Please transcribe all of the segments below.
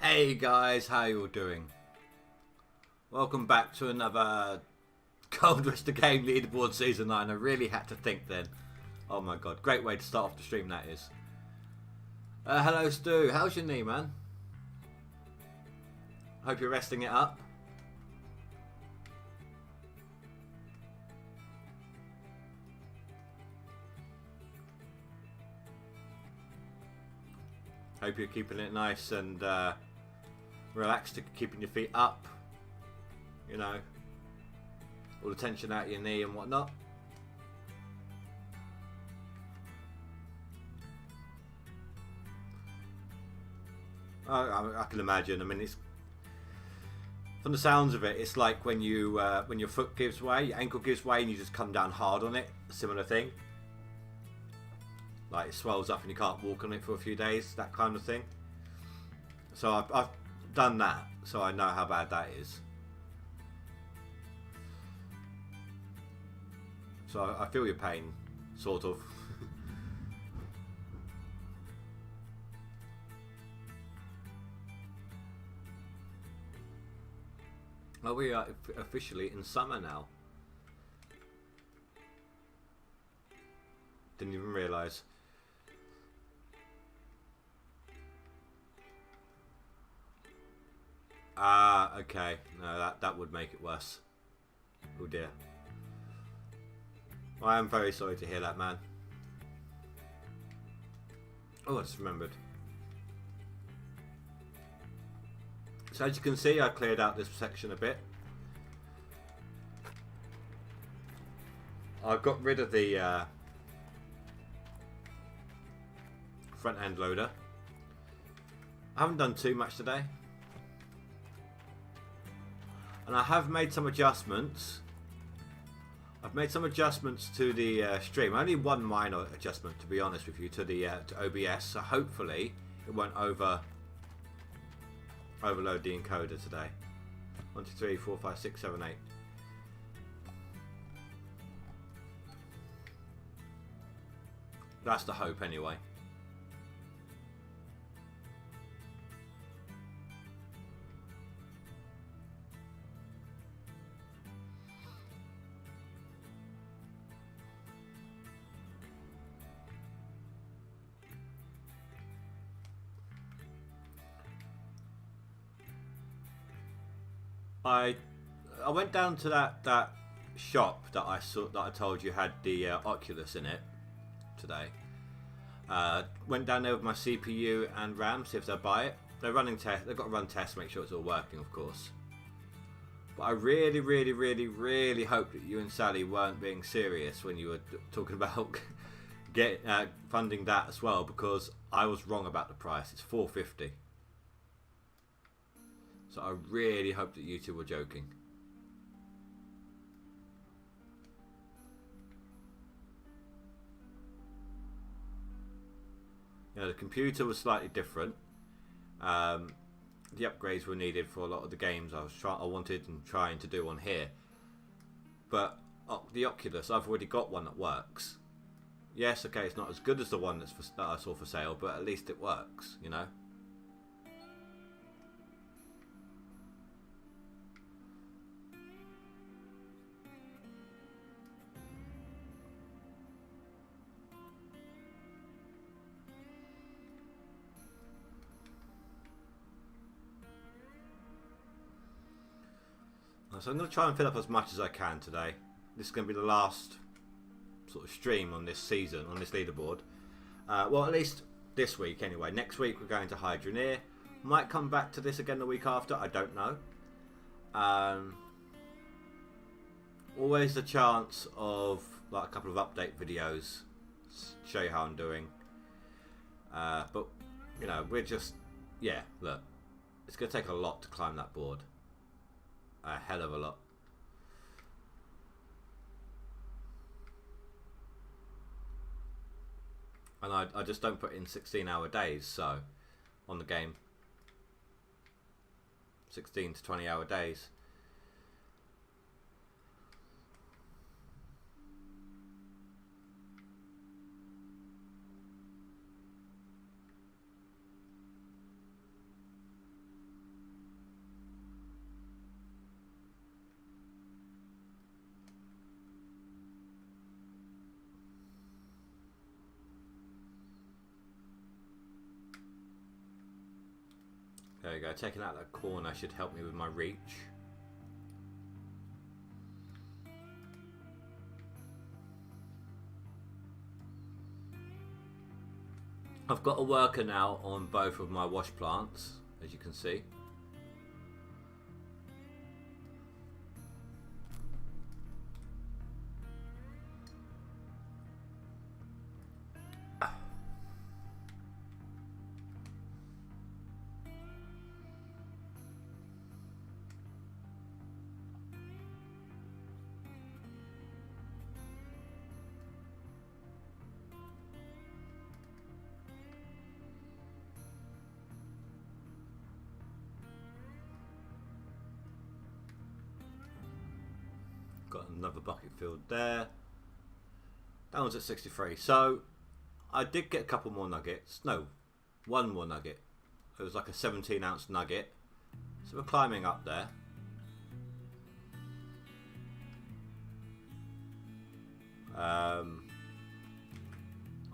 Hey guys, how you all doing? Welcome back to another GoldRush the Game leaderboard season 9. I really had to think then. Oh my god, great way to start off the stream that is. Hello Stu, how's your knee, man? Hope you're resting it up. Hope you're keeping it nice and relaxed, keeping your feet up. You know, all the tension out of your knee and whatnot. I can imagine. I mean, it's from the sounds of it, it's like when you when your foot gives way, your ankle gives way, and you just come down hard on it. Similar thing. Like it swells up and you can't walk on it for a few days. That kind of thing. So I've done that, so I know how bad that is. So I feel your pain, sort of. Well, we are officially in summer now. Didn't even realise. Ah, okay. No, that would make it worse. Oh dear. I am very sorry to hear that, man. Oh, I just remembered. So as you can see, I cleared out this section a bit. I got rid of the front end loader. I haven't done too much today. And I have made some adjustments. I've made some adjustments to the stream. Only one minor adjustment, to be honest with you, to the to OBS. So hopefully it won't overload the encoder today. 1, 2, 3, 4, 5, 6, 7, 8. That's the hope, anyway. I went down to that shop that I told you had the Oculus in it today. Went down there with my CPU and RAM, see if they'll buy it. They're running tests. They've got to run tests, make sure it's all working, of course. But I really, really, really, really hope that you and Sally weren't being serious when you were talking about funding that as well, because I was wrong about the price. It's $450. So I really hope that you two were joking. You know, the computer was slightly different. The upgrades were needed for a lot of the games I wanted and trying to do on here. But the Oculus, I've already got one that works. Yes, okay, it's not as good as the one that I saw for sale, but at least it works, you know. So I'm going to try and fill up as much as I can today. This is going to be the last sort of stream on this season, on this leaderboard. Well, at least this week anyway. Next week we're going to Hydroneer. Might come back to this again the week after, I don't know. Always the chance of like a couple of update videos, show you how I'm doing. But, you know, we're just, yeah, look, it's going to take a lot to climb that board. A hell of a lot. And I just don't put in 16-hour days, so on the game. 16 to 20-hour days. There we go. Taking out that corner should help me with my reach. I've got a worker now on both of my wash plants, as you can see. Got another bucket filled there. That one's at 63. So I did get a couple more nuggets. No, one more nugget. It was like a 17-ounce nugget. So we're climbing up there.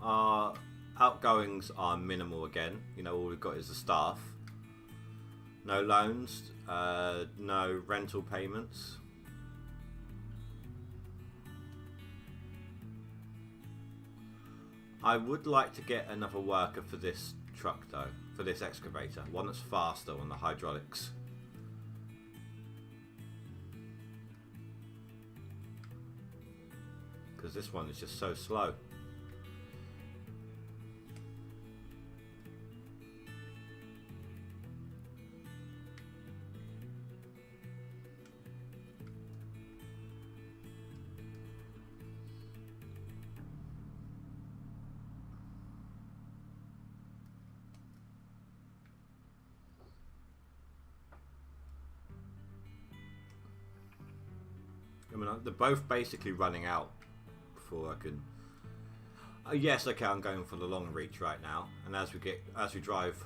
Our outgoings are minimal again. You know, all we've got is the staff. No loans, no rental payments. I would like to get another worker for this truck though, for this excavator. One that's faster on the hydraulics. Because this one is just so slow. I mean, they're both basically running out before I can. Yes, okay, I'm going for the long reach right now, and as we drive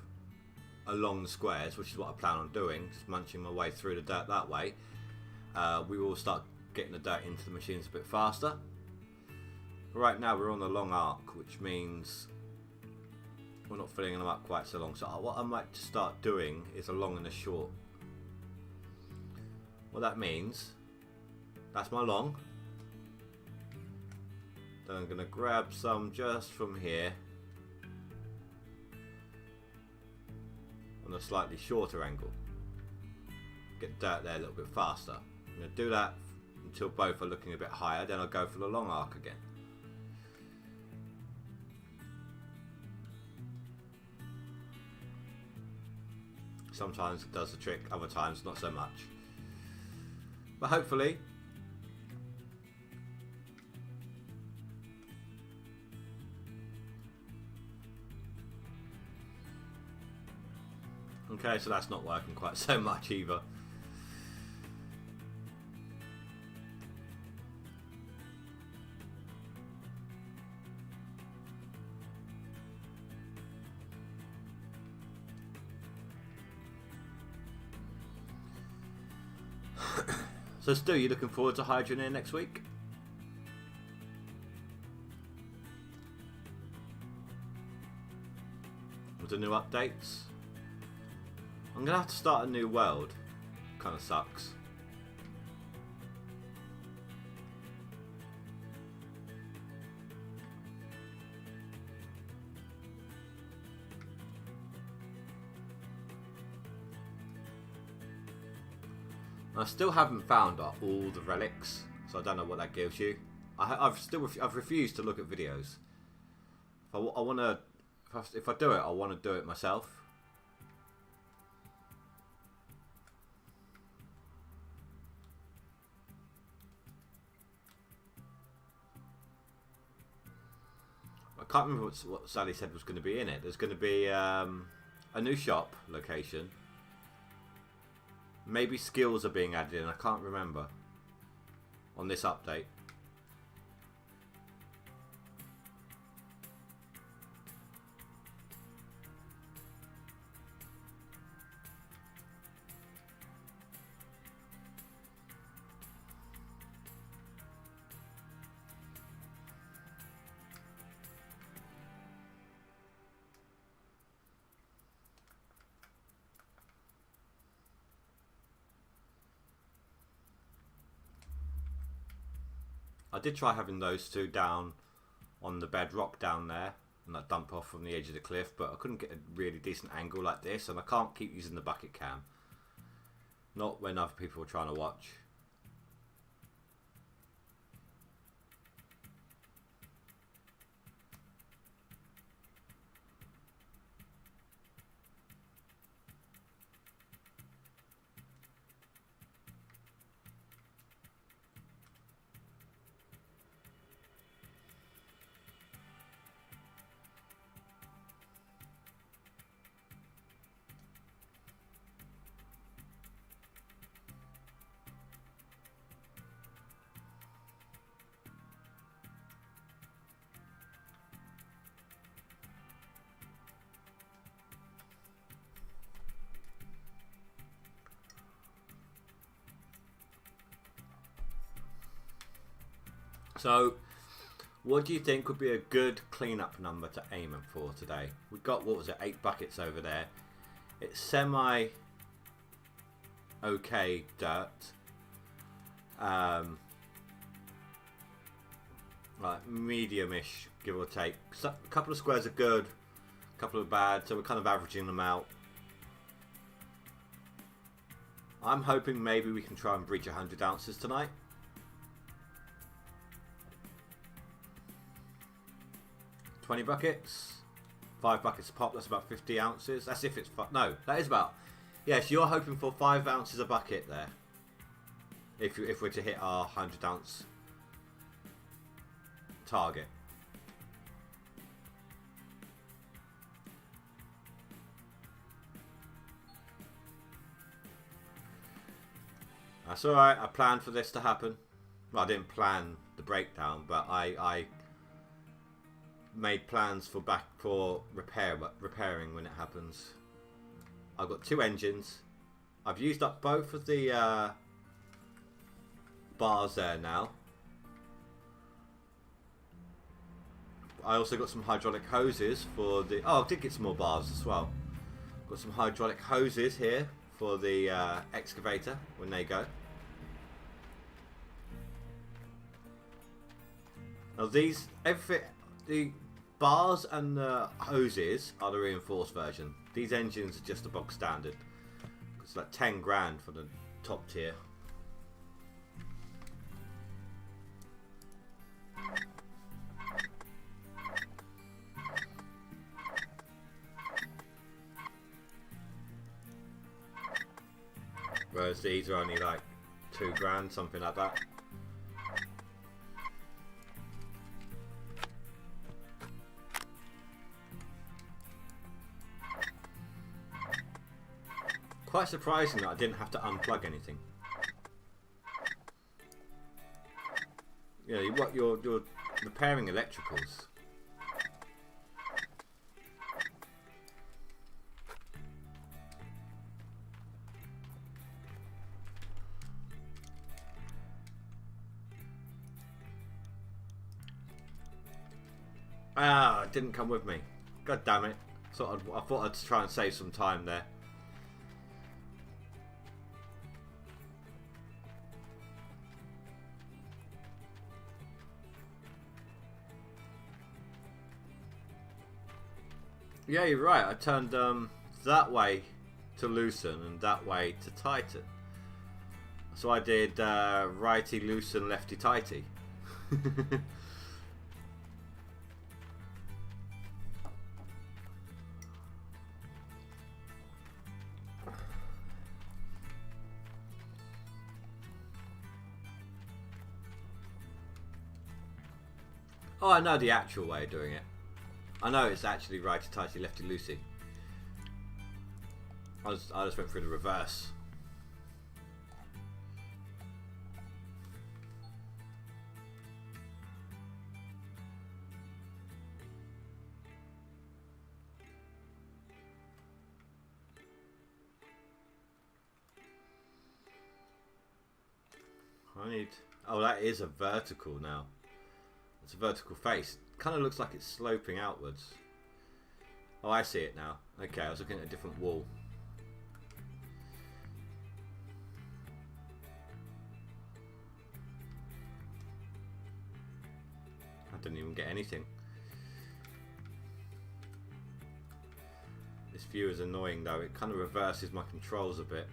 along the squares, which is what I plan on doing, just munching my way through the dirt that way, we will start getting the dirt into the machines a bit faster. But right now we're on the long arc, which means we're not filling them up quite so long. So what I might start doing is a long and a short. What that means. That's my long. Then I'm going to grab some just from here on a slightly shorter angle. Get dirt there a little bit faster. I'm going to do that until both are looking a bit higher. Then I'll go for the long arc again. Sometimes it does the trick, other times not so much. But hopefully. Okay, so that's not working quite so much either. So Stu, you looking forward to Hydrogen Air next week? With the new updates? I'm going to have to start a new world. Kind of sucks. I still haven't found all the relics, so I don't know what that gives you. I've refused to look at videos. If I do it, I want to do it myself. I can't remember what Sally said was going to be in it. There's going to be a new shop location. Maybe skills are being added in. I can't remember on this update. I did try having those two down on the bedrock down there and that dump off from the edge of the cliff, but I couldn't get a really decent angle like this, and I can't keep using the bucket cam. Not when other people are trying to watch. So, what do you think would be a good cleanup number to aim for today? We've got, what was it, 8 buckets over there. It's semi okay dirt. Like medium-ish, give or take. So, a couple of squares are good, a couple are bad, so we're kind of averaging them out. I'm hoping maybe we can try and breach 100 ounces tonight. 20 buckets, 5 buckets a pop, that's about 50 ounces. That's if it's, no, that is about, yes, you're hoping for 5 ounces a bucket there. If we're to hit our 100 ounce target. That's alright, I planned for this to happen. Well, I didn't plan the breakdown, but I made plans for repairing when it happens. I've got 2 engines. I've used up both of the bars there now. I also got some hydraulic hoses for the... Oh, I did get some more bars as well. Got some hydraulic hoses here for the excavator when they go. Now these, the bars and the hoses are the reinforced version. These engines are just the bog standard. It's like 10 grand for the top tier. Whereas these are only like 2 grand, something like that. Quite surprising that I didn't have to unplug anything. You know, what you're repairing electricals. Ah, it didn't come with me. God damn it. I thought I'd try and save some time there. Yeah, you're right. I turned that way to loosen and that way to tighten. So I did righty loosen, lefty tighty. Oh, I know the actual way of doing it. I know it's actually righty tighty, lefty loosey. I just went through the reverse. I need... Oh, that is a vertical now. It's a vertical face. Kind of looks like it's sloping outwards. Oh, I see it now. Okay, I was looking at a different wall. I didn't even get anything. This view is annoying though, it kind of reverses my controls a bit.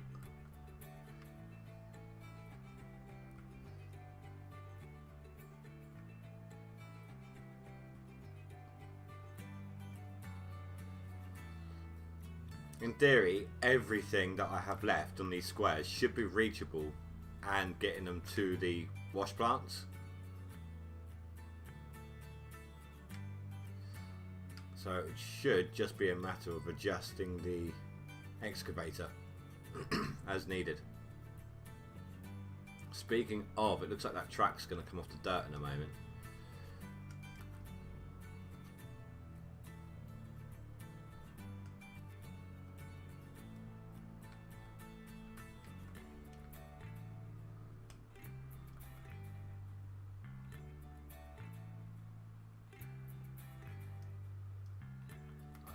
In theory, everything that I have left on these squares should be reachable and getting them to the wash plants. So it should just be a matter of adjusting the excavator as needed. Speaking of, it looks like that track's going to come off the dirt in a moment.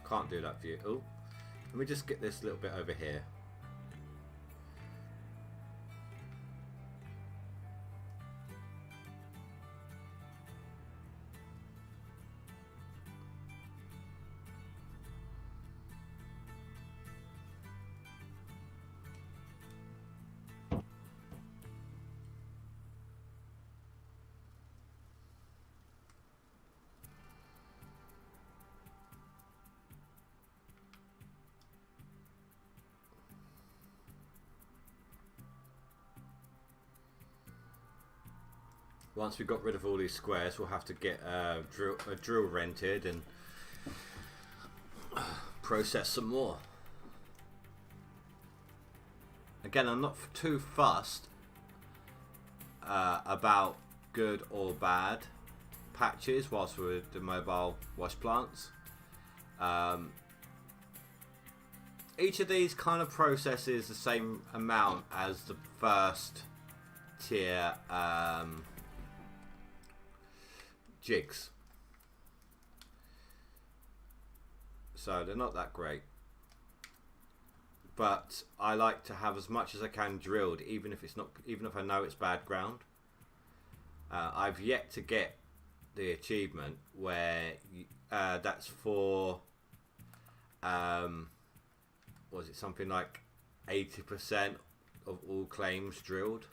Can't do that view. Oh, let me just get this little bit over here. Once we've got rid of all these squares, we'll have to get a drill rented and process some more. Again, I'm not too fussed about good or bad patches whilst we're with the mobile wash plants. Each of these kind of processes the same amount as the first tier jigs, so they're not that great, but I like to have as much as I can drilled, even if I know it's bad ground. I've yet to get the achievement where that's for was it something like 80% of all claims drilled.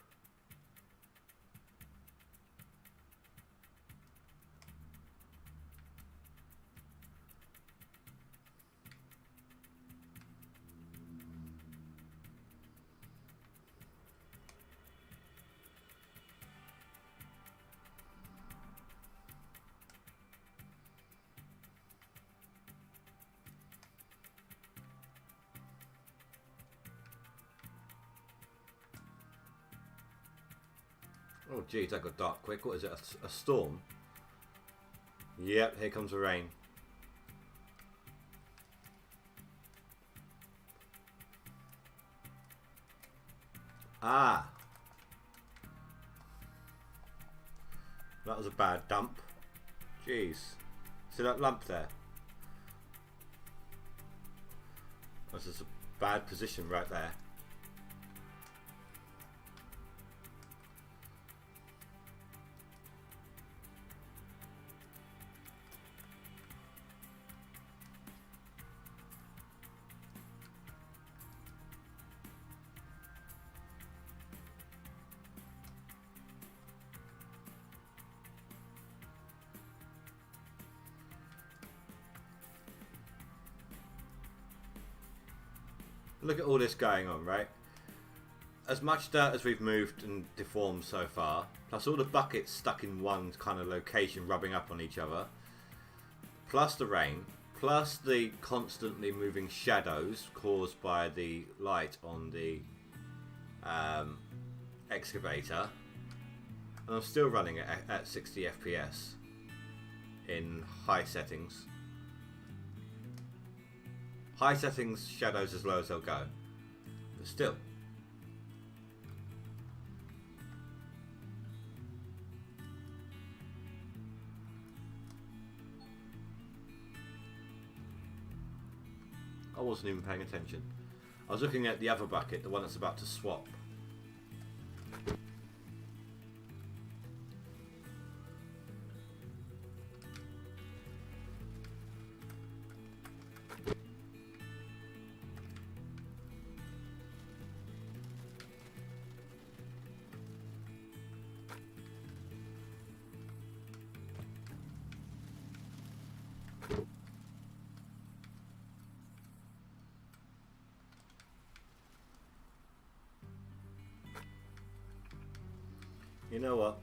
Oh geez, that got dark quick. What is it, a storm? Yep, here comes the rain. Ah! That was a bad dump. Jeez. See that lump there? That's just a bad position right there. Look at all this going on, right? As much dirt as we've moved and deformed so far, plus all the buckets stuck in one kind of location rubbing up on each other, plus the rain, plus the constantly moving shadows caused by the light on the excavator, and I'm still running it at 60 FPS in high settings. High settings, shadows as low as they'll go. But still. I wasn't even paying attention. I was looking at the other bucket, the one that's about to swap. You know what?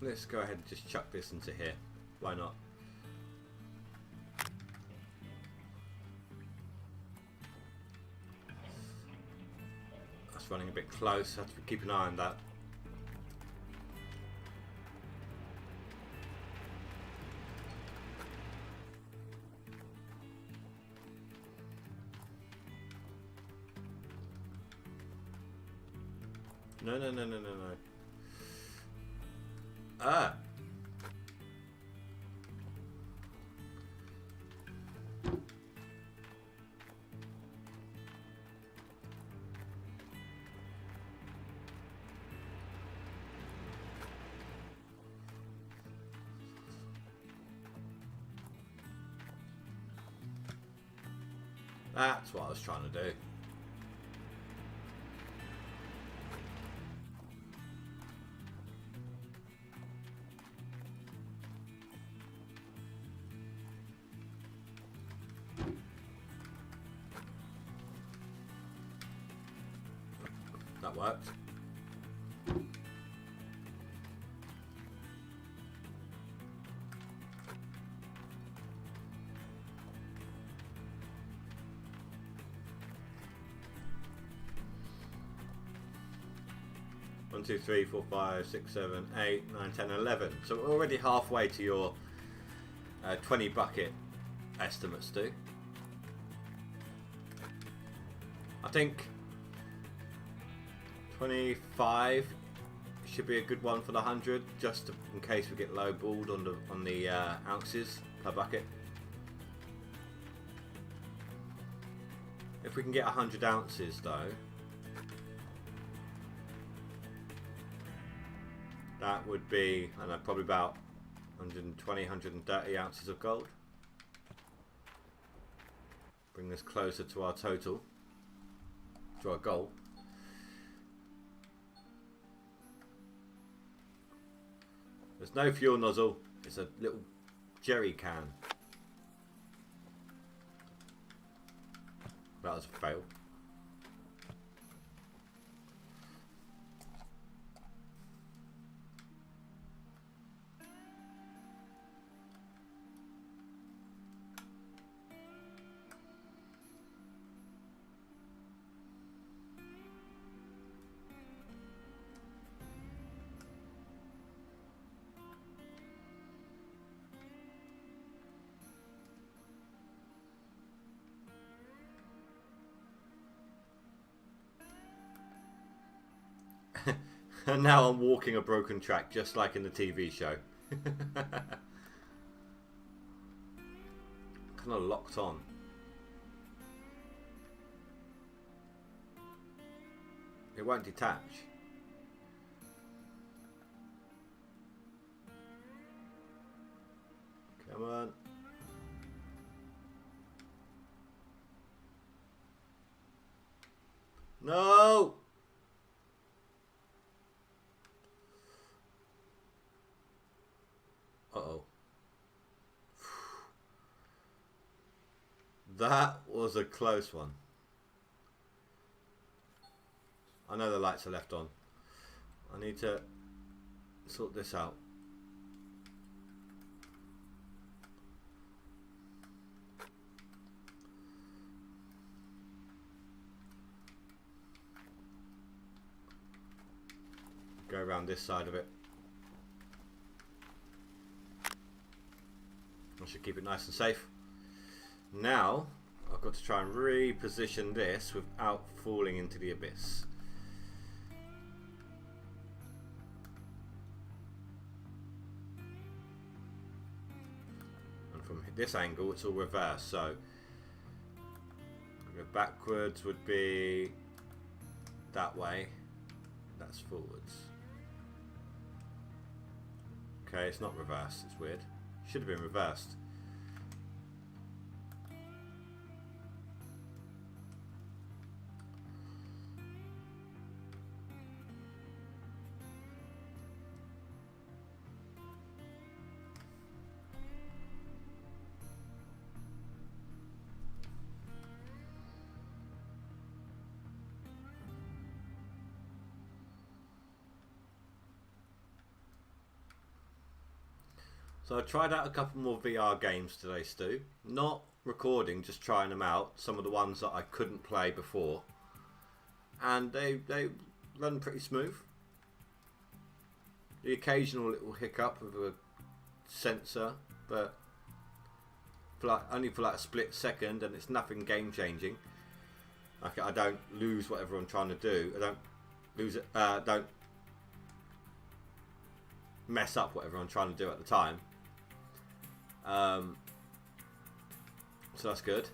Let's go ahead and just chuck this into here. Why not? That's running a bit close. Have to keep an eye on that. No, no, no, no, no, no. Ah. That's what I was trying to do. That worked. One, two, three, four, 5, 6, 7, 8, 9, 10, 11. So we're already halfway to your 20 bucket estimates, Stu. I think 25 should be a good one for the 100, just in case we get lowballed on the ounces per bucket. If we can get 100 ounces though, that would be, I don't know, probably about 120, 130 ounces of gold. Bring this closer to our total, to our goal. There's no fuel nozzle, it's a little jerry can. That was a fail. And now I'm walking a broken track, just like in the TV show. Kind of locked on. It won't detach. Come on. No! Uh-oh. That was a close one. I know the lights are left on. I need to sort this out. Go around this side of it. I should keep it nice and safe. Now I've got to try and reposition this without falling into the abyss. And from this angle it's all reversed, so go backwards would be that way, that's forwards. Okay, it's not reversed, it's weird. Should have been reversed. So I tried out a couple more VR games today, Stu. Not recording, just trying them out. Some of the ones that I couldn't play before. And they run pretty smooth. The occasional little hiccup of a sensor, but only for like a split second, and it's nothing game changing. Like, I don't lose whatever I'm trying to do. I don't lose it. Don't mess up whatever I'm trying to do at the time. So that's good.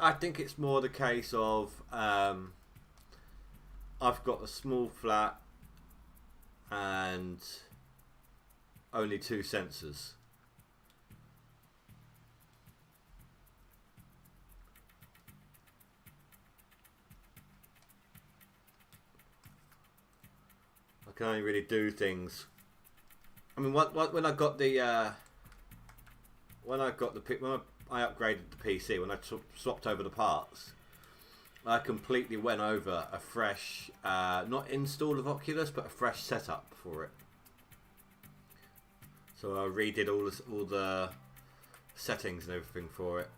I think it's more the case of I've got a small flat and only 2 sensors. I can only really do things. I mean, when I got the when I upgraded the PC, when I swapped over the parts, I completely went over a fresh, not install of Oculus, but a fresh setup for it. So I redid all the settings and everything for it.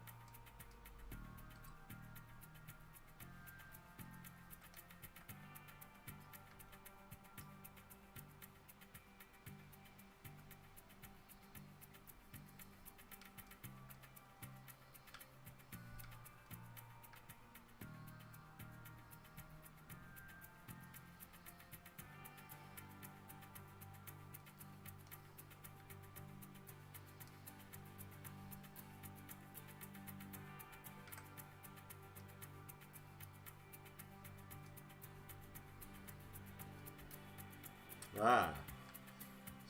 I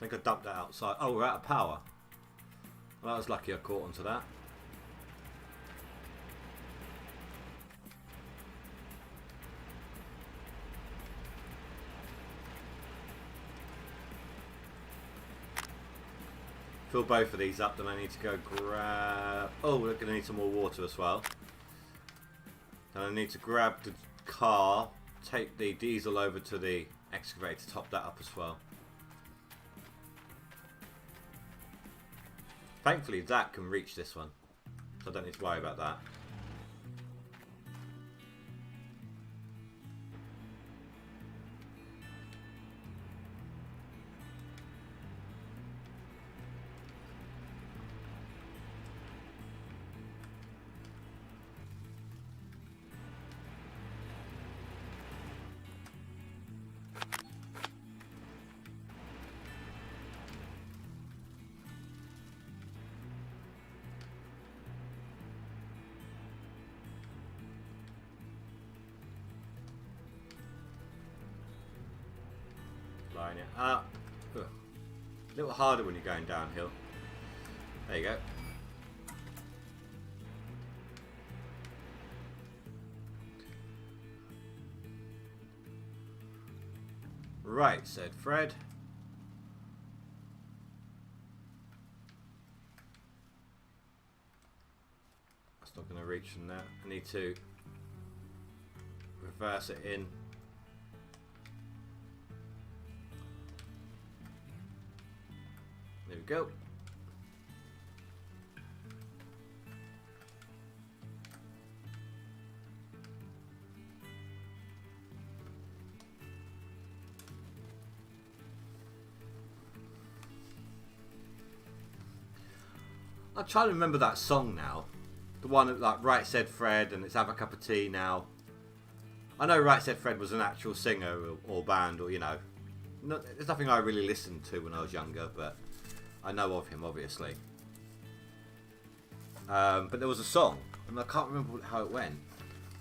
think I dumped that outside. Oh, we're out of power. Well, I was lucky I caught onto that. Fill both of these up, then I need to go grab... Oh, we're going to need some more water as well. Then I need to grab the car, take the diesel over to the excavator to top that up as well. Thankfully that can reach this one, so I don't need to worry about that. Line it up. A little harder when you're going downhill. There you go. Right, said Fred. That's not going to reach from there. I need to reverse it in. There we go. I'm trying to remember that song now. The one that, like, Right Said Fred and It's Have a Cup of Tea Now. I know Right Said Fred was an actual singer or band, or, you know. There's nothing I really listened to when I was younger, but I know of him, obviously. But there was a song, and I can't remember how it went.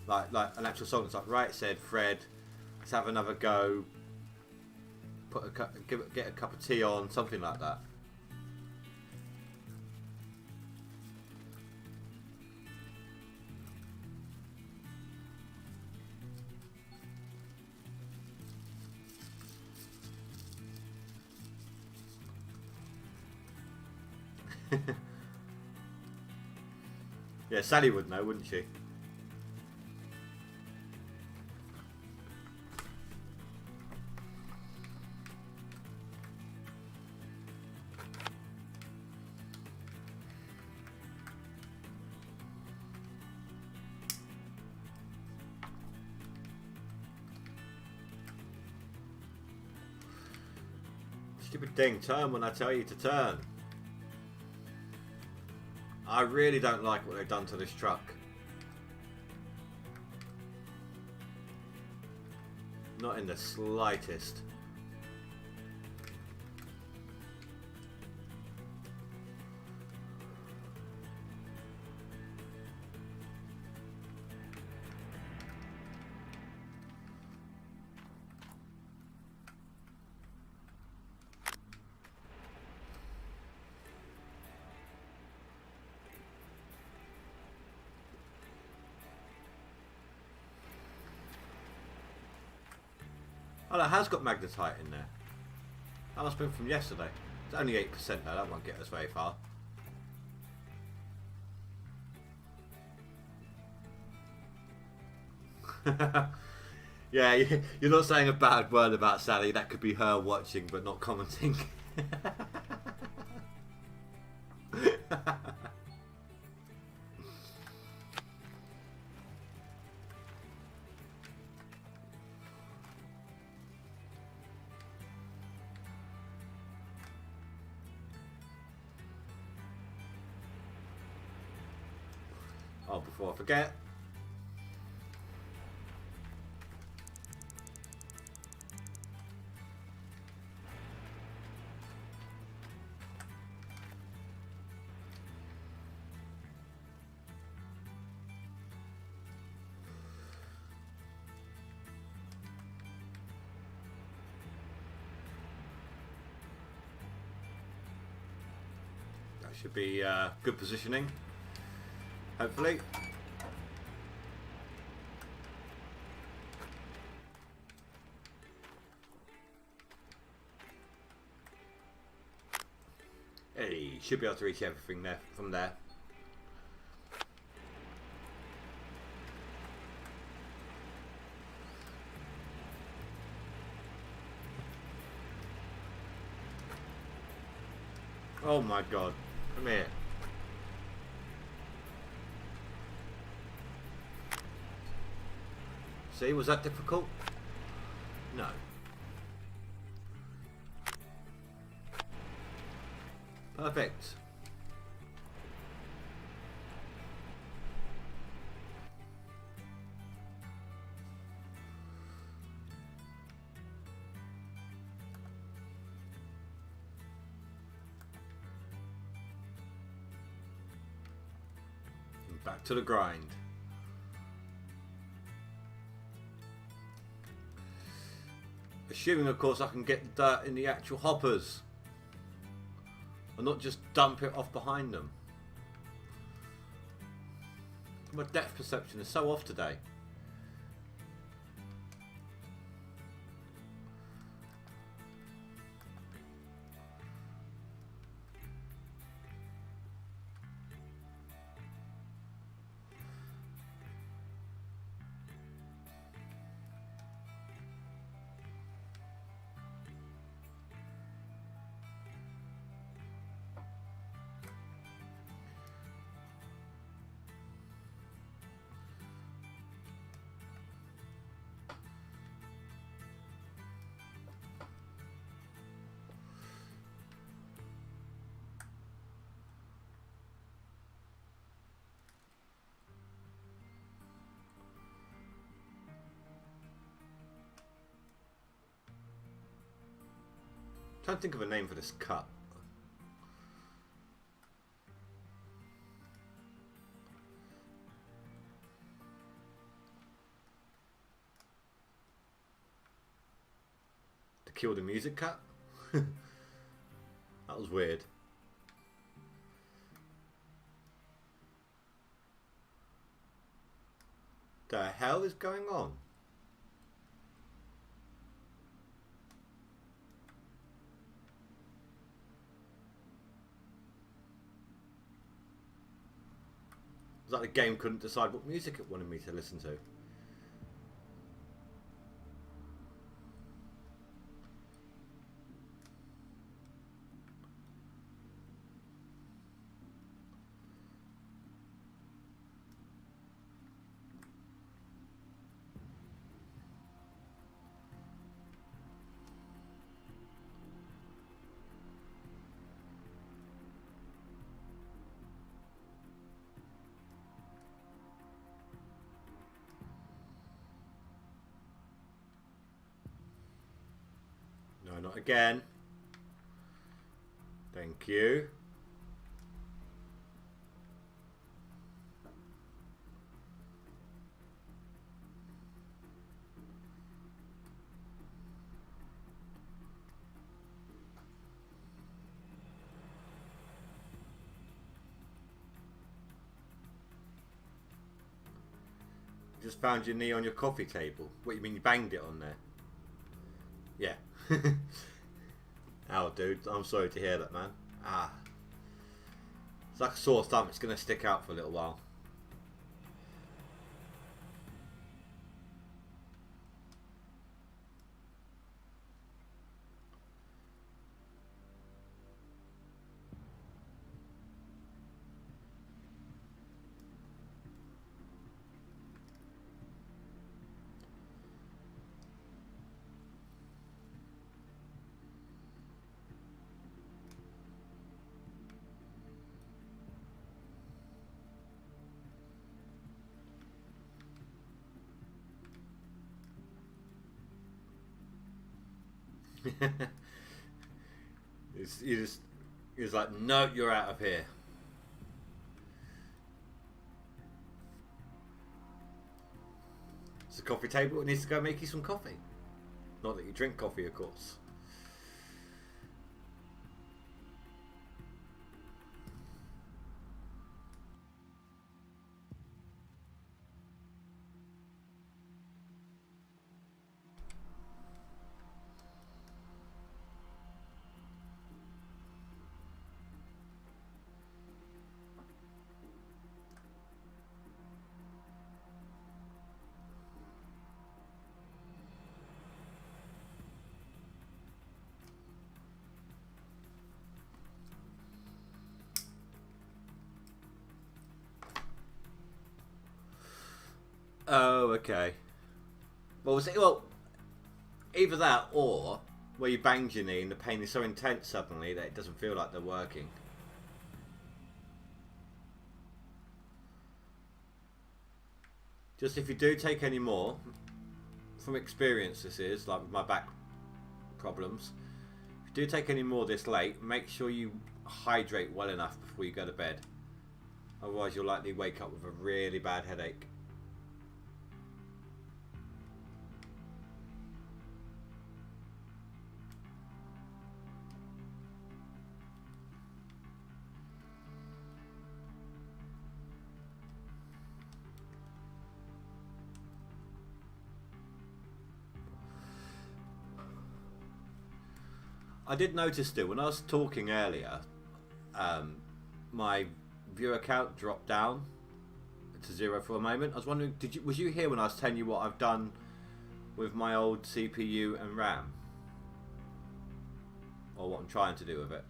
Like an actual song. It's like, Right Said Fred, let's have another go. Get a cup of tea on, something like that. Yeah, Sally would know, wouldn't she? Stupid thing, turn when I tell you to turn. I really don't like what they've done to this truck. Not in the slightest. Oh, that has got magnetite in there. That must have been from yesterday. It's only 8% though, that won't get us very far. Yeah, you're not saying a bad word about Sally. That could be her watching but not commenting. Oh, before I forget. That should be good positioning. Hopefully. Hey, should be able to reach everything there from there. Oh my god. Come here. See, was that difficult? No. Perfect. And back to the grind. Assuming, of course, I can get the dirt in the actual hoppers and not just dump it off behind them. My depth perception is so off today. Trying to think of a name for this cut. To kill the music cut? That was weird. The hell is going on? It's like the game couldn't decide what music it wanted me to listen to. No, not again. Thank you. You just found your knee on your coffee table. What, you mean you banged it on there? Yeah. Ow, dude. I'm sorry to hear that, man. Ah. It's like a sore stomach. It's going to stick out for a little while. It's like, no, you're out of here. It's a coffee table. It needs to go make you some coffee. Not that you drink coffee, of course. Oh, okay. Well, was it, well, either that or where you banged your knee and the pain is so intense suddenly that it doesn't feel like they're working. Just if you do take any more, from experience this is, like with my back problems, if you do take any more this late, make sure you hydrate well enough before you go to bed. Otherwise you'll likely wake up with a really bad headache. I did notice too, when I was talking earlier, my viewer count dropped down to 0 for a moment. I was wondering, was you here when I was telling you what I've done with my old CPU and RAM? Or what I'm trying to do with it?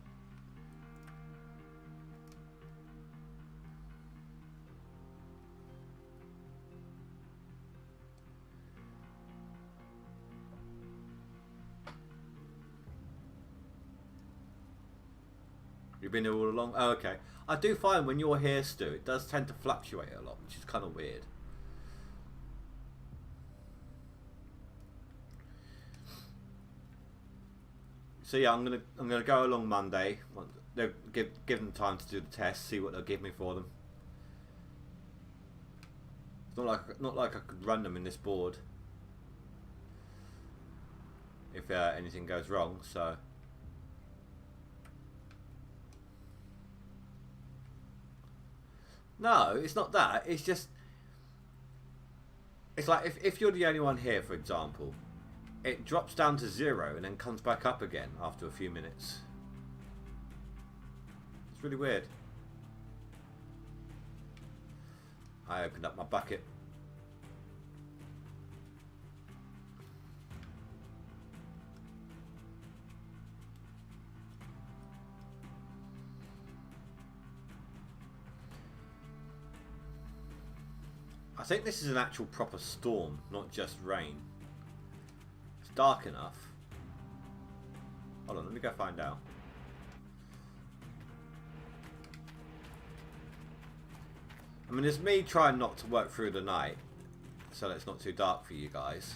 You've been here all along? Oh, okay. I do find when you're here, Stu, it does tend to fluctuate a lot, which is kind of weird. So yeah, I'm gonna go along Monday. They'll give them time to do the test, see what they'll give me for them. It's not like I could run them in this board if anything goes wrong. So. No, it's not that. It's just, it's like if you're the only one here, for example, it drops down to 0 and then comes back up again after a few minutes. It's really weird. I opened up my bucket. I think this is an actual proper storm, not just rain. It's dark enough. Hold on, let me go find out. I mean, it's me trying not to work through the night, so that it's not too dark for you guys.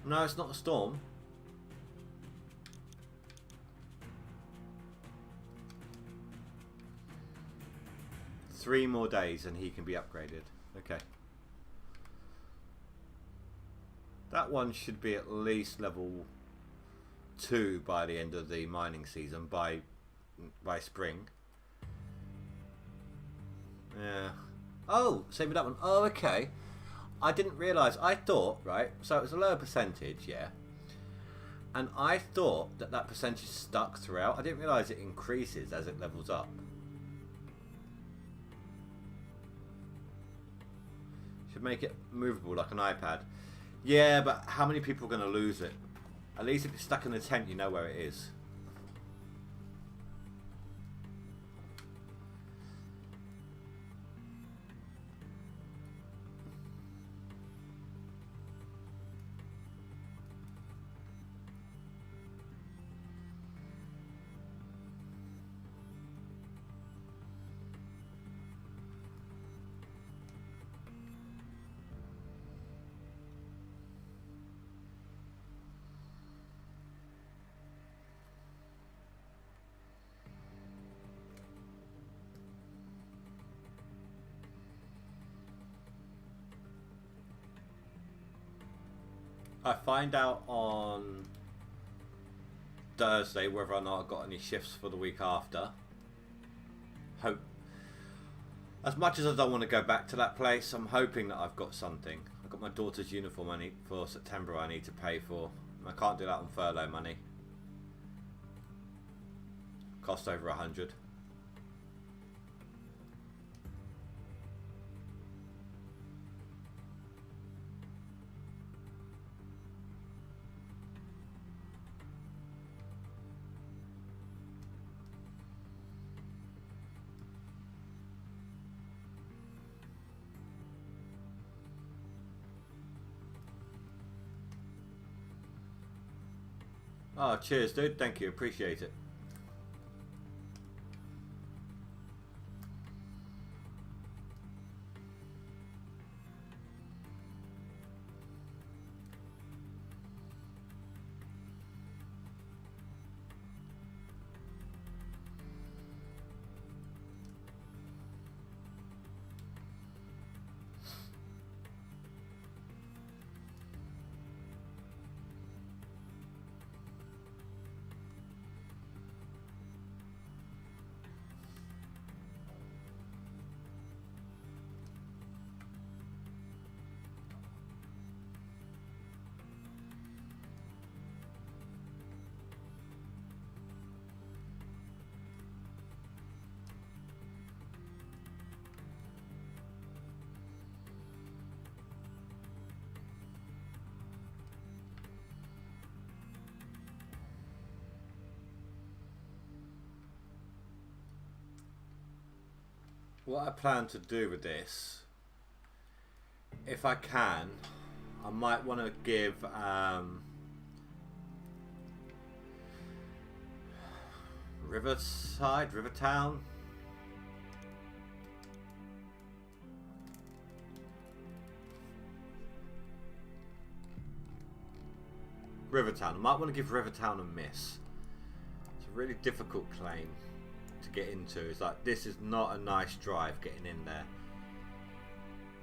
No, it's not a storm. Three more days and he can be upgraded. Okay. That one should be at least level 2 by the end of the mining season, by spring. Yeah. Oh, same with that one. Oh, okay. I didn't realise. I thought, right, so it was a lower percentage, yeah. And I thought that that percentage stuck throughout. I didn't realise it increases as it levels up. Should make it movable like an iPad. Yeah, but how many people are going to lose it? At least if it's stuck in the tent, you know where it is. I find out on Thursday whether or not I've got any shifts for the week after. Hope. As much as I don't want to go back to that place, I'm hoping that I've got something. I've got my daughter's uniform I need for September I need to pay for. I can't do that on furlough money. Cost over 100. Oh, cheers, dude. Thank you. Appreciate it. What I plan to do with this, if I can, I might want to give Rivertown. I might want to give Rivertown a miss. It's a really difficult claim to get into. It's like, this is not a nice drive getting in there.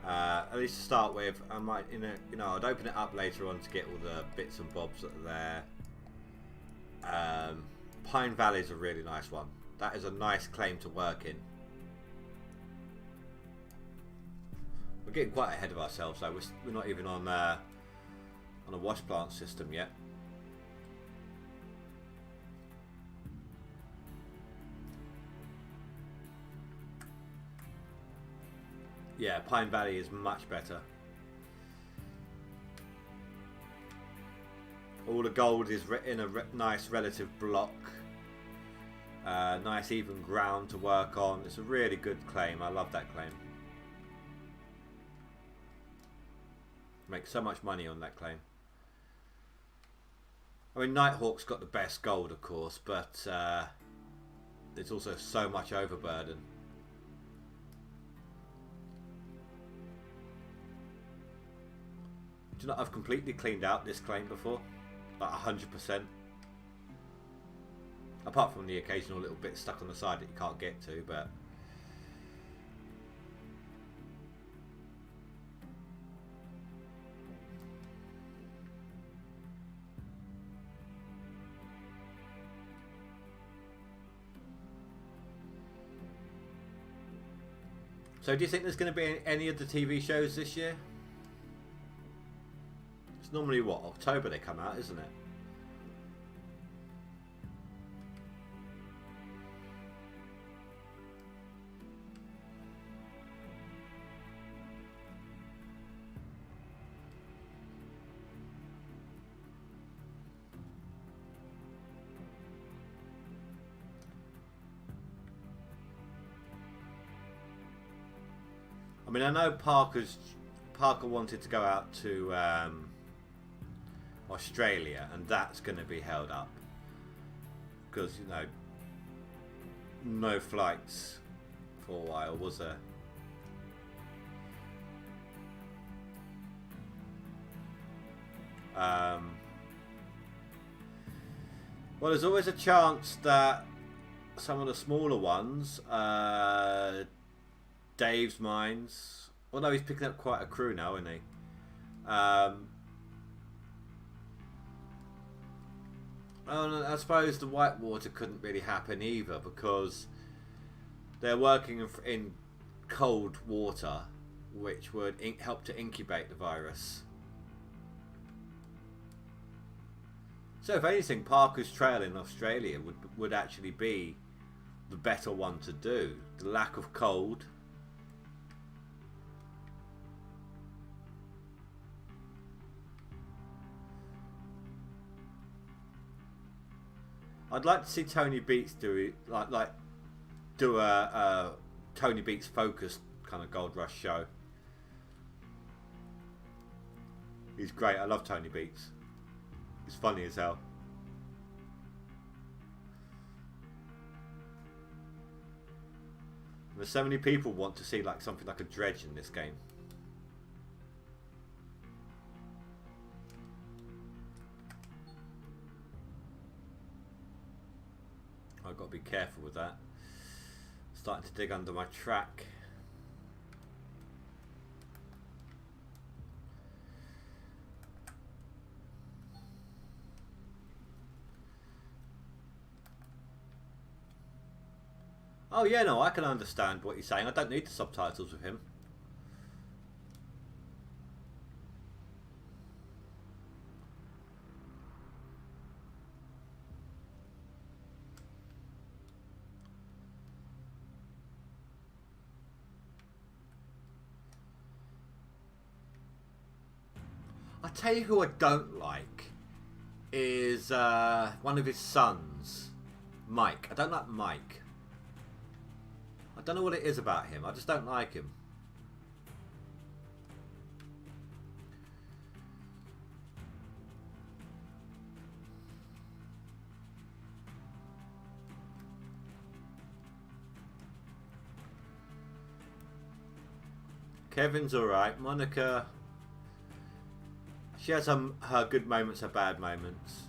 At least to start with, I might, I'd open it up later on to get all the bits and bobs that are there. Pine Valley is a really nice one. That is a nice claim to work in. We're getting quite ahead of ourselves though. We're not even on on a wash plant system yet. Yeah, Pine Valley is much better. All the gold is in a nice relative block. Nice even ground to work on. It's a really good claim. I love that claim. Make so much money on that claim. I mean, Nighthawk's got the best gold, of course, but there's also so much overburden. Do you know, I've completely cleaned out this claim before, like 100%. Apart from the occasional little bit stuck on the side that you can't get to, but so do you think there's going to be any of the TV shows this year? It's normally what, October they come out, isn't it? I mean, I know Parker wanted to go out to Australia, and that's going to be held up because, you know, no flights for a while, was there? Well, there's always a chance that some of the smaller ones, Dave's Mines, although he's picking up quite a crew now, isn't he? I suppose the Whitewater couldn't really happen either because they're working in cold water, which would help to incubate the virus. So if anything, Parker's Trail in Australia would actually be the better one to do. The lack of cold. I'd like to see Tony Beats do a Tony Beats focused kind of Gold Rush show. He's great. I love Tony Beats. He's funny as hell. And there's so many people want to see like something like a Dredge in this game. I've got to be careful with that. Starting to dig under my track. Oh yeah, no, I can understand what you're saying. I don't need the subtitles with him. I tell you who I don't like is one of his sons, Mike. I don't like Mike. I don't know what it is about him. I just don't like him. Kevin's alright. Monica, she has her good moments, her bad moments.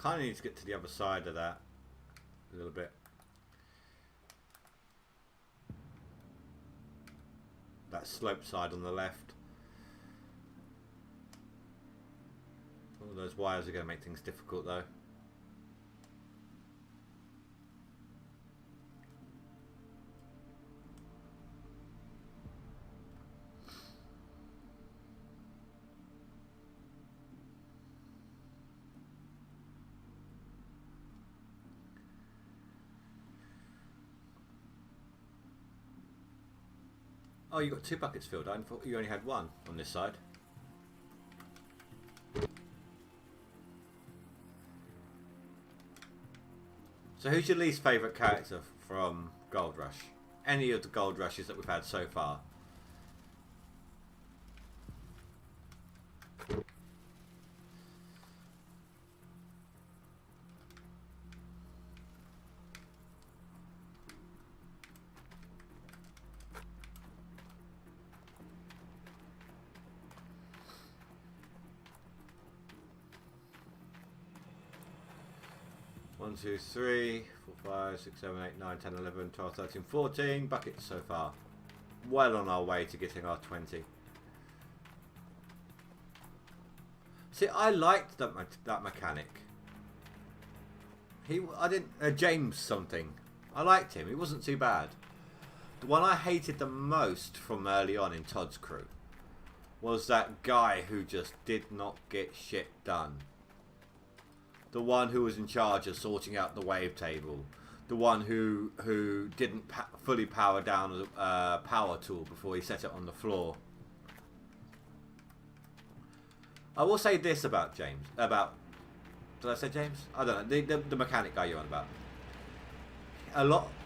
kind of need to get to the other side of that a little bit. That slope side on the left. All those wires are going to make things difficult though. Oh, you got 2 buckets filled. I thought you only had 1 on this side. So who's your least favourite character from GoldRush? Any of the GoldRushes that we've had so far? One, 2, 3, 4, 5, 6, 7, 8, 9, 10, 11, 12, 13, 14 buckets so far. Well on our way to getting our 20. See, I liked that mechanic. I didn't James something. I liked him. He wasn't too bad. The one I hated the most from early on in Todd's crew was that guy who just did not get shit done. The one who was in charge of sorting out the wavetable. The one who didn't fully power down a power tool before he set it on the floor. I will say this about James. Did I say James? I don't know. The mechanic guy you're on about.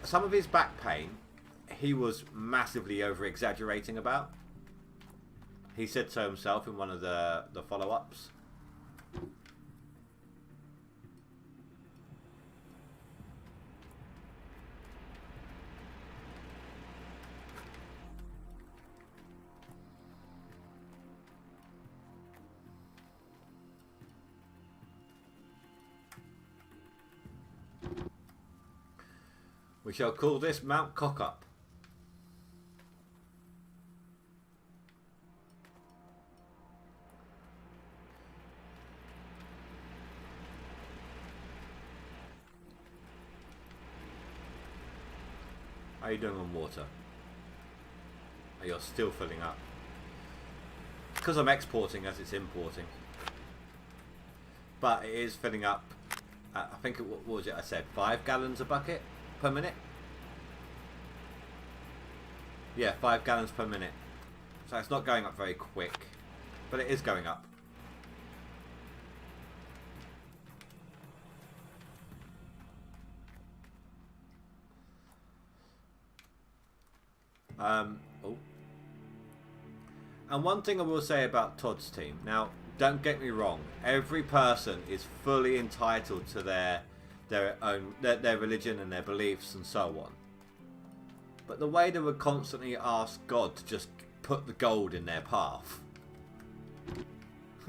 Some of his back pain, he was massively over-exaggerating about. He said so himself in one of the follow-ups. We shall call this Mount Cockup. How are you doing on water? Oh, you're still filling up. Because I'm exporting as it's importing. But it is filling up. I think what was it I said? 5 gallons a bucket per minute? Yeah, 5 gallons per minute. So it's not going up very quick, but it is going up. Oh. And one thing I will say about Todd's team. Now, don't get me wrong. Every person is fully entitled to their religion and their beliefs and so on. But the way they would constantly ask God to just put the gold in their path.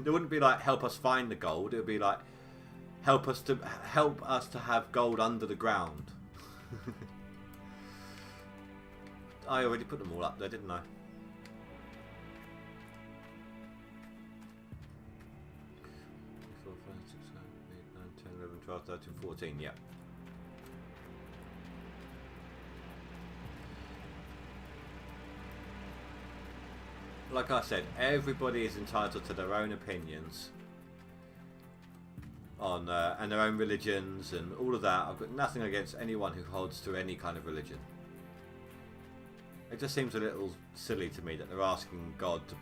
It wouldn't be like, help us find the gold. It would be like, help us to have gold under the ground. I already put them all up there, didn't I? 4, 5, 6, 7, 8, 9, 10, 11, 12, 13, 14, yeah. Like I said, everybody is entitled to their own opinions on and their own religions and all of that. I've got nothing against anyone who holds to any kind of religion. It just seems a little silly to me that they're asking God to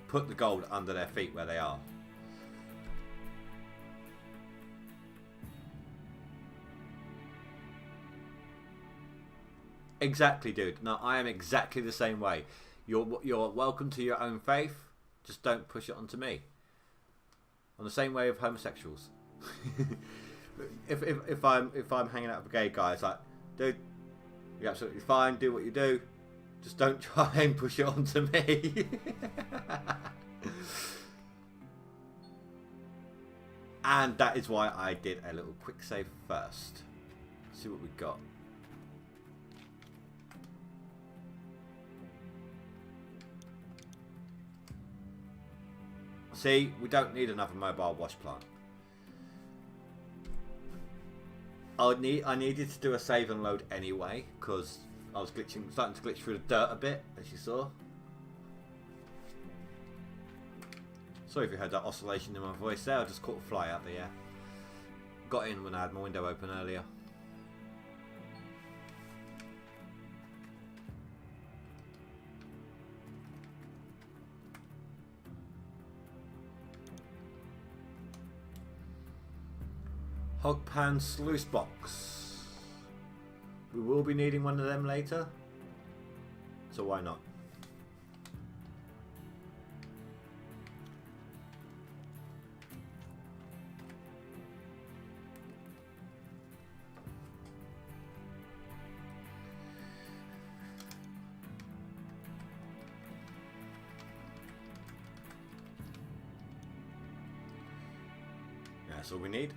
put the gold under their feet where they are. Exactly, dude. No, I am exactly the same way. You're welcome to your own faith. Just don't push it onto me. On the same way of homosexuals. if I'm hanging out with a gay guy, it's like, dude, you're absolutely fine. Do what you do. Just don't try and push it onto me. And that is why I did a little quick save first. See what we got. See, we don't need another mobile wash plant. I needed to do a save and load anyway because I was starting to glitch through the dirt a bit, as you saw. Sorry if you heard that oscillation in my voice there. I just caught a fly out the air. Got in when I had my window open earlier. Hogpan sluice box. We will be needing one of them later, so why not? That's all we need.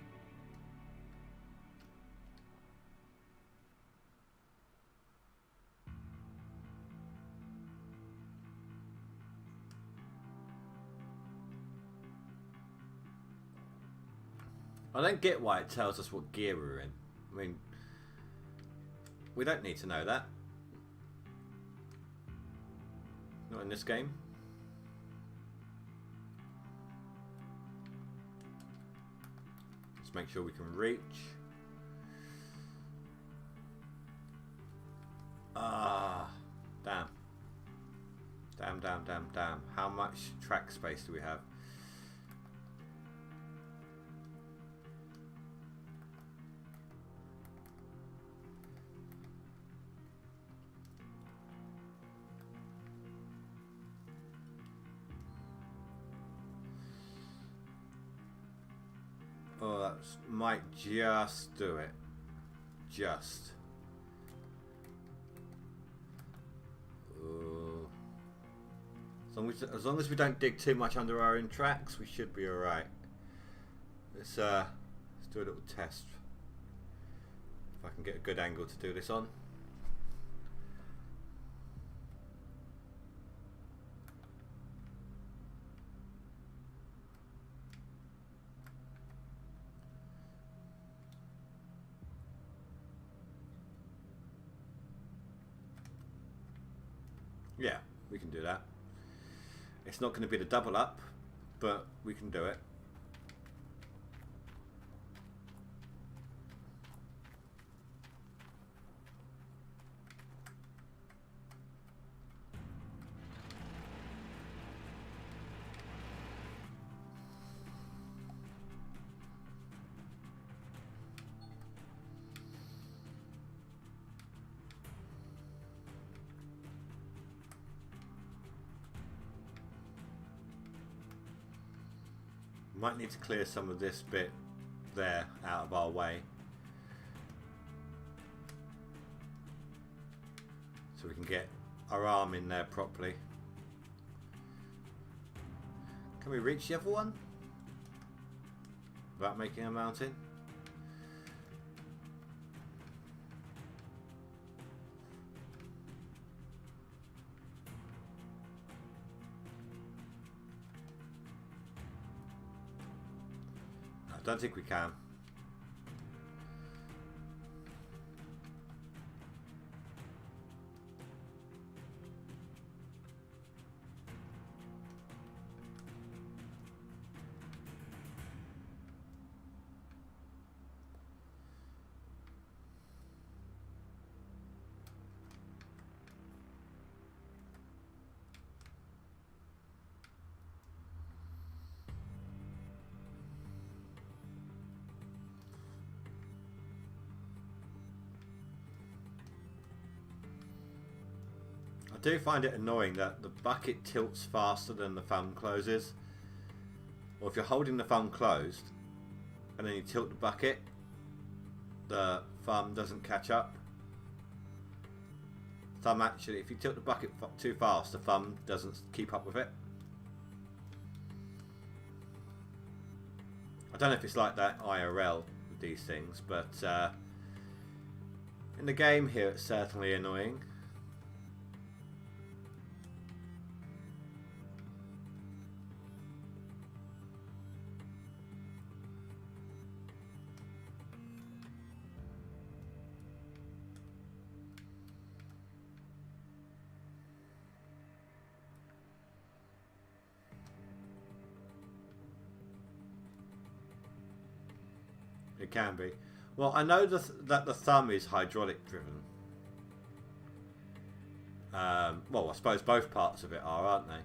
I don't get why it tells us what gear we're in. I mean, we don't need to know that. Not in this game. Let's make sure we can reach. Ah, damn. Damn. How much track space do we have? Oh, that might just do it. Just. Ooh. As long as we don't dig too much under our own tracks, we should be alright. Let's do a little test. If I can get a good angle to do this on. Yeah, we can do that. It's not going to be the double up, but we can do it. Might need to clear some of this bit there out of our way so we can get our arm in there properly. Can we reach the other one without making a mountain? I don't think we can. I do find it annoying that the bucket tilts faster than the thumb closes. Or if you're holding the thumb closed and then you tilt the bucket, the thumb doesn't catch up. Thumb actually, if you tilt the bucket too fast, the thumb doesn't keep up with it. I don't know if it's like that IRL with these things, but in the game here it's certainly annoying. It can be. Well, I know that the thumb is hydraulic driven. Well, I suppose both parts of it are, aren't they?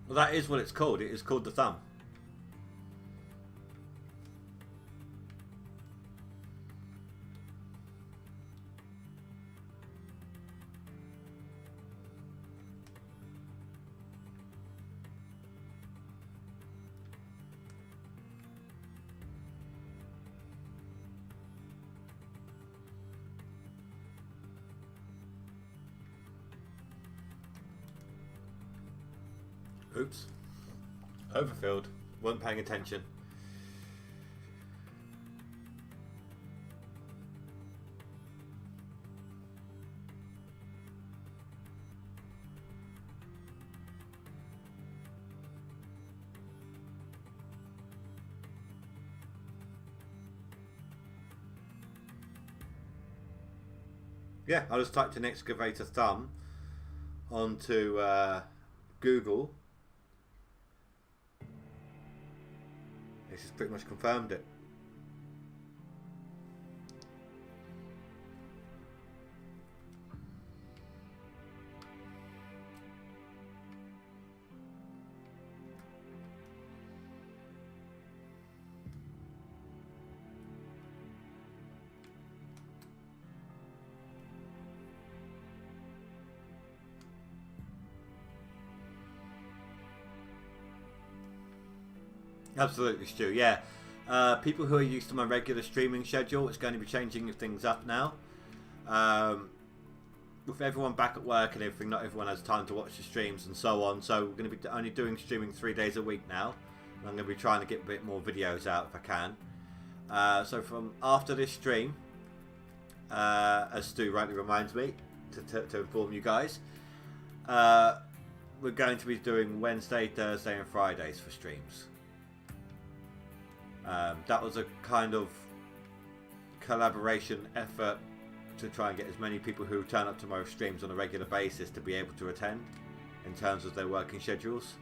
Well, that is what it's called. It is called the thumb. Oops. Overfilled. Weren't paying attention. Yeah, I just typed in excavator thumb onto Google. This has pretty much confirmed it. Absolutely, Stu. Yeah, people who are used to my regular streaming schedule, it's going to be changing things up now. With everyone back at work and everything, not everyone has time to watch the streams and so on. So we're going to be only doing streaming 3 days a week now. And I'm going to be trying to get a bit more videos out if I can. So from after this stream, as Stu rightly reminds me to inform you guys, we're going to be doing Wednesday, Thursday and Fridays for streams. That was a kind of collaboration effort to try and get as many people who turn up to my streams on a regular basis to be able to attend in terms of their working schedules.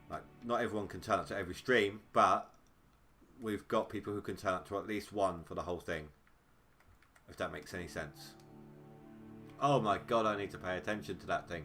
Like, not everyone can turn up to every stream, but we've got people who can turn up to at least one for the whole thing, if that makes any sense. Oh my god, I need to pay attention to that thing.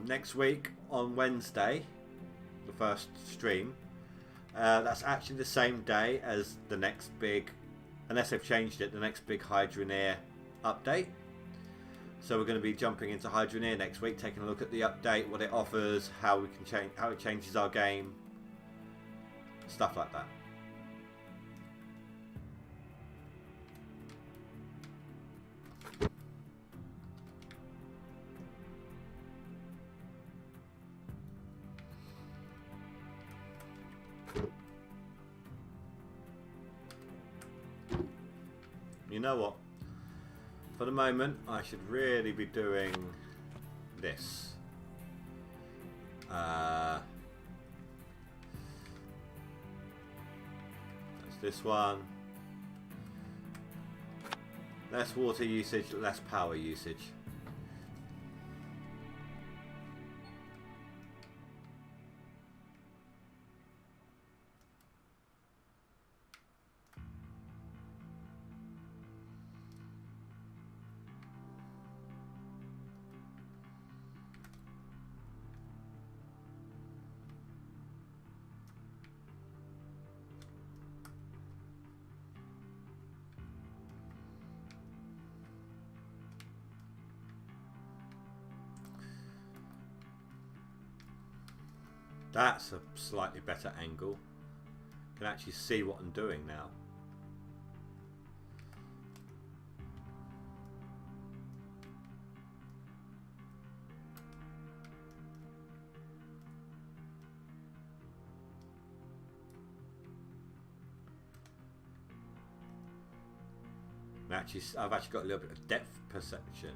Next week on Wednesday, the first stream, that's actually the same day as the next big, unless they've changed it, the next big Hydroneer update. So we're going to be jumping into Hydroneer next week, taking a look at the update, what it offers, how we can change, how it changes our game, stuff like that. you know what? For the moment, I should really be doing this. That's this one. Less water usage, less power usage. That's a slightly better angle. You can actually see what I'm doing now. I've actually got a little bit of depth perception.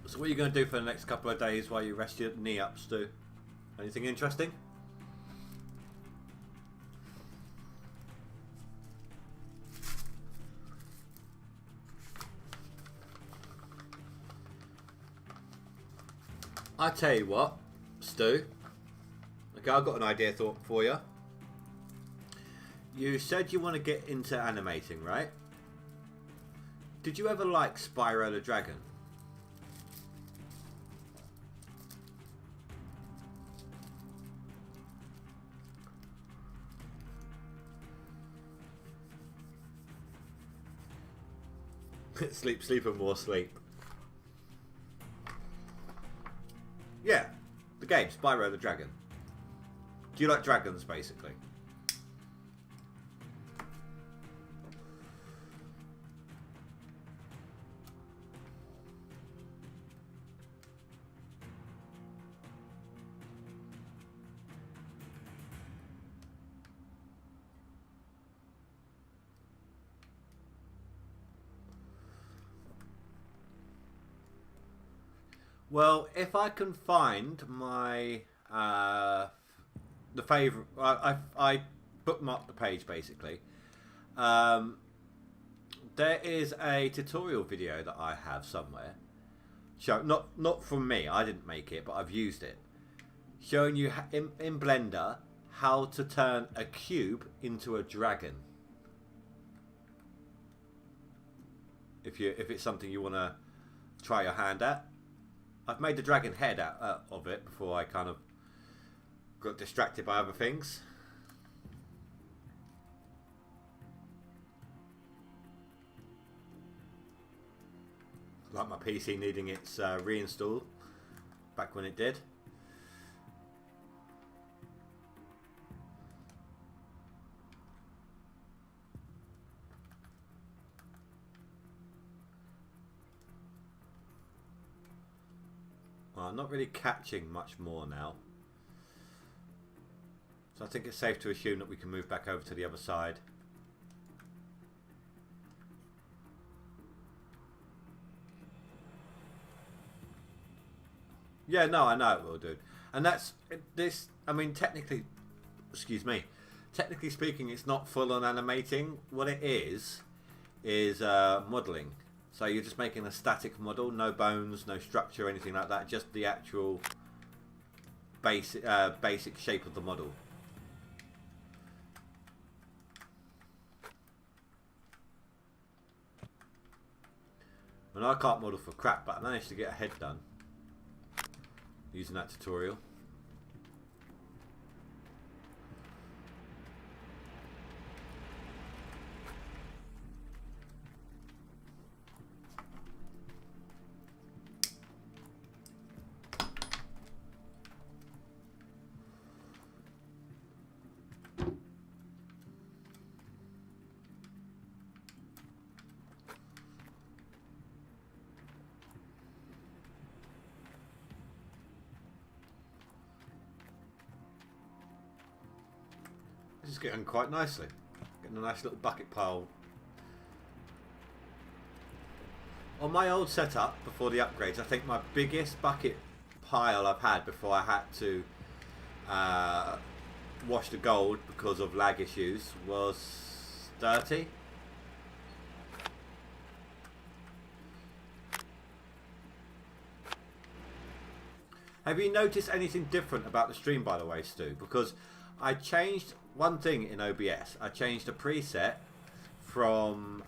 So what are you going to do for the next couple of days while you rest your knee up, Stu? Anything interesting? I tell you what, Stu. Okay, I've got an idea for you. You said you want to get into animating, right? Did you ever like Spyro the Dragon? Sleep, sleep, and more sleep. Yeah, the game, Spyro the Dragon. Do you like dragons, basically? Well, if I can find my the favorite, I bookmarked the page basically. There is a tutorial video that I have somewhere, not from me. I didn't make it, but I've used it, showing you in Blender how to turn a cube into a dragon. If it's something you want to try your hand at. I've made the dragon head out of it before I kind of got distracted by other things. Like my PC needing its reinstall back when it did. I'm not really catching much more now. So I think it's safe to assume that we can move back over to the other side. Yeah, no, I know it will, dude. And that's this. I mean, technically, excuse me. Technically speaking, it's not full on animating. What it is modeling. So you're just making a static model, no bones, no structure, anything like that, just the actual basic shape of the model. And I can't model for crap, but I managed to get a head done using that tutorial. This is getting quite nicely. Getting a nice little bucket pile. On my old setup, before the upgrades, I think my biggest bucket pile I've had before I had to wash the gold because of lag issues was 30. Have you noticed anything different about the stream, by the way, Stu? Because I changed one thing in OBS. I changed a preset from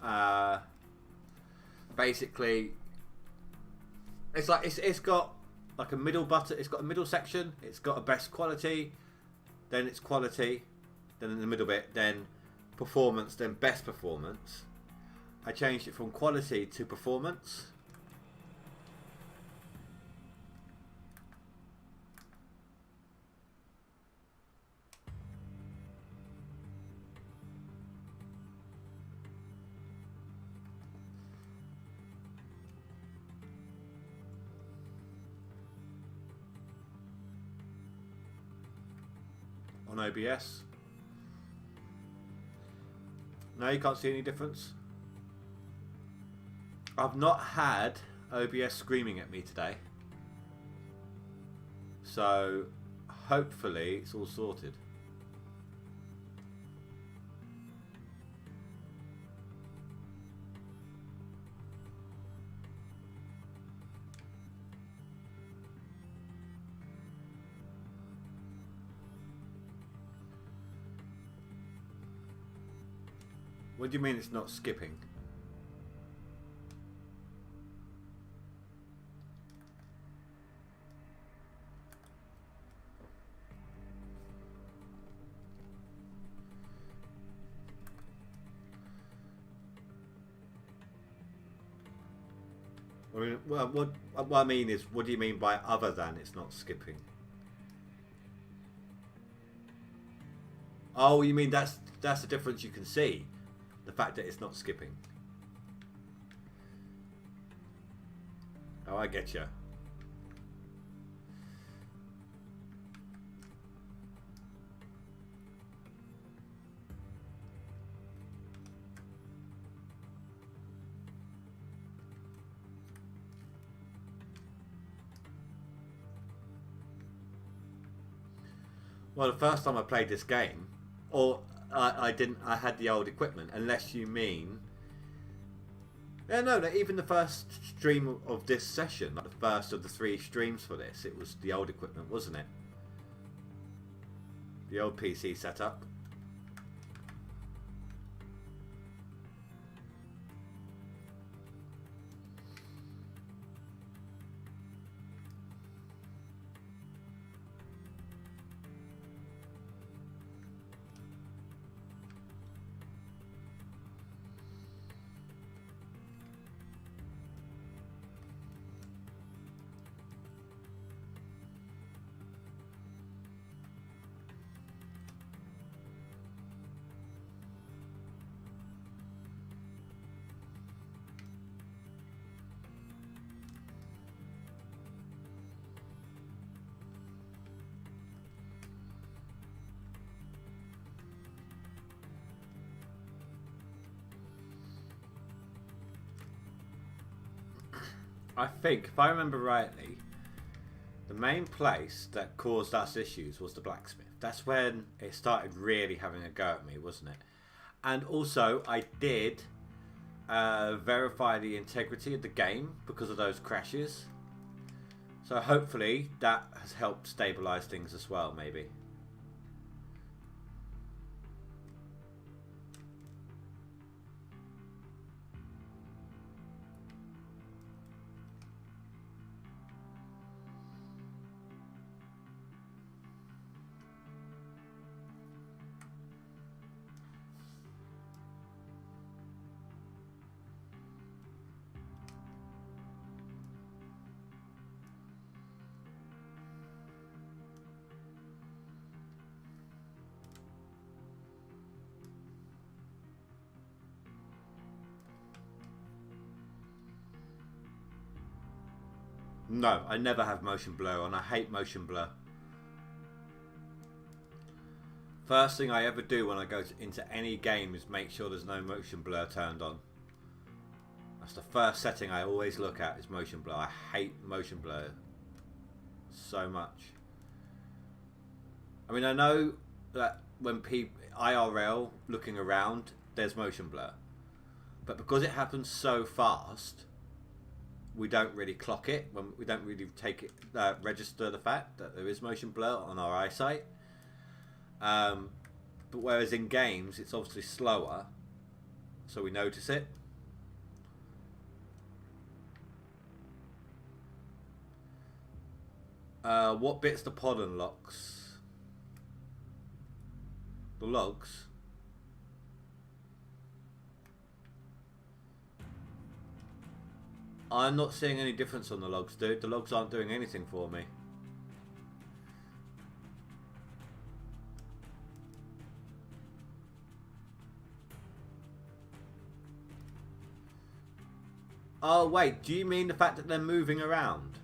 basically it's like it's got like a middle button. It's got a middle section. It's got a best quality, then it's quality, then in the middle bit, then performance, then best performance. I changed it from quality to performance. On OBS. No, you can't see any difference. I've not had OBS screaming at me today, so hopefully it's all sorted. What do you mean it's not skipping? I mean, well, what I mean is, what do you mean by other than it's not skipping? Oh, you mean that's the difference you can see? The fact that it's not skipping. Oh, I get you. Well, the first time I played this game, or I didn't. I had the old equipment. Unless you mean, yeah, no. Even the first stream of this session, like the first of the 3 streams for this, it was the old equipment, wasn't it? The old PC setup. I think, if I remember rightly, the main place that caused us issues was the blacksmith. That's when it started really having a go at me, wasn't it? And also, I did verify the integrity of the game because of those crashes. So hopefully that has helped stabilize things as well, maybe. No, I never have motion blur on. I hate motion blur. First thing I ever do when I go into any game is make sure there's no motion blur turned on. That's the first setting I always look at, is motion blur. I hate motion blur so much. I mean, I know that when people IRL looking around, there's motion blur, but because it happens so fast, we don't really clock it. When we don't really take it, register the fact that there is motion blur on our eyesight. But whereas in games, it's obviously slower, so we notice it. What bit's the pod unlocks? The logs. I'm not seeing any difference on the logs, dude. The logs aren't doing anything for me. Oh wait, do you mean the fact that they're moving around?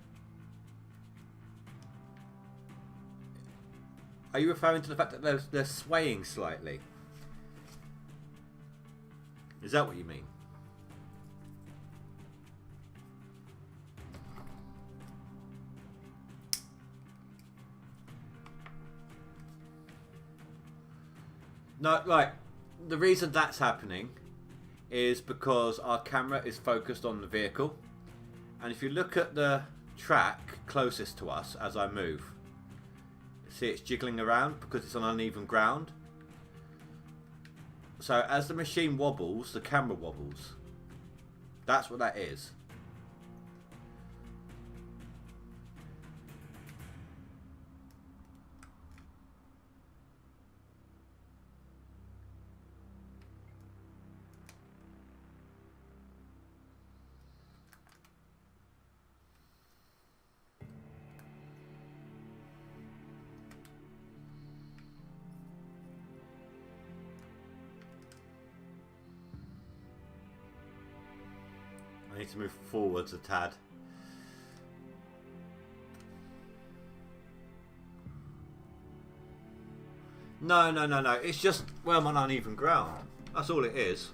Are you referring to the fact that they're swaying slightly? Is that what you mean? No, right. The reason that's happening is because our camera is focused on the vehicle, and if you look at the track closest to us as I move, see it's jiggling around because it's on uneven ground. So as the machine wobbles, the camera wobbles. That's what that is. I need to move forwards a tad. No. It's just, well, I'm on uneven ground. That's all it is.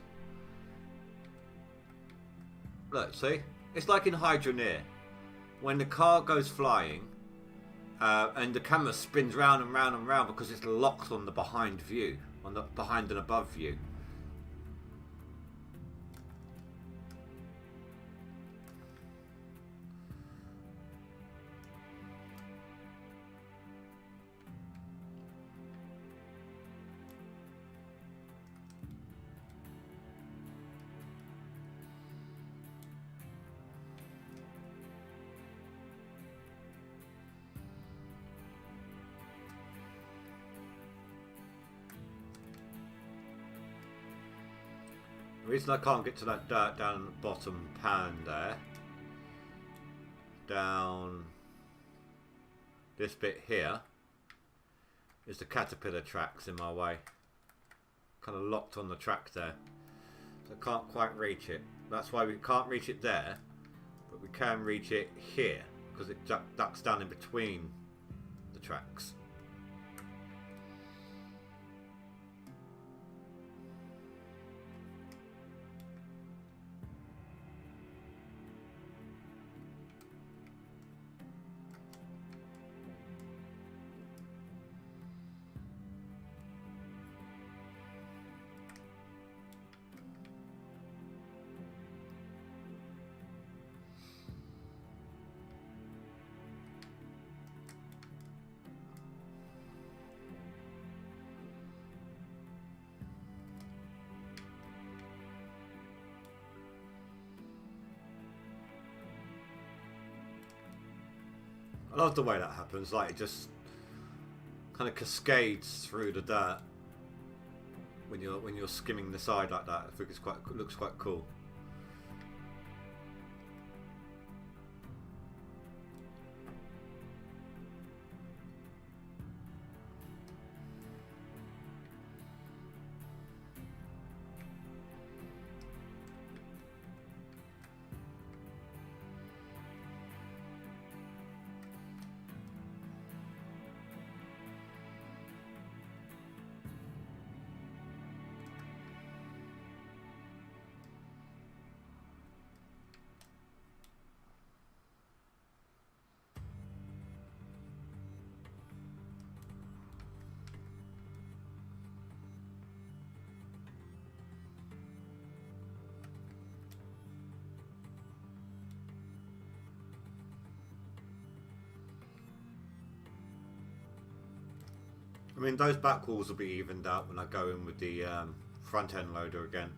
Look, see? It's like in Hydroneer. When the car goes flying, and the camera spins round and round and round because it's locked on the behind view, on the behind and above view. The reason I can't get to that dirt down the bottom pan there, down this bit here, is the caterpillar tracks in my way. Kind of locked on the track there, so I can't quite reach it. That's why we can't reach it there, but we can reach it here because it ducks down in between the tracks. I love the way that happens. Like it just kind of cascades through the dirt when you're skimming the side like that. I think it looks quite cool. I mean, those back walls will be evened out when I go in with the front end loader again.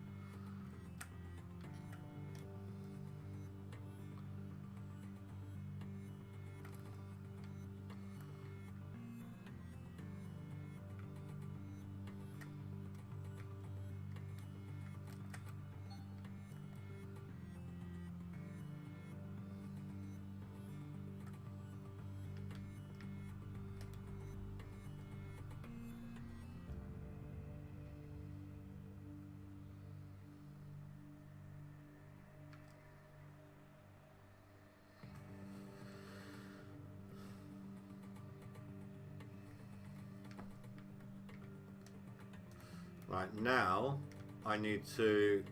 Right, now I need to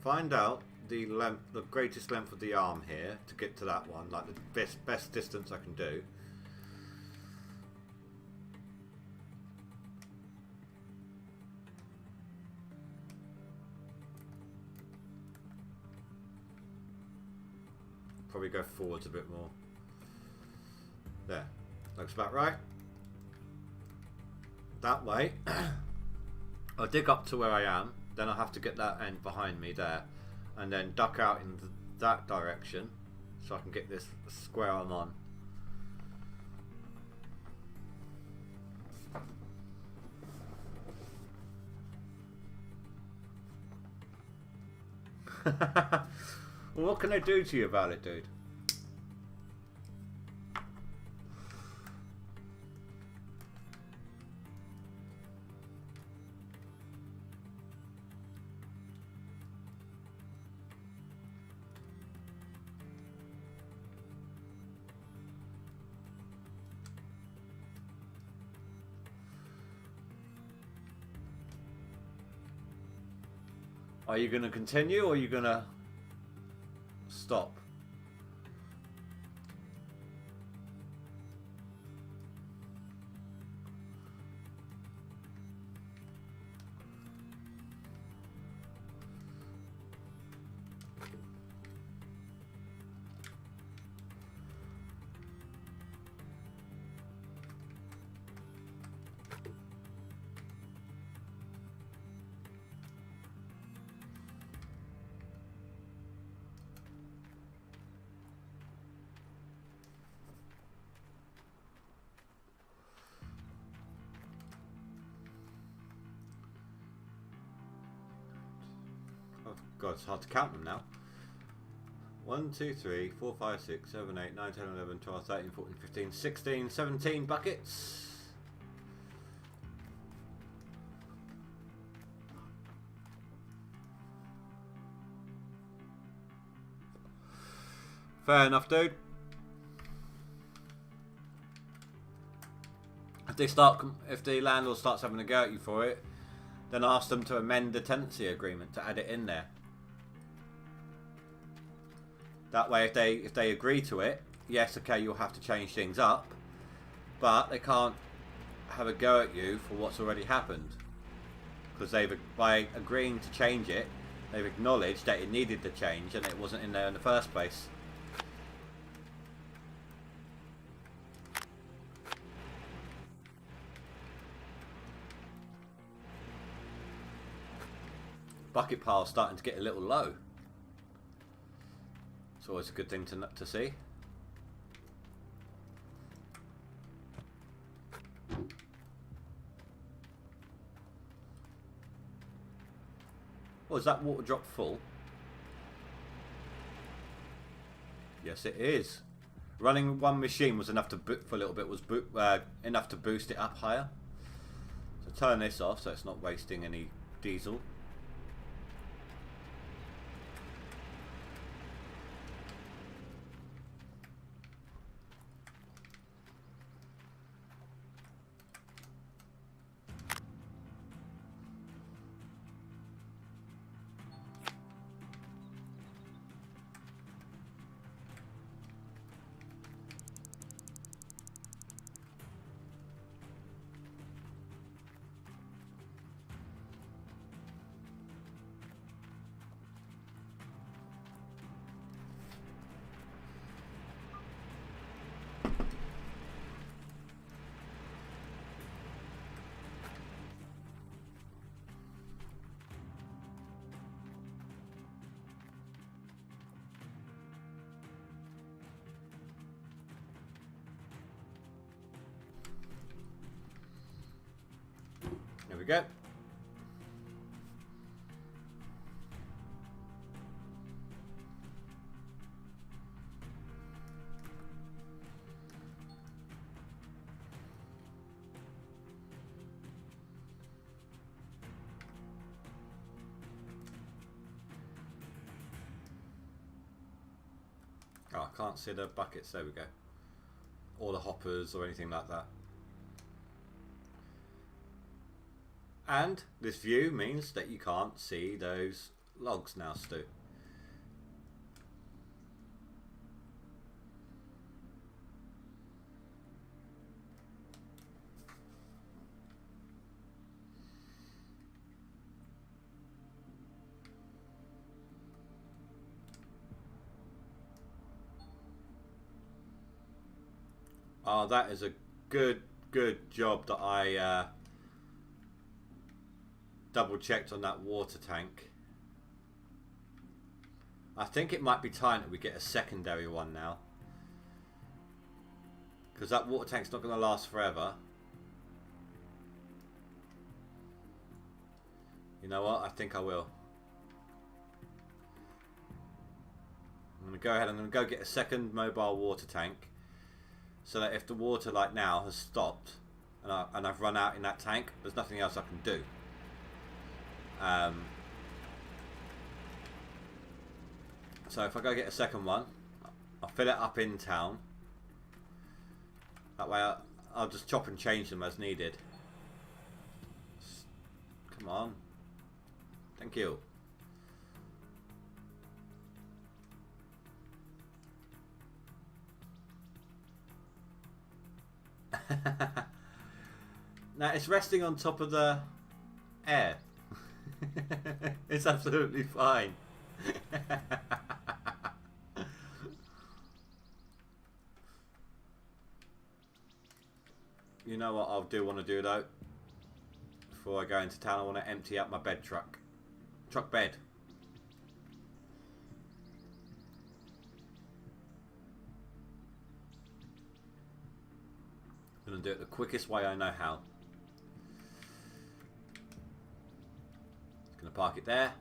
find out the length, the greatest length of the arm here to get to that one, like the best distance I can do. Probably go forwards a bit more. There, looks about right. That way, I'll dig up to where I am, then I'll have to get that end behind me there, and then duck out in that direction so I can get this square I'm on. Well, what can I do to you about it, dude? Are you going to continue or are you going to stop? God, it's hard to count them now. 1, 2, 3, 4, 5, 6, 7, 8, 9, 10, 11, 12, 13, 14, 15, 16, 17 buckets. Fair enough, dude. If the landlord starts having a go at you for it, then ask them to amend the tenancy agreement to add it in there. That way, if they agree to it, yes, okay, you'll have to change things up, but they can't have a go at you for what's already happened, because by agreeing to change it, they've acknowledged that it needed the change and it wasn't in there in the first place. Bucket pile's starting to get a little low. It's always a good thing to see. Oh, is that water drop full? Yes, it is. Running one machine was enough to for a little bit. Was enough to boost it up higher. So turn this off so it's not wasting any diesel. There we go. Oh, I can't see the buckets. There we go. Or the hoppers or anything like that. And this view means that you can't see those logs now, Stu. Oh, that is a good job that I double checked on that water tank. I think it might be time that we get a secondary one now, because that water tank's not going to last forever. You know what? I think I will. I'm going to go ahead. I'm going to go get a second mobile water tank, so that if the water like now has stopped and I've run out in that tank, there's nothing else I can do. So if I go get a second one, I'll fill it up in town. That way I'll just chop and change them as needed. Come on. Thank you. Now it's resting on top of the air. It's absolutely fine. You know what I do want to do though? Before I go into town, I want to empty out my truck bed. I'm going to do it the quickest way I know how. Just going to park it there.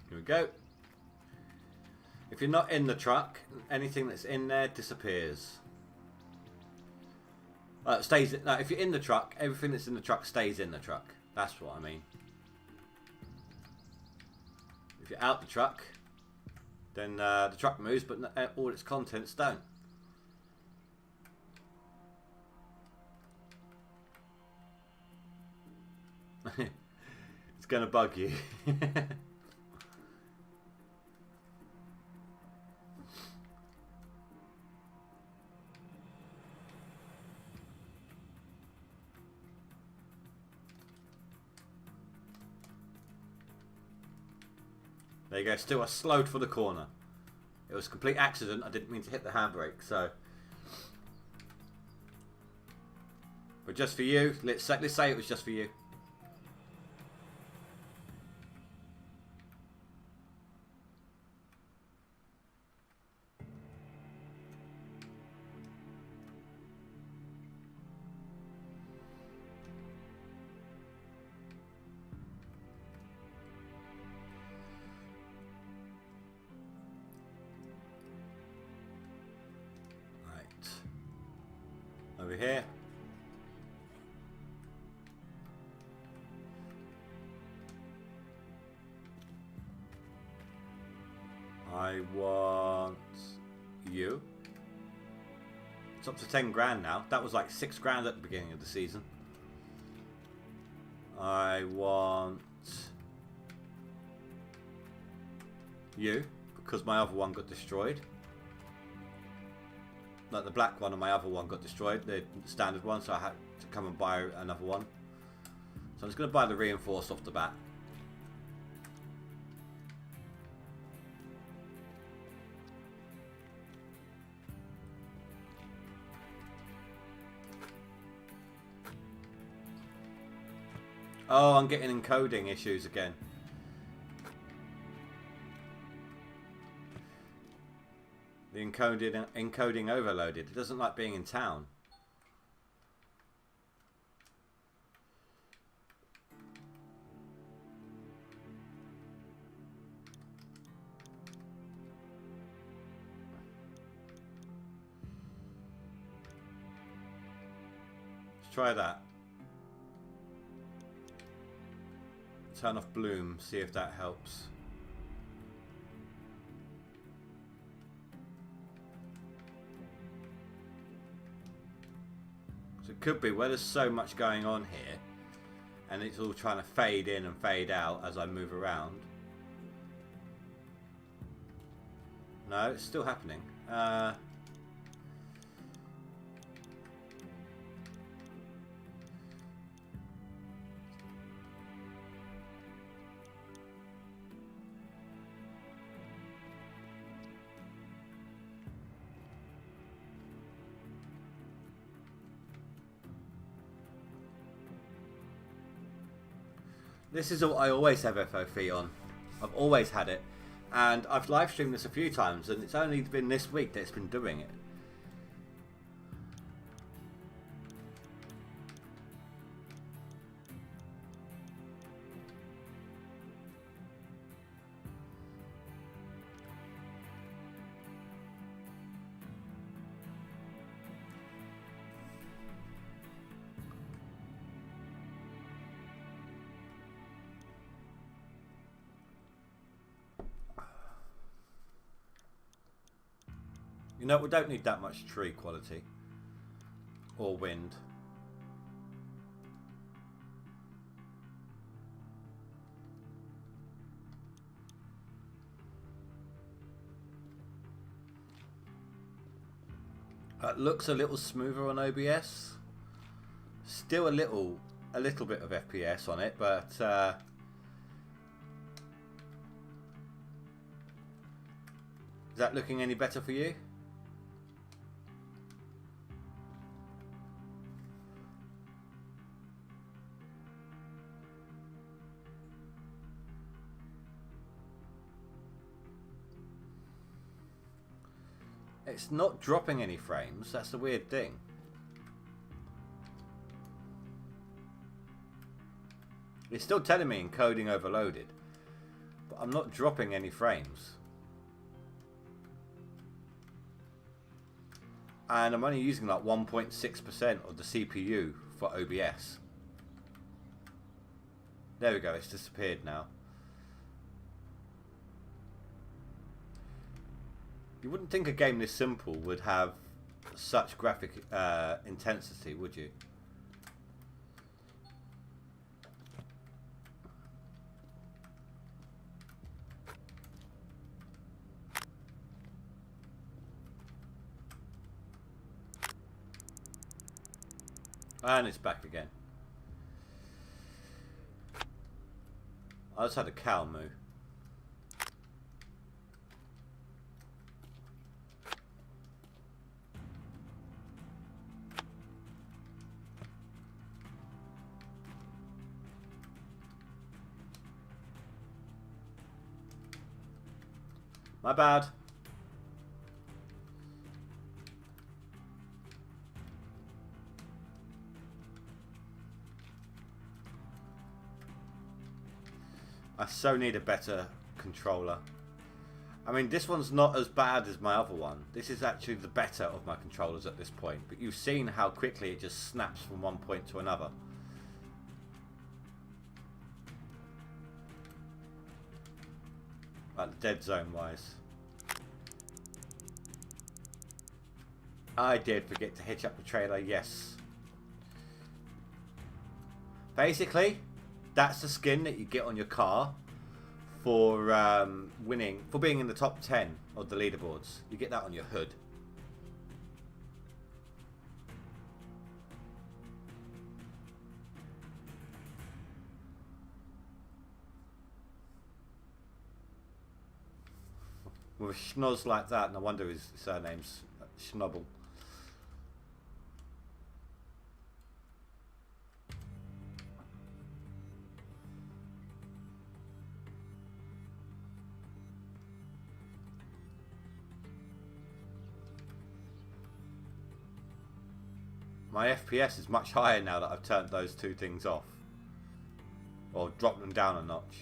Here we go. If you're not in the truck, anything that's in there disappears. Stays. No, if you're in the truck, everything that's in the truck stays in the truck. That's what I mean. If you're out the truck, then the truck moves, but all its contents don't. It's going to bug you. There you go, still I slowed for the corner. It was a complete accident, I didn't mean to hit the handbrake, so. But just for you, let's say it was just for you. here. I want you. It's up to 10 grand now. That was like 6 grand at the beginning of the season. I want you, because my other one got destroyed. Like the black one and my other one got destroyed, the standard one, so I had to come and buy another one. So I'm just going to buy the reinforced off the bat. Oh, I'm getting encoding issues again. The encoding overloaded. It doesn't like being in town. Let's try that. Turn off bloom, see if that helps. So it could be where there's so much going on here and it's all trying to fade in and fade out as I move around. No, it's still happening. This is what I always have FOV on. I've always had it. And I've live streamed this a few times and it's only been this week that it's been doing it. You know, we don't need that much tree quality or wind. It looks a little smoother on OBS. Still a little bit of FPS on it, but is that looking any better for you? It's not dropping any frames. That's the weird thing. It's still telling me encoding overloaded, but I'm not dropping any frames. And I'm only using like 1.6% of the CPU for OBS. There we go, it's disappeared now. You wouldn't think a game this simple would have such graphic intensity, would you? And it's back again. I just had a cow moo. My bad. I so need a better controller. I mean, this one's not as bad as my other one. This is actually the better of my controllers at this point. But you've seen how quickly it just snaps from one point to another. Like dead zone wise. I did forget to hitch up the trailer, yes. Basically, that's the skin that you get on your car for winning, for being in the top 10 of the leaderboards. You get that on your hood. With a schnoz like that, no wonder his surname's Schnobble. My FPS is much higher now that I've turned those two things off. Or dropped them down a notch.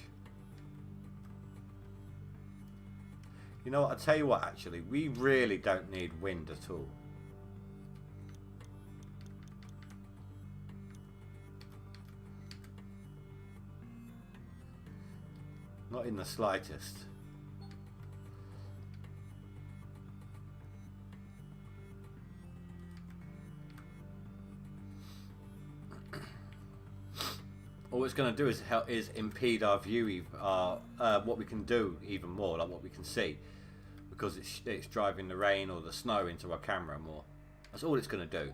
You know what, I'll tell you what actually, we really don't need wind at all. Not in the slightest. All it's going to do is impede our view, what we can do even more, like what we can see, because it's driving the rain or the snow into our camera more. That's all it's going to do.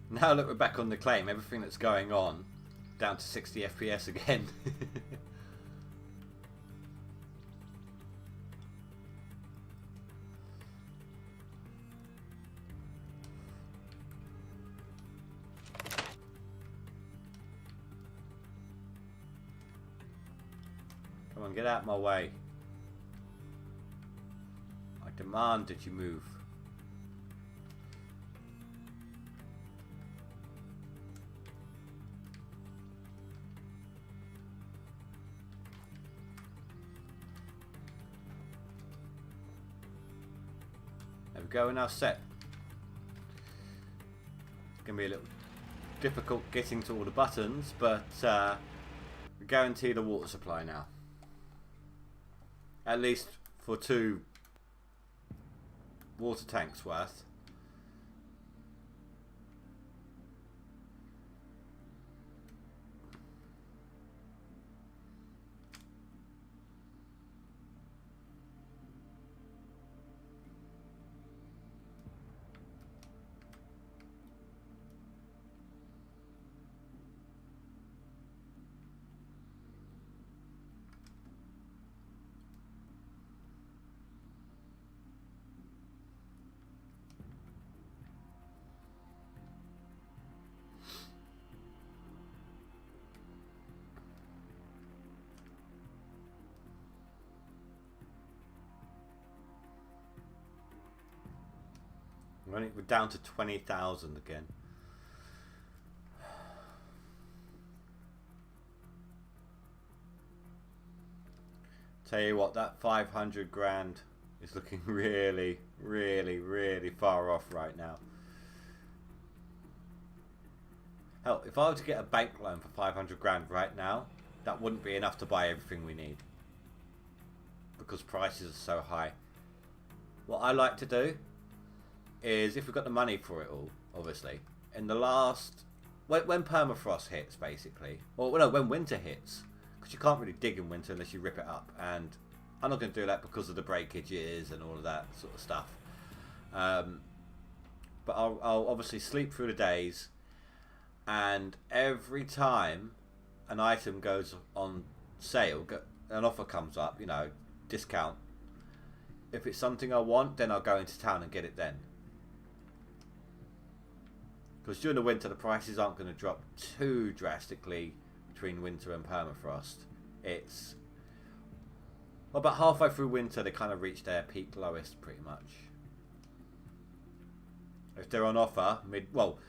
Now look, we're back on the claim. Everything that's going on, down to 60 FPS again. Come on, get out of my way. I demand that you move. There we go, we're now set. It's going to be a little difficult getting to all the buttons, but we guarantee the water supply now. At least for 2 water tanks worth. We're down to 20,000 again. Tell you what, that 500 grand is looking really, really, really far off right now. Hell, if I were to get a bank loan for 500 grand right now, that wouldn't be enough to buy everything we need. Because prices are so high. What I like to do is, if we've got the money for it all, obviously, in the last... When permafrost hits, basically, or no, when winter hits, because you can't really dig in winter unless you rip it up, and I'm not going to do that because of the breakages and all of that sort of stuff. But I'll obviously sleep through the days, and every time an item goes on sale, an offer comes up, you know, discount. If it's something I want, then I'll go into town and get it then. Because during the winter, the prices aren't going to drop too drastically between winter and permafrost. It's... Well, about halfway through winter, they kind of reach their peak lowest, pretty much. If they're on offer, well,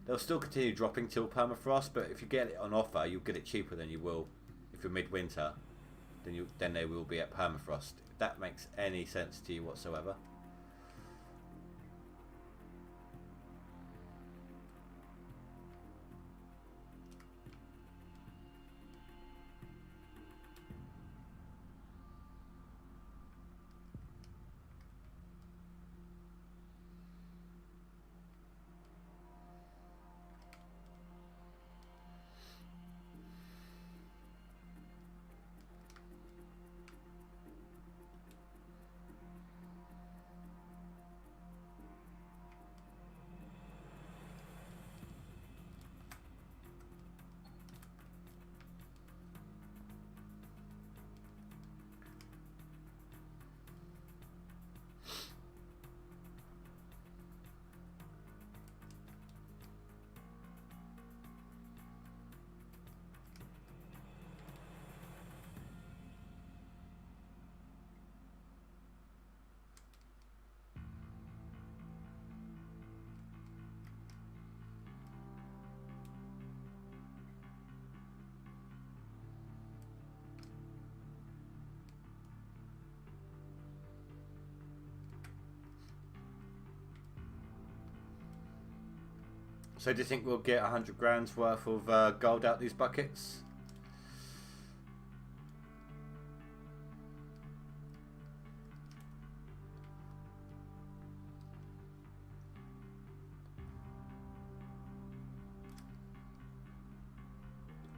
they'll still continue dropping till permafrost, but if you get it on offer, you'll get it cheaper than you will if you're midwinter. Then they will be at permafrost. If that makes any sense to you whatsoever. So do you think we'll get 100 grand's worth of gold out these buckets?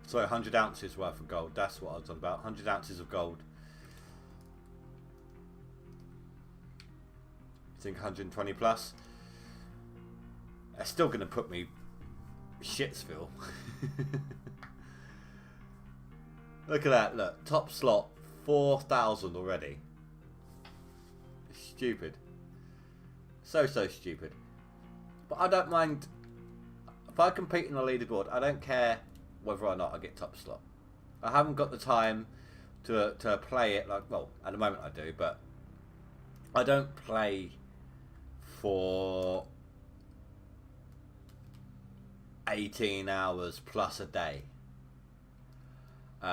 So 100 ounces worth of gold, that's what I was on about, 100 ounces of gold. I think 120 plus. That's still going to put me shitsville. Look at that, look, top slot, 4,000 already. It's stupid. So stupid. But I don't mind, if I compete in the leaderboard, I don't care whether or not I get top slot. I haven't got the time to play it like, well, at the moment I do, but I don't play for 18 hours plus a day. You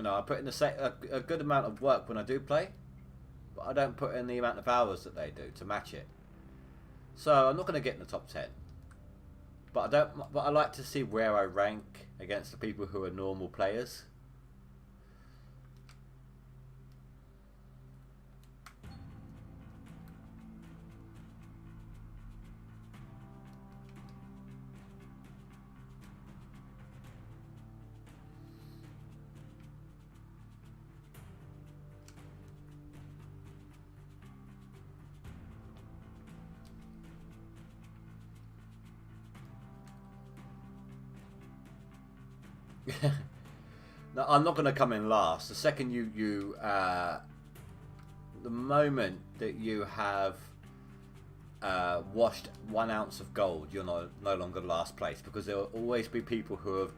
know, I put in a good amount of work when I do play, but I don't put in the amount of hours that they do to match it. So I'm not going to get in the top 10. But I like to see where I rank against the people who are normal players. No, I'm not going to come in last. The second the moment that you have washed 1 ounce of gold, you're no longer last place, because there will always be people who have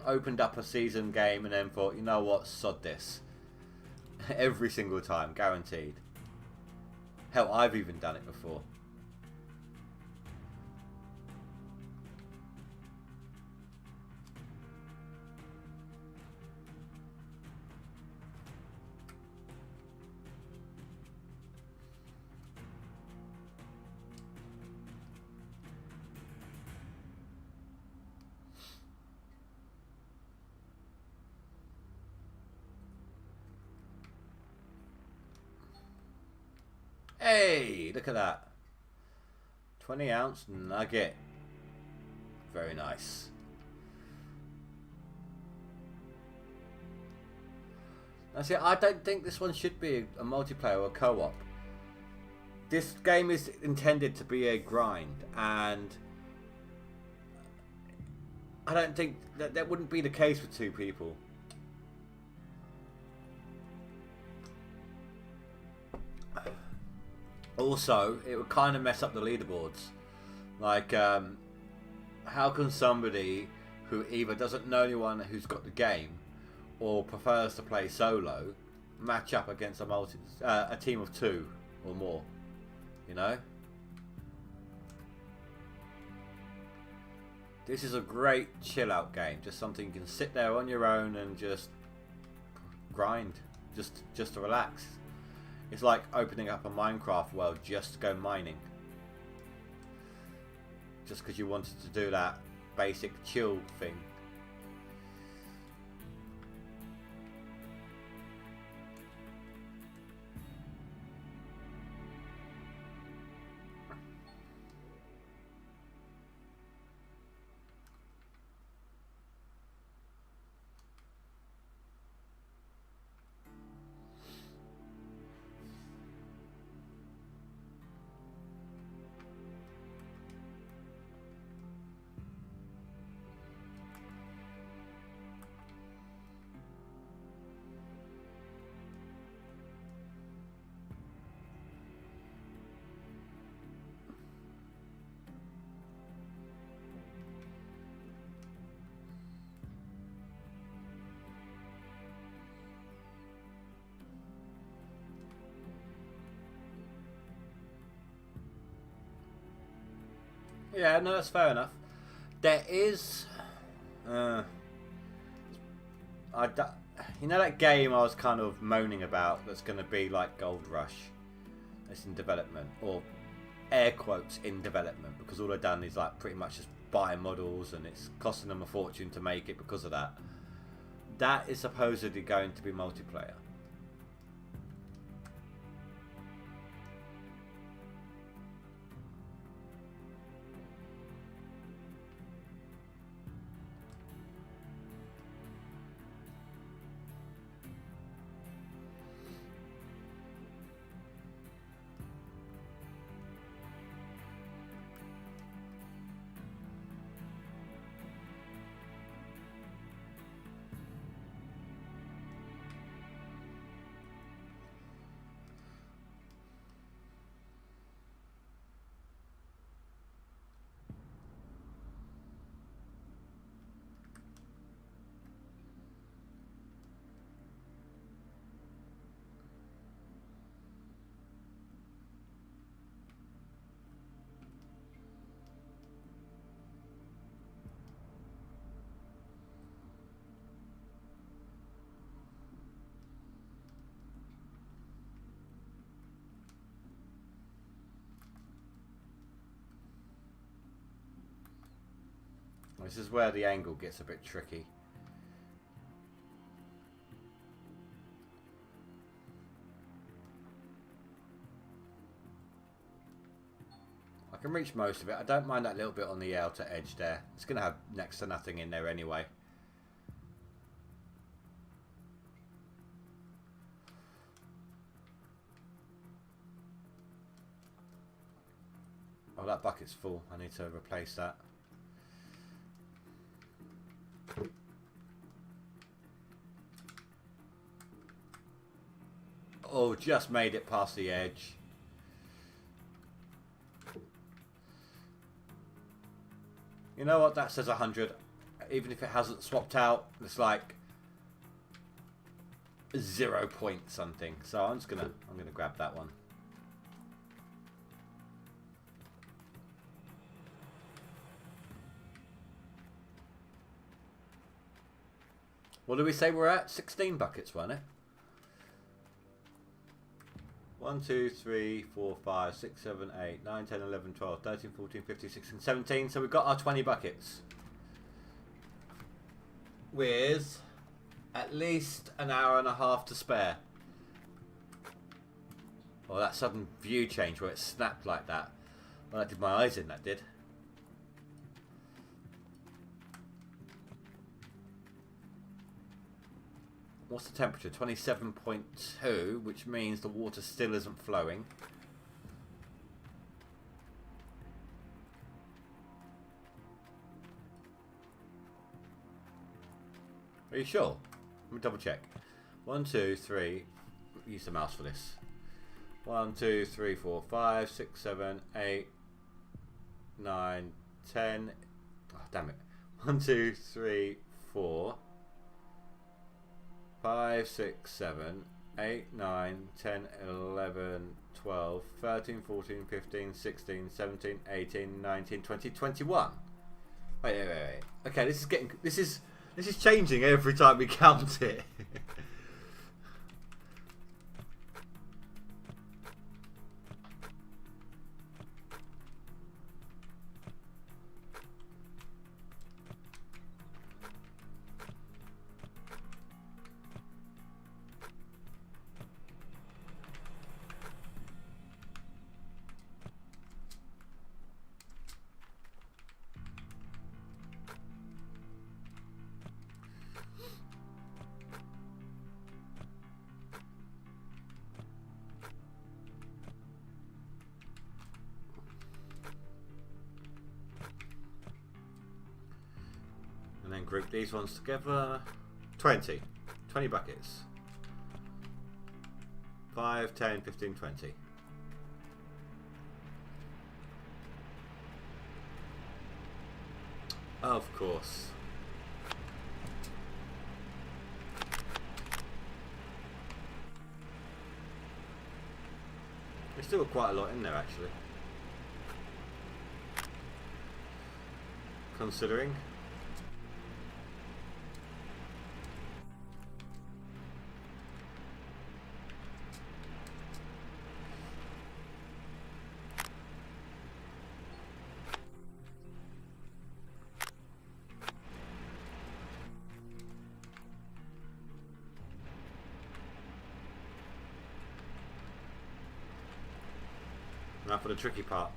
opened up a season game and then thought, you know what, sod this. Every single time, guaranteed. Hell, I've even done it before. Hey, look at that. 20-ounce nugget. Very nice. Now see, I don't think this one should be a multiplayer or a co-op. This game is intended to be a grind, and I don't think that wouldn't be the case with 2 people. Also, it would kind of mess up the leaderboards. Like, how can somebody who either doesn't know anyone who's got the game or prefers to play solo match up against a team of 2 or more? You know? This is a great chill out game. Just something you can sit there on your own and just grind. Just to relax. It's like opening up a Minecraft world just to go mining. Just because you wanted to do that basic chill thing. Yeah, no, that's fair enough. There is, you know that game I was kind of moaning about that's going to be like GoldRush. It's in development, or air quotes in development, because all they've done is like pretty much just buy models, and it's costing them a fortune to make it because of that. That is supposedly going to be multiplayer. This is where the angle gets a bit tricky. I can reach most of it. I don't mind that little bit on the outer edge there. It's going to have next to nothing in there anyway. Oh, that bucket's full. I need to replace that. Oh, just made it past the edge. You know what? That says 100. Even if it hasn't swapped out, it's like 0 point something. So I'm gonna grab that one. What did we say we're at? 16 buckets, weren't it? 1, 2, 3, 4, 5, 6, 7, 8, 9, 10, 11, 12, 13, 14, 15, 16, 17. So we've got our 20 buckets. With at least an hour and a half to spare. Or that sudden view change where it snapped like that. Well, that did my eyes in, that did. What's the temperature? 27.2, which means the water still isn't flowing. Are you sure? Let me double check. 1, 2, 3. Use the mouse for this. 1, 2, 3, 4, 5, 6, 7, 8, 9, 10. Oh, damn it. 1, 2, 3, 4, 5, 6, 7, 8, 9, 10, 11, 12, 13, 14, 15, 16, 17, 18, 19, 20, 21. Wait. Okay, this is changing every time we count it. And then group these ones together. 20 buckets. 5, 10, 15, 20. Of course. There's still quite a lot in there, actually. Considering. Now for the tricky part.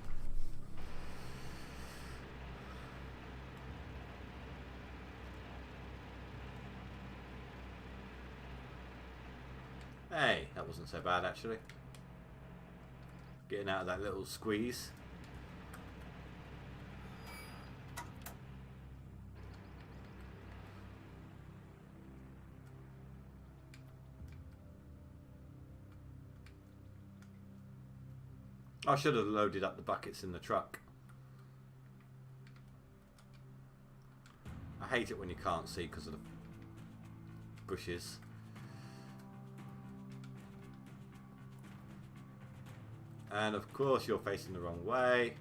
Hey, that wasn't so bad actually. Getting out of that little squeeze. I should have loaded up the buckets in the truck. I hate it when you can't see because of the bushes. And of course you're facing the wrong way.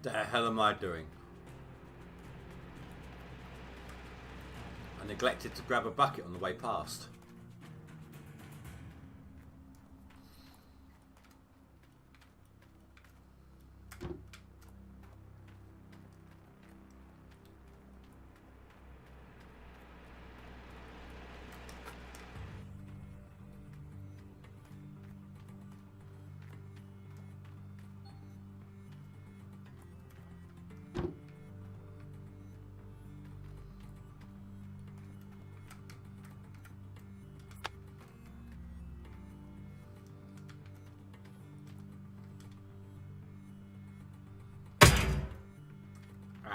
The hell am I doing? I neglected to grab a bucket on the way past.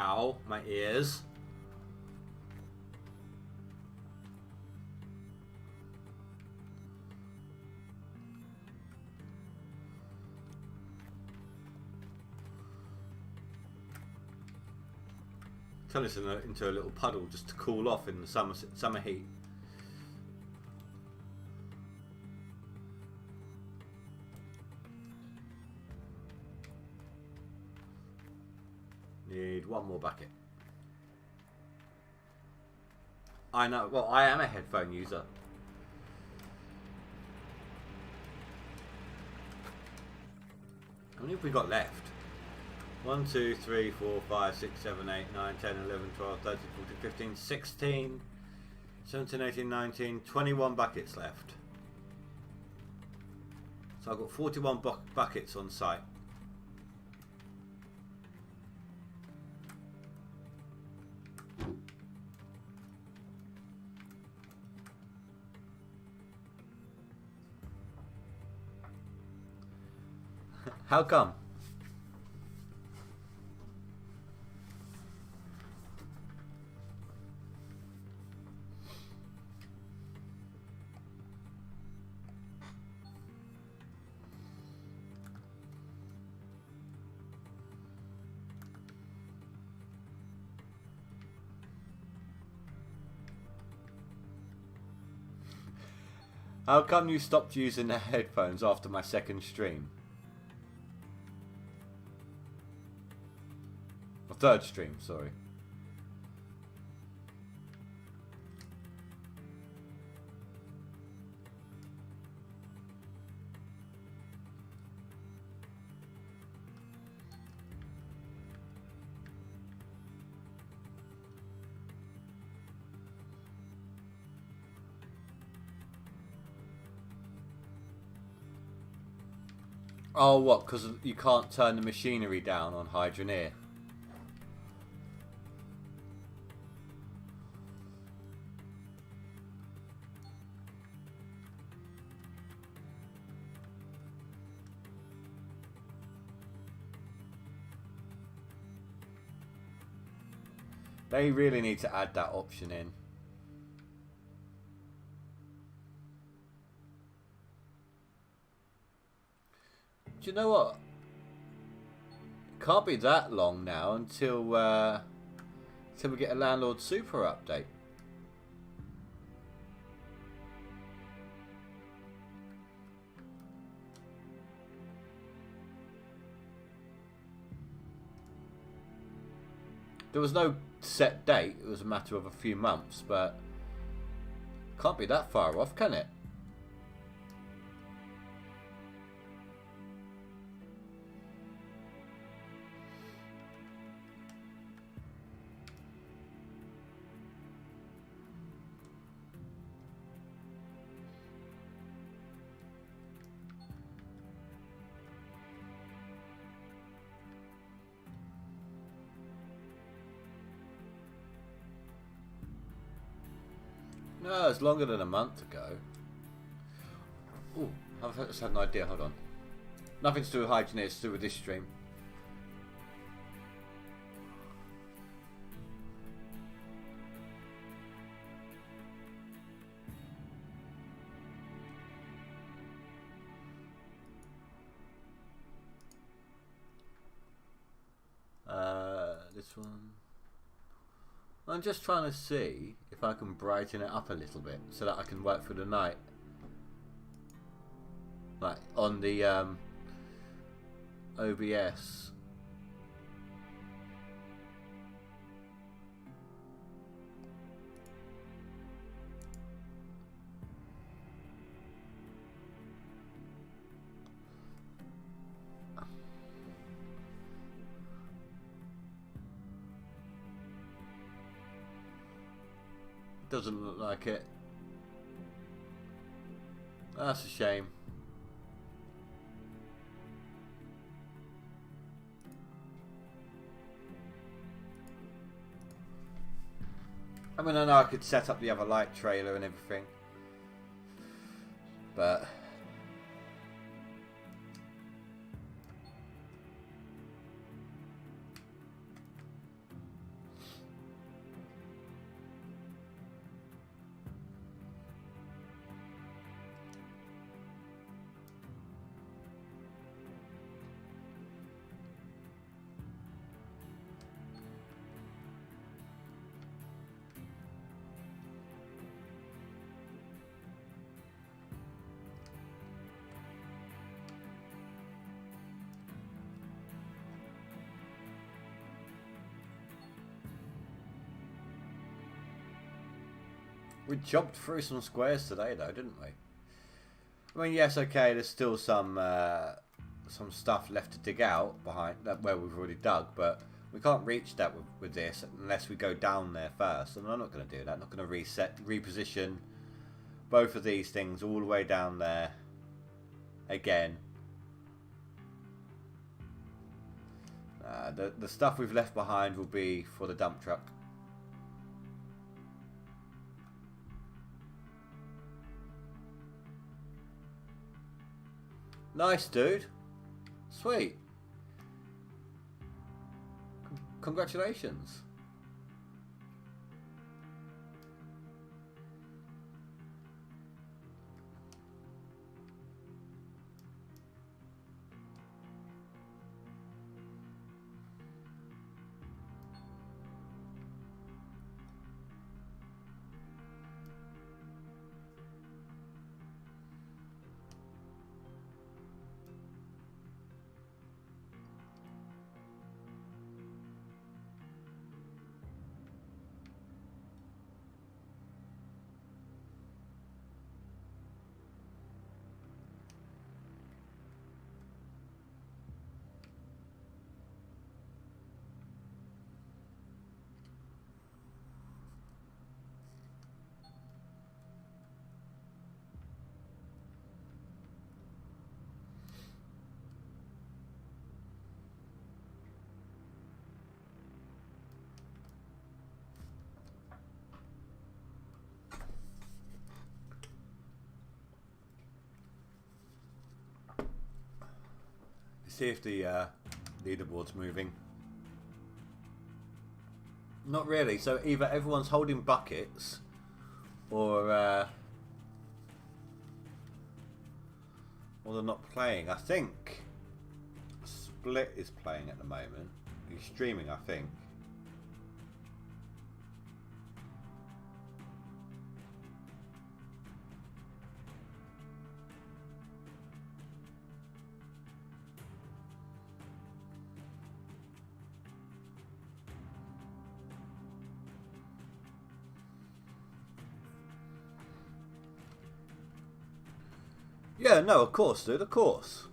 Ow, my ears. Turn this into a little puddle just to cool off in the summer heat. Need one more bucket. I know. Well, I am a headphone user. How many have we got left? 1, 2, 3, 4, 5, 6, 7, 8, 9, 10, 11, 12, 13, 14, 15, 16, 17, 18, 19, 21 buckets left. So I've got 41 buckets on site. How come? How come you stopped using the headphones after my second stream? Or third stream, sorry. Oh, what? Because you can't turn the machinery down on Hydroneer. They really need to add that option in. Do you know what? It can't be that long now until we get a Landlord Super update. There was no set date. It was a matter of a few months, but can't be that far off, can it? No, it's longer than a month ago. Oh, I've just had an idea. Hold on. Nothing to do with Hydroneer, it's to do with this stream. This one. I'm just trying to see if I can brighten it up a little bit so that I can work through the night. Like on the OBS. Doesn't look like it. That's a shame. I mean, I know I could set up the other light trailer and everything, but We jumped through some squares today, though, didn't we? I mean, yes, okay. There's still some stuff left to dig out behind that where we've already dug, but we can't reach that with this unless we go down there first. And I'm not going to do that. I'm not going to reposition both of these things all the way down there again. The stuff we've left behind will be for the dump truck. Nice, dude. Sweet. Congratulations. See if the leaderboard's moving. Not really. So either everyone's holding buckets, or they're not playing. I think Split is playing at the moment. He's streaming, I think. Yeah, no, of course, dude, of course.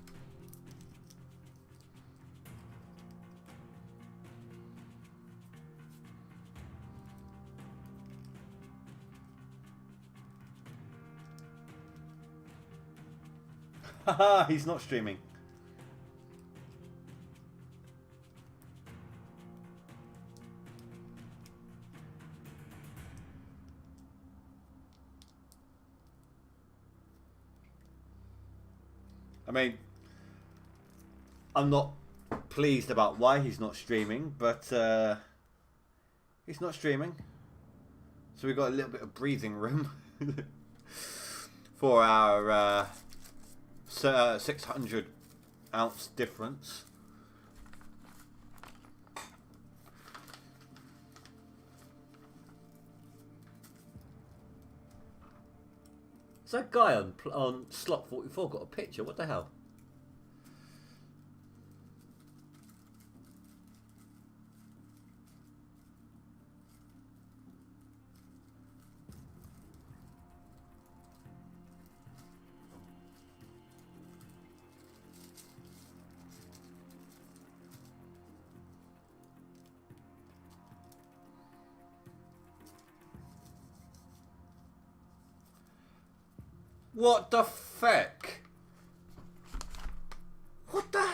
Haha, he's not streaming. I mean, I'm not pleased about why he's not streaming, but he's not streaming. So we've got a little bit of breathing room for our 600 ounce difference. Has that guy on slot 44 got a picture? What the hell? What the feck? What the?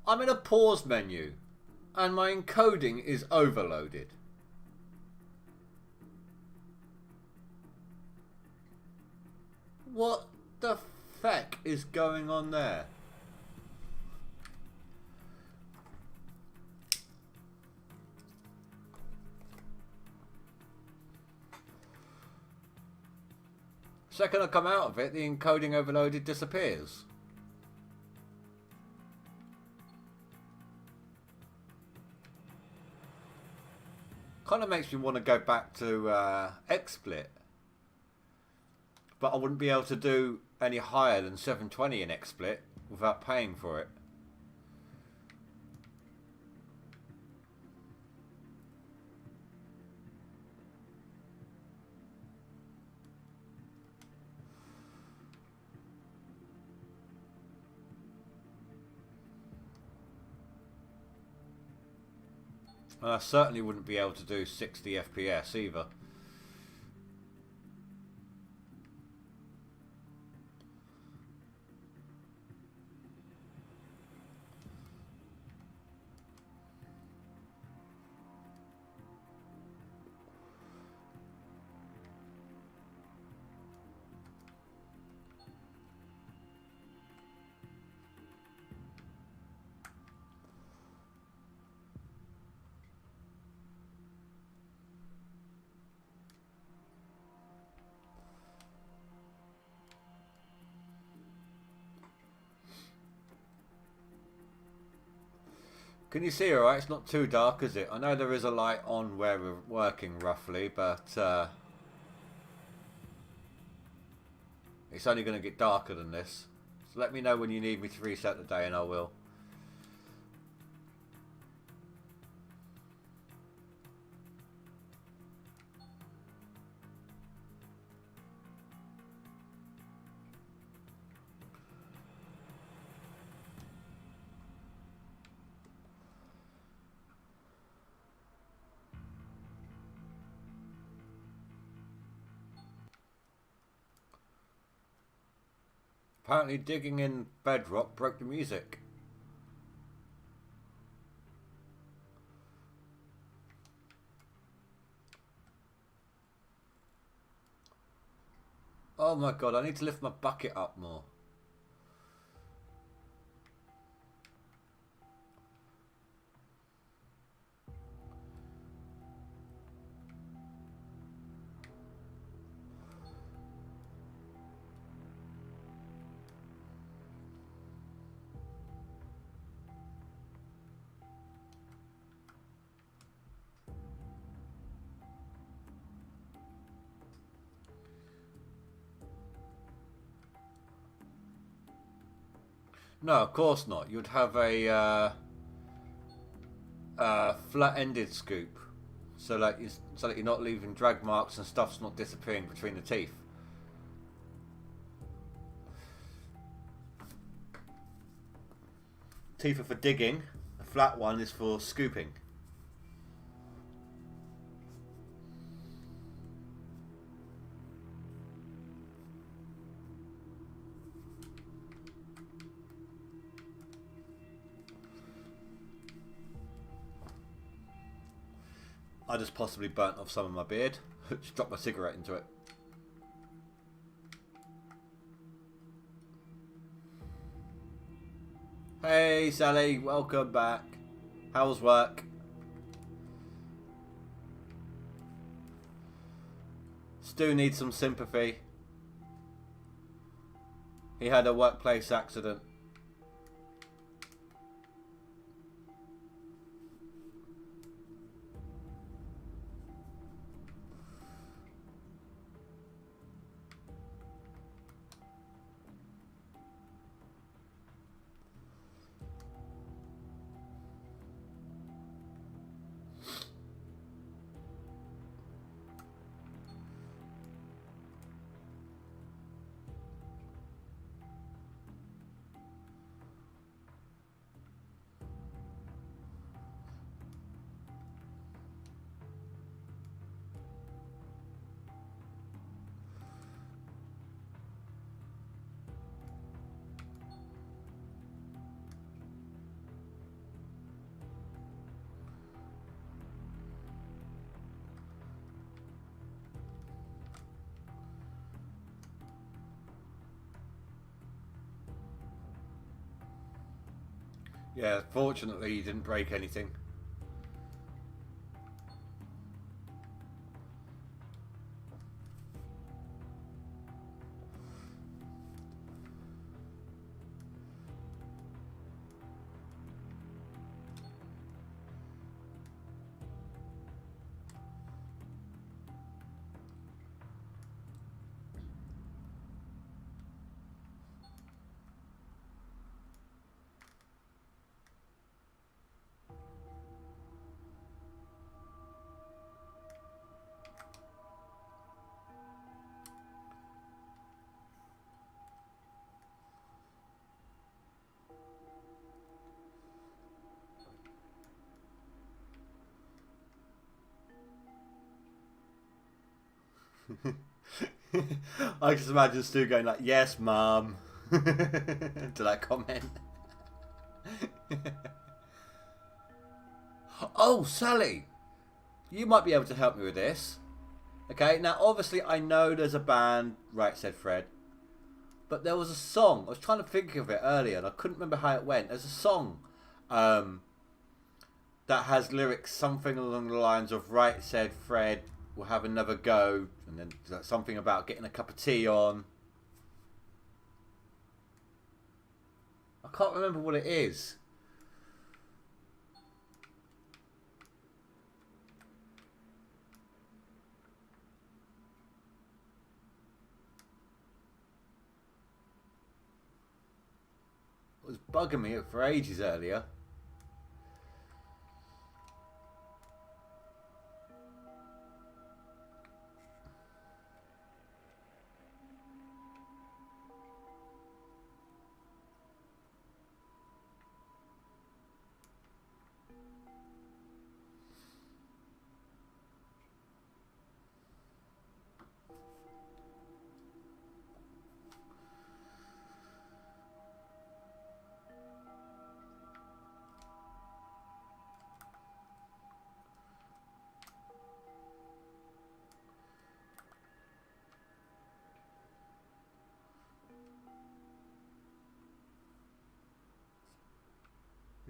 I'm in a pause menu and my encoding is overloaded. What the feck is going on there? Second I come out of it, the encoding overloaded disappears. Kind of makes me want to go back to XSplit. But I wouldn't be able to do any higher than 720 in XSplit without paying for it. And I certainly wouldn't be able to do 60 FPS either. Can you see alright? It's not too dark, is it? I know there is a light on where we're working roughly, but it's only going to get darker than this. So let me know when you need me to reset the day and I will. Apparently digging in bedrock broke the music. Oh my god, I need to lift my bucket up more. No, of course not. You'd have a flat-ended scoop, so that you're not leaving drag marks and stuff's not disappearing between the teeth. Teeth are for digging. A flat one is for scooping. I just possibly burnt off some of my beard. Just dropped my cigarette into it. Hey Sally, welcome back. How's work? Stu needs some sympathy. He had a workplace accident. Yeah, fortunately you didn't break anything. I just imagine Stu going like, "Yes, Mum," to that comment. Oh, Sally, you might be able to help me with this. Okay, now obviously I know there's a band, Right Said Fred, but there was a song. I was trying to think of it earlier and I couldn't remember how it went. There's a song that has lyrics something along the lines of "Right Said Fred, we'll have another go," and then something about getting a cup of tea on. I can't remember what it is. It was bugging me for ages earlier.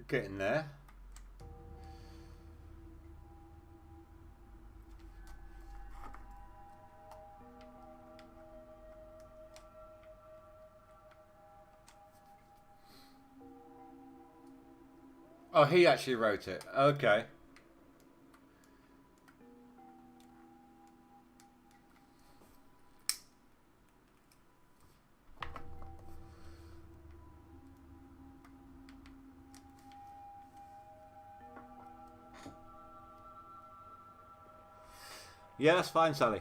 Getting there. Oh, he actually wrote it. Okay. Yeah, that's fine, Sally.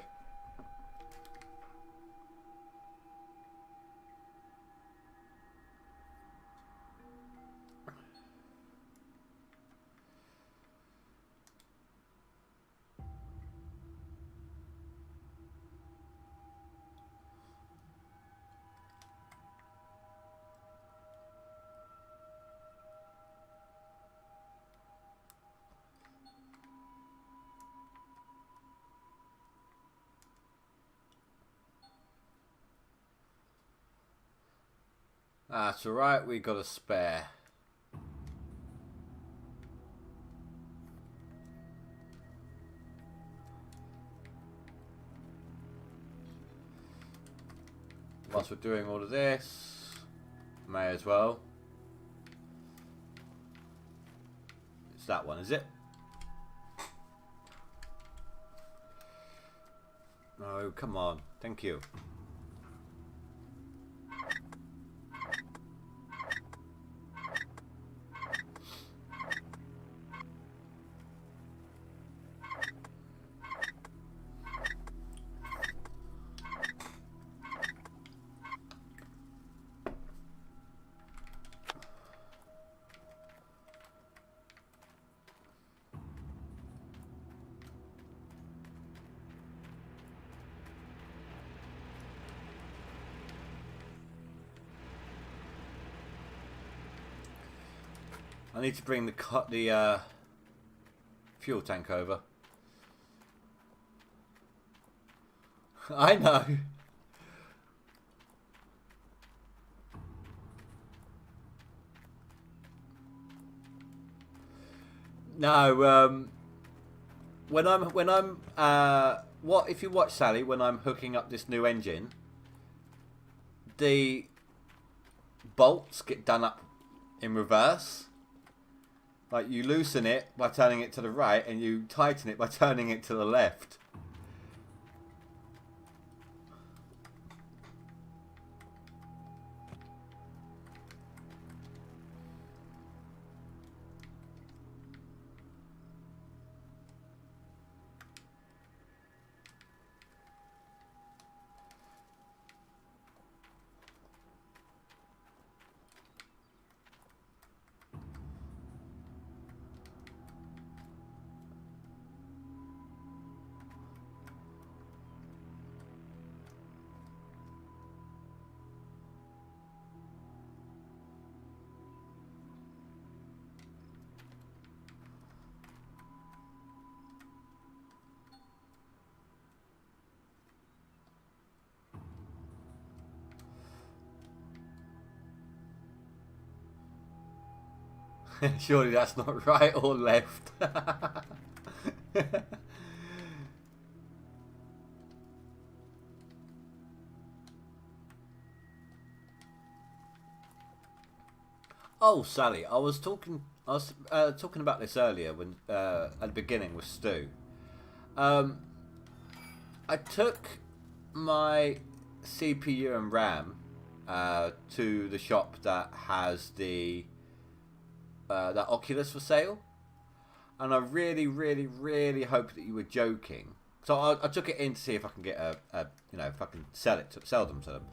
That's alright, we got a spare. Whilst we're doing all of this, may as well. It's that one, is it? Oh, come on. Thank you. I need to bring the fuel tank over. I know. No, when I'm what if you watch Sally when I'm hooking up this new engine, the bolts get done up in reverse. Like you loosen it by turning it to the right and you tighten it by turning it to the left. Surely that's not right or left. Oh, Sally, I was talking. I was talking about this earlier when at the beginning with Stu. Um, I took my CPU and RAM to the shop that has the that Oculus for sale, and I really, really, really hope that you were joking. So I took it in to see if I can get if I can sell them to them.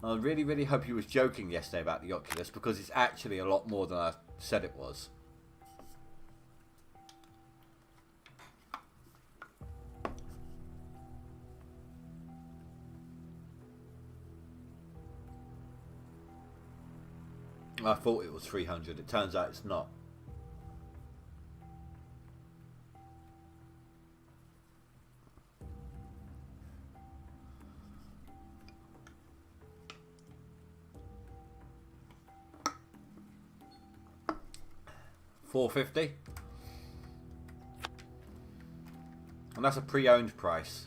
And I really, really hope you was joking yesterday about the Oculus, because it's actually a lot more than I said it was. I thought it was 300. It turns out it's not. $450, and that's a pre-owned price.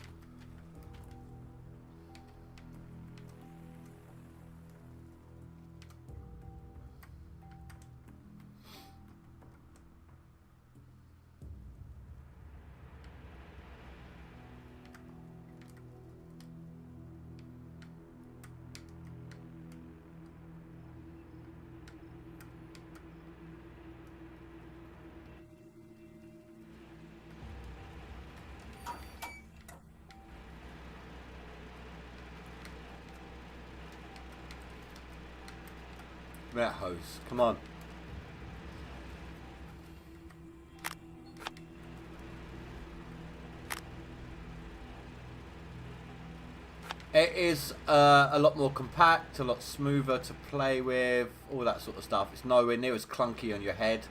That hose, come on. It is a lot more compact, a lot smoother to play with, all that sort of stuff. It's nowhere near as clunky on your head.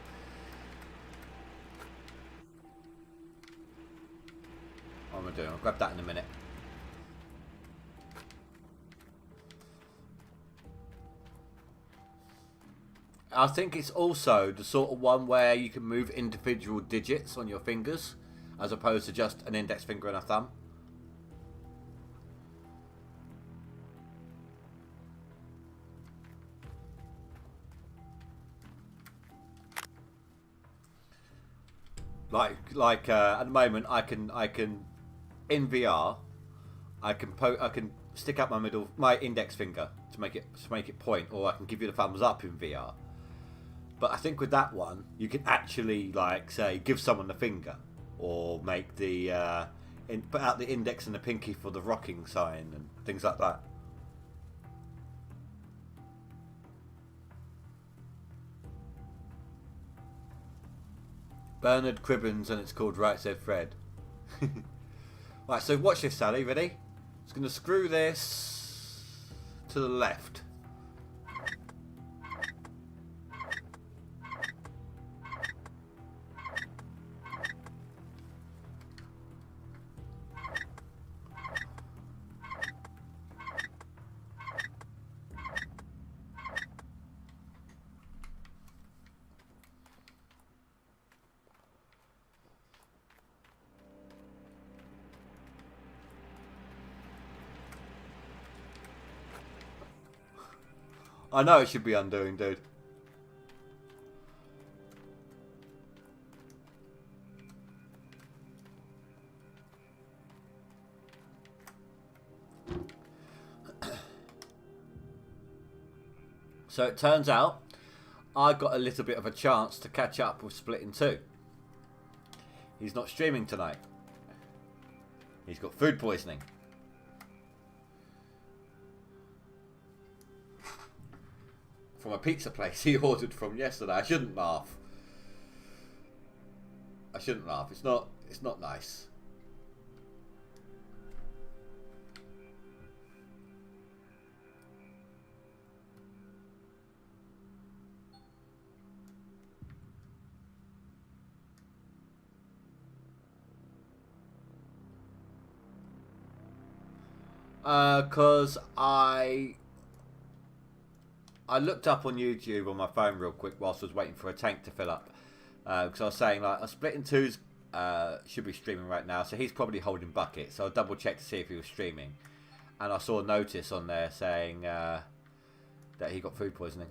What am I doing? I'll grab that in a minute. I think it's also the sort of one where you can move individual digits on your fingers, as opposed to just an index finger and a thumb. Like at the moment, I can in VR, I can stick up my index finger to make it point, or I can give you the thumbs up in VR. But I think with that one, you can actually, like, say, give someone the finger, or make the put out the index and the pinky for the rocking sign and things like that. Bernard Cribbins, and it's called Right Said Fred. Right, so watch this, Sally. Ready? It's going to screw this to the left. I know it should be undoing, dude. So it turns out I got a little bit of a chance to catch up with Splitting 2. He's not streaming tonight. He's got food poisoning. From a pizza place he ordered from yesterday. I shouldn't laugh. I shouldn't laugh. It's not nice. Cause I I looked up on YouTube on my phone real quick whilst I was waiting for a tank to fill up. Because I was saying, like, Split in Two's should be streaming right now, so he's probably holding bucket. So I double checked to see if he was streaming, and I saw a notice on there saying that he got food poisoning.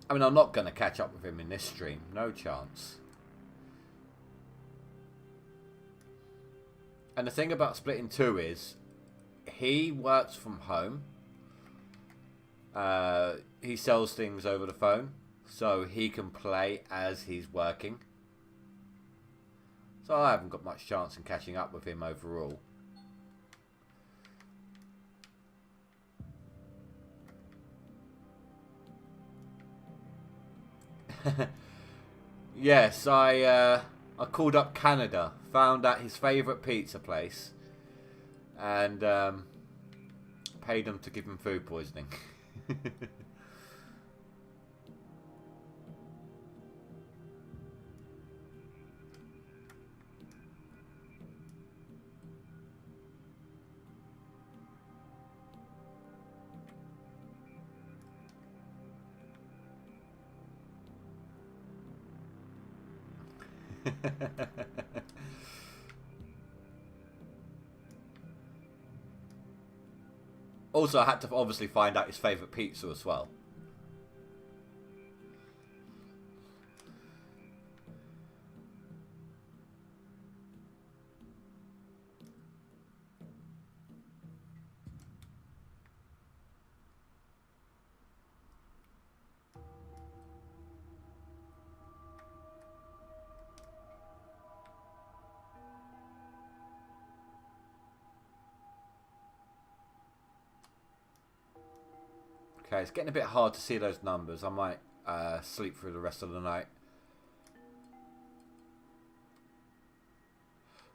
I mean, I'm not going to catch up with him in this stream. No chance. And the thing about Split in Two is, he works from home. He sells things over the phone, so he can play as he's working. So I haven't got much chance in catching up with him overall. Yes, I called up Canada, found out his favourite pizza place, and paid him to give him food poisoning. Also, I had to obviously find out his favourite pizza as well. Okay, it's getting a bit hard to see those numbers. I might sleep through the rest of the night.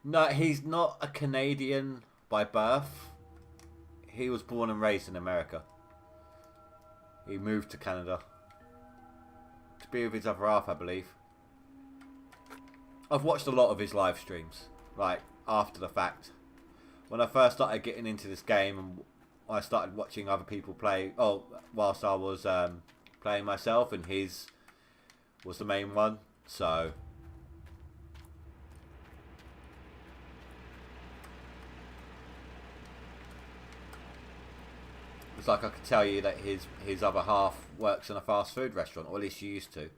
No, he's not a Canadian by birth. He was born and raised in America. He moved to Canada to be with his other half, I believe. I've watched a lot of his live streams, like, after the fact. When I first started getting into this game and I started watching other people play, whilst I was playing myself, and his was the main one, so it's like I could tell you that his other half works in a fast food restaurant, or at least she used to.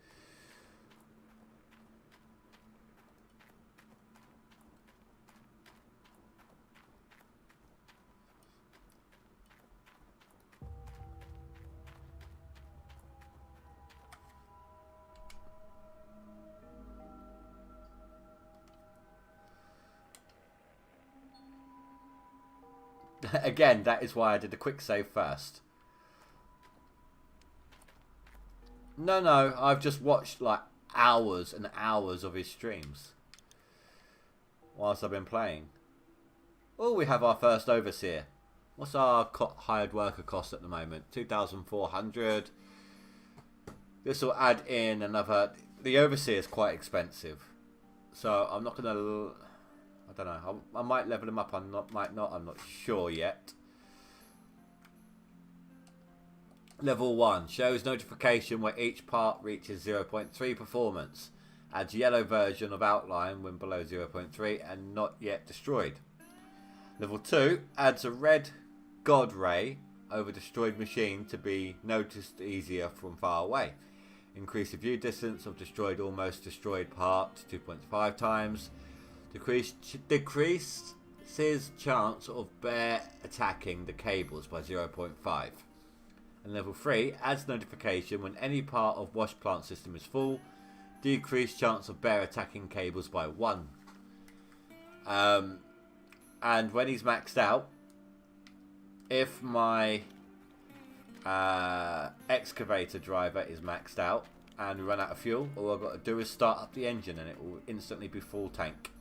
Again, that is why I did the quick save first. No, I've just watched like hours and hours of his streams whilst I've been playing. Oh, we have our first overseer. What's our hired worker cost at the moment? 2,400. This will add in another. The overseer is quite expensive, so I'm not gonna. I don't know. I might level him up. Might not. I'm not sure yet. Level 1 shows notification where each part reaches 0.3 performance. Adds yellow version of outline when below 0.3 and not yet destroyed. Level 2 adds a red god ray over destroyed machine to be noticed easier from far away. Increase the view distance of destroyed almost destroyed part to 2.5 times. Decreases chance of bear attacking the cables by 0.5. And level 3 adds notification when any part of wash plant system is full. Decreased chance of bear attacking cables by 1. And when he's maxed out, if my excavator driver is maxed out and we run out of fuel, all I've got to do is start up the engine and it will instantly be full tank.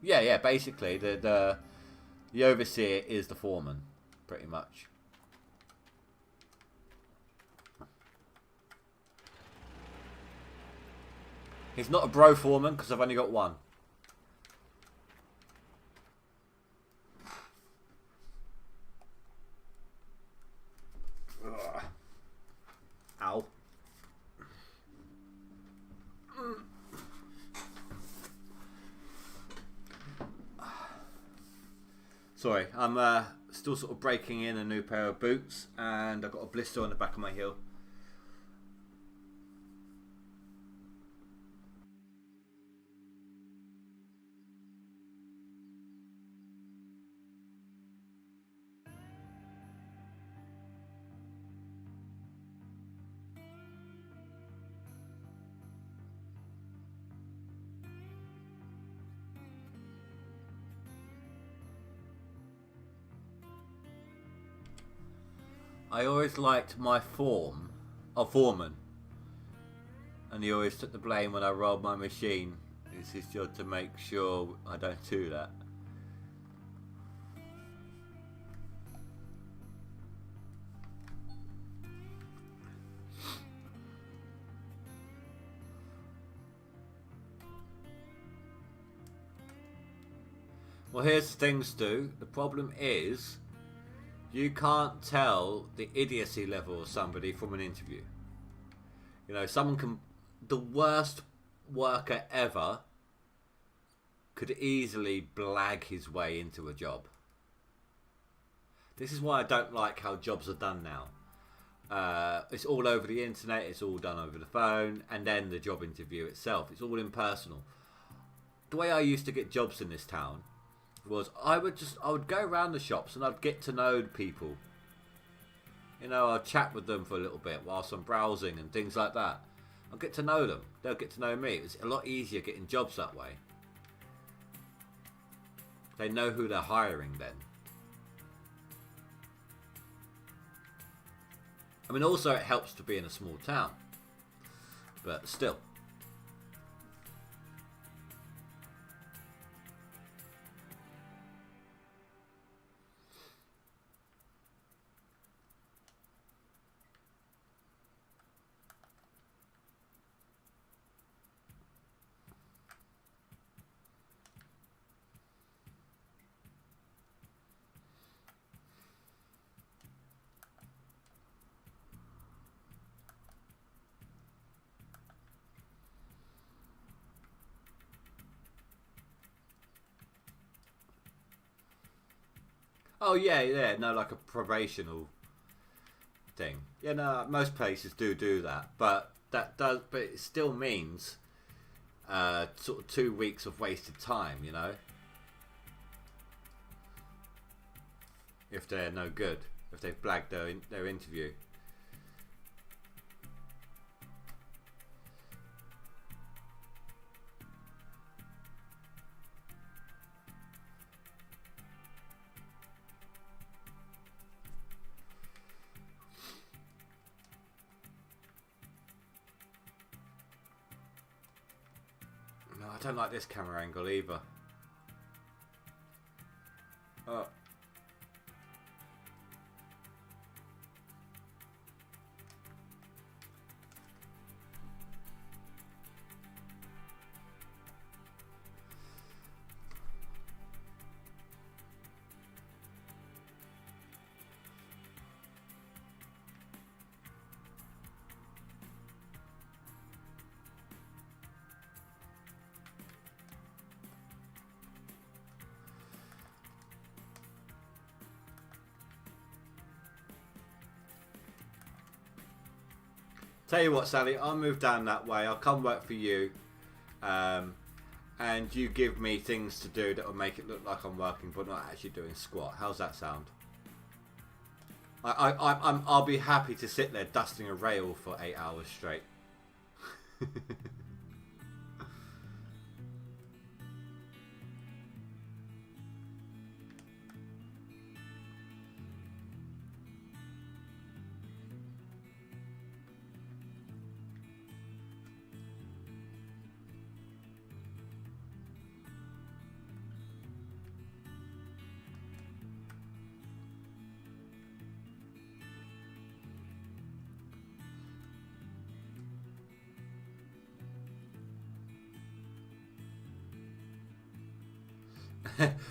Yeah, basically the The overseer is the foreman, pretty much. He's not a bro foreman because I've only got one. Ugh. Ow. Sorry, I'm still sort of breaking in a new pair of boots and I've got a blister on the back of my heel. I always liked my foreman, and he always took the blame when I rolled my machine. It's his job to make sure I don't do that. Well, here's the thing, Stu. The problem is, you can't tell the idiocy level of somebody from an interview. You know, someone can... The worst worker ever could easily blag his way into a job. This is why I don't like how jobs are done now. It's all over the internet, it's all done over the phone, and then the job interview itself. It's all impersonal. The way I used to get jobs in this town was I would go around the shops and I'd get to know people. You know, I'd chat with them for a little bit whilst I'm browsing and things like that. I'd get to know them. They'll get to know me. It's a lot easier getting jobs that way. They know who they're hiring then. I mean, also it helps to be in a small town. But still. Oh yeah, no, like a probational thing. Yeah, no, most places do that, but it still means sort of 2 weeks of wasted time, you know. If they're no good, if they've blagged their interview. I don't like this camera angle either. Oh. Tell you what, Sally, I'll move down that way. I'll come work for you, and you give me things to do that will make it look like I'm working, but not actually doing squat. How's that sound? I'll be happy to sit there dusting a rail for 8 hours straight.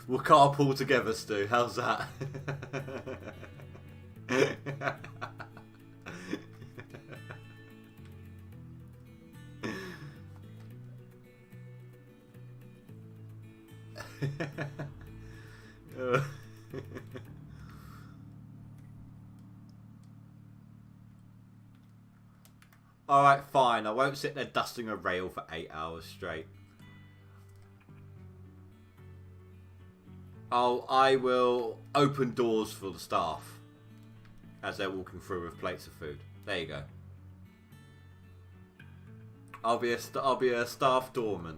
We'll carpool together, Stu. How's that? Alright, fine. I won't sit there dusting a rail for 8 hours straight. Oh, I will open doors for the staff as they're walking through with plates of food. There you go. I'll be a staff doorman.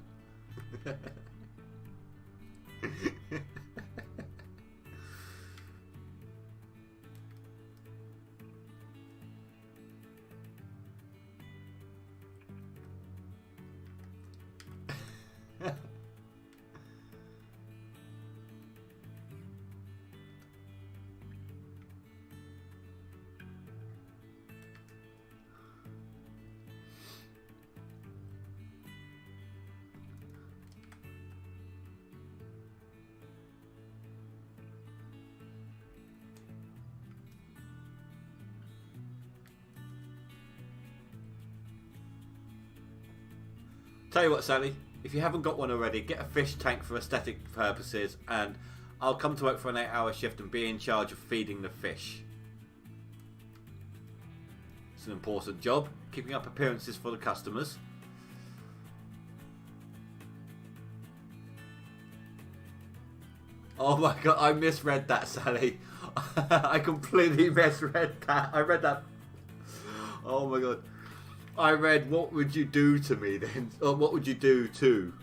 Tell you what, Sally, if you haven't got one already, get a fish tank for aesthetic purposes, and I'll come to work for an 8-hour shift and be in charge of feeding the fish. It's an important job, keeping up appearances for the customers. Oh my god, I misread that, Sally. I completely misread that. I read that. Oh my god. I read, what would you do to me then? Or what would you do to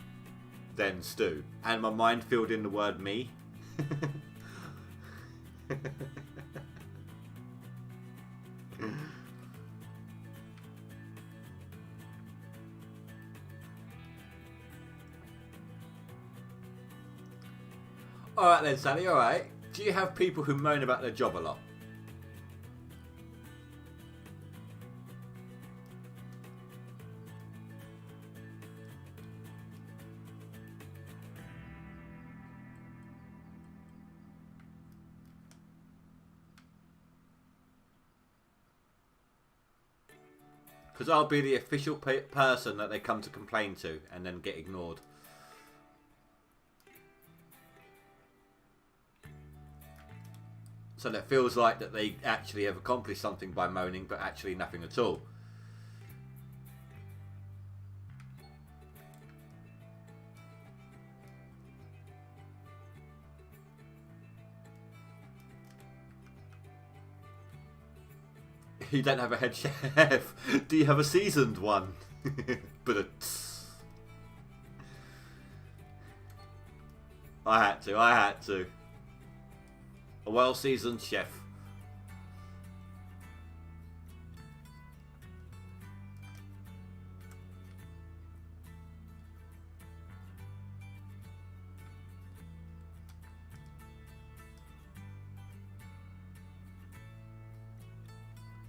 then, Stu? And my mind filled in the word me. Alright then, Sally, alright. Do you have people who moan about their job a lot? Because I'll be the official person that they come to complain to and then get ignored. So that feels like that they actually have accomplished something by moaning, but actually nothing at all. You don't have a head chef. Do you have a seasoned one? But I had to. A well-seasoned chef.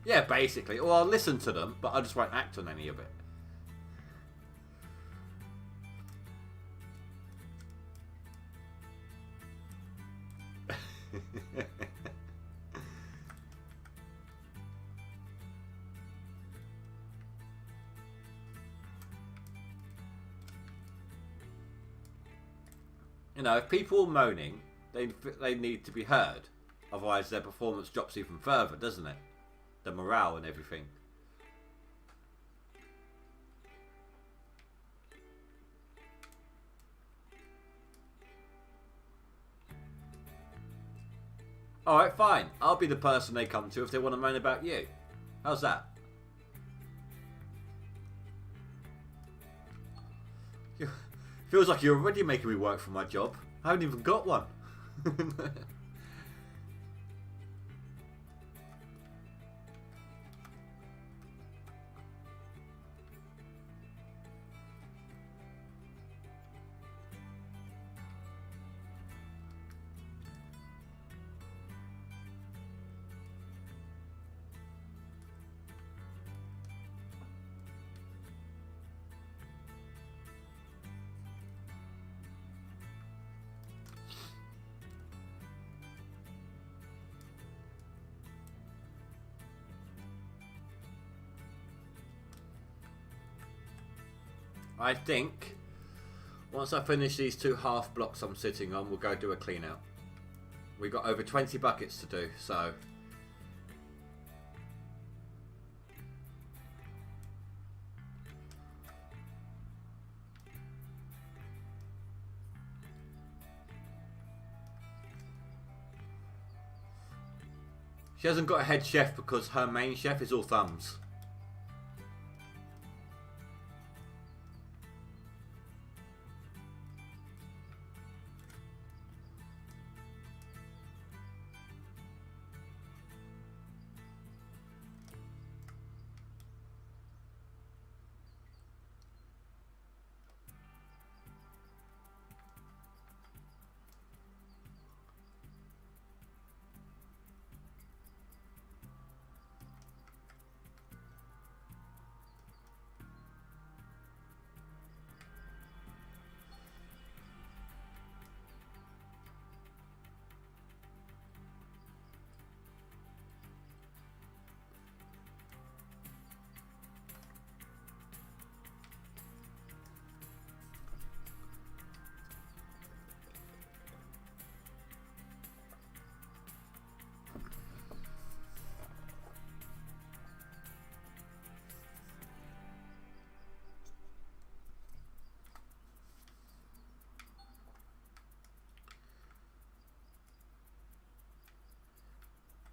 Yeah, basically. Or I'll listen to them, but I just won't act on any of it. You know, if people are moaning, they need to be heard. Otherwise their performance drops even further, doesn't it? The morale and everything. Alright, fine. I'll be the person they come to if they want to moan about you. How's that? Feels like you're already making me work for my job. I haven't even got one. I think once I finish these 2 half blocks I'm sitting on, we'll go do a clean out. We've got over 20 buckets to do, so... She hasn't got a head chef because her main chef is all thumbs.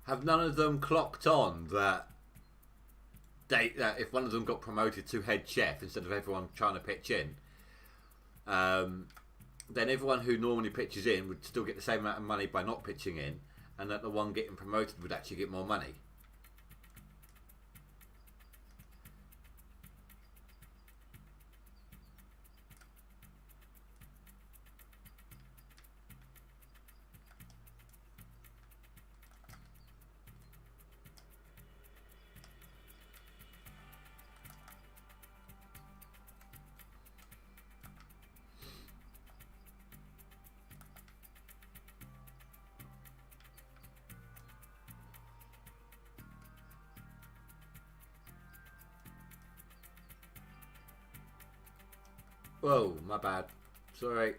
Have none of them clocked on that that if one of them got promoted to head chef instead of everyone trying to pitch in, then everyone who normally pitches in would still get the same amount of money by not pitching in, and that the one getting promoted would actually get more money. Whoa, my bad. Sorry.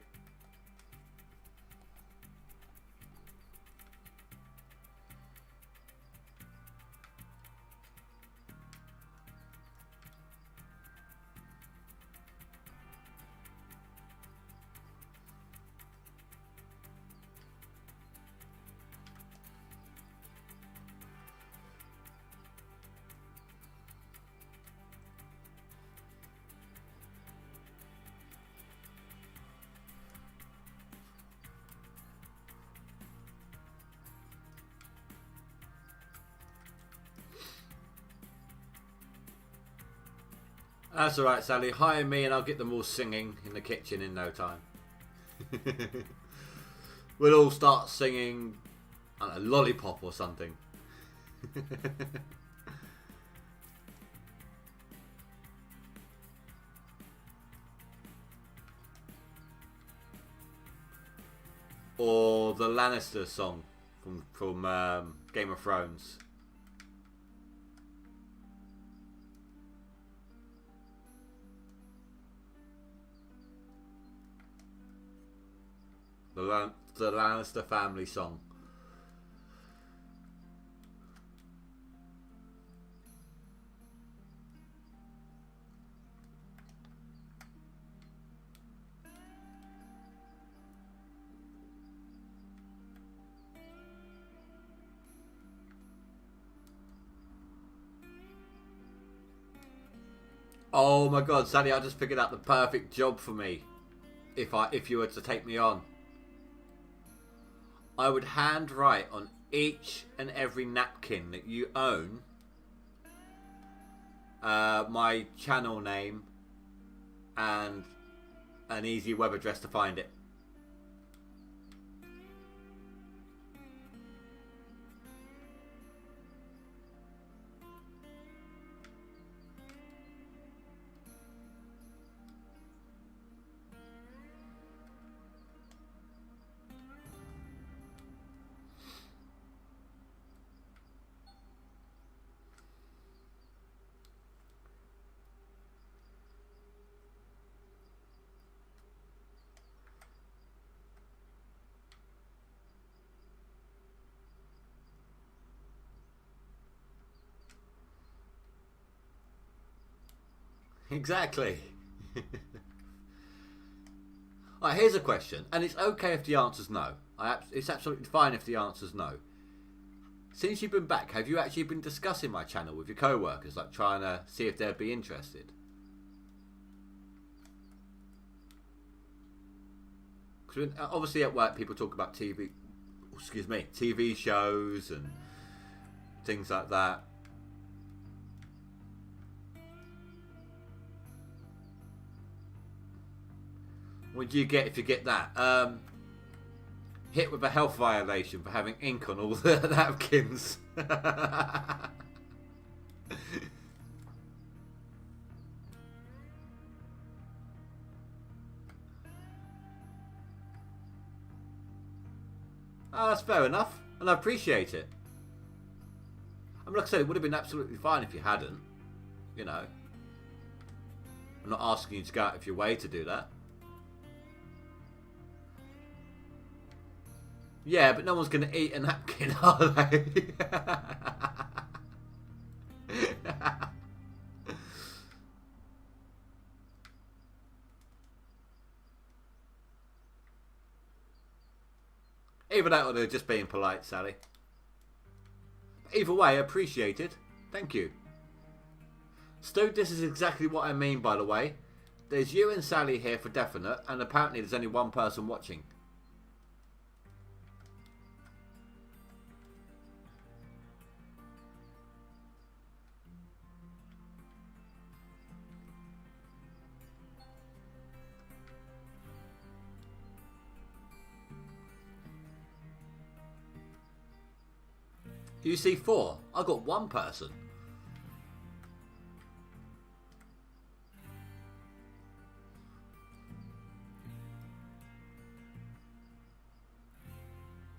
That's alright, Sally. Hire me and I'll get them all singing in the kitchen in no time. We'll all start singing, I don't know, Lollipop or something. Or the Lannister song from Game of Thrones. The Lannister family song. Oh my god, Sally, I just figured out the perfect job for me if you were to take me on. I would handwrite on each and every napkin that you own my channel name and an easy web address to find it. Exactly. Alright, here's a question, and it's okay if the answer's no. It's absolutely fine if the answer's no. Since you've been back, have you actually been discussing my channel with your co-workers, like trying to see if they'd be interested? Because obviously at work people talk about TV shows and things like that. What do you get if you get that? Hit with a health violation for having ink on all the napkins. Oh, that's fair enough, and I appreciate it. I mean, like I said, it would have been absolutely fine if you hadn't. You know, I'm not asking you to go out of your way to do that. Yeah, but no one's going to eat a napkin, are they? Either that or they're just being polite, Sally. Either way, appreciate it. Thank you. Stu, this is exactly what I mean, by the way. There's you and Sally here for definite, and apparently there's only one person watching. You see 4. I got 1 person.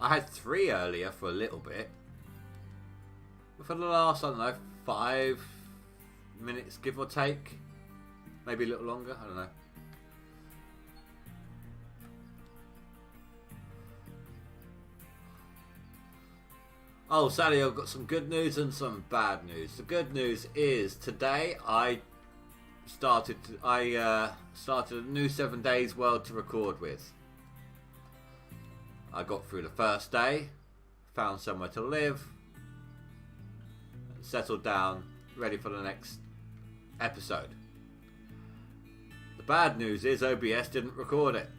I had 3 earlier for a little bit. But for the last, I don't know, 5 minutes, give or take. Maybe a little longer, I don't know. Oh, Sally, I've got some good news and some bad news. The good news is today I started a new 7 days world to record with. I got through the first day, found somewhere to live, settled down, ready for the next episode. The bad news is OBS didn't record it.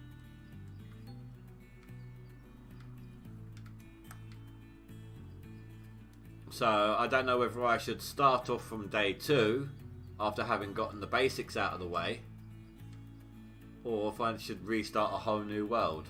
So I don't know whether I should start off from day 2 after having gotten the basics out of the way, or if I should restart a whole new world.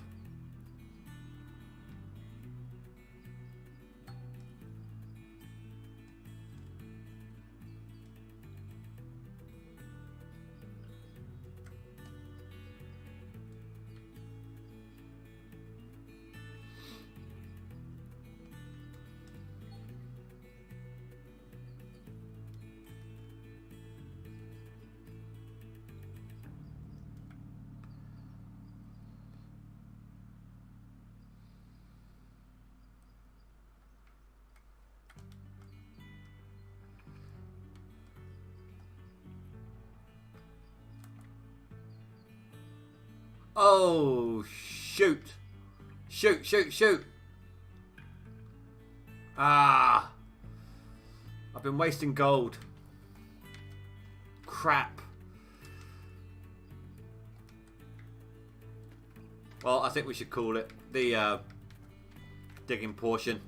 Oh, shoot. Shoot, shoot, shoot. Ah. I've been wasting gold. Crap. Well, I think we should call it the digging portion.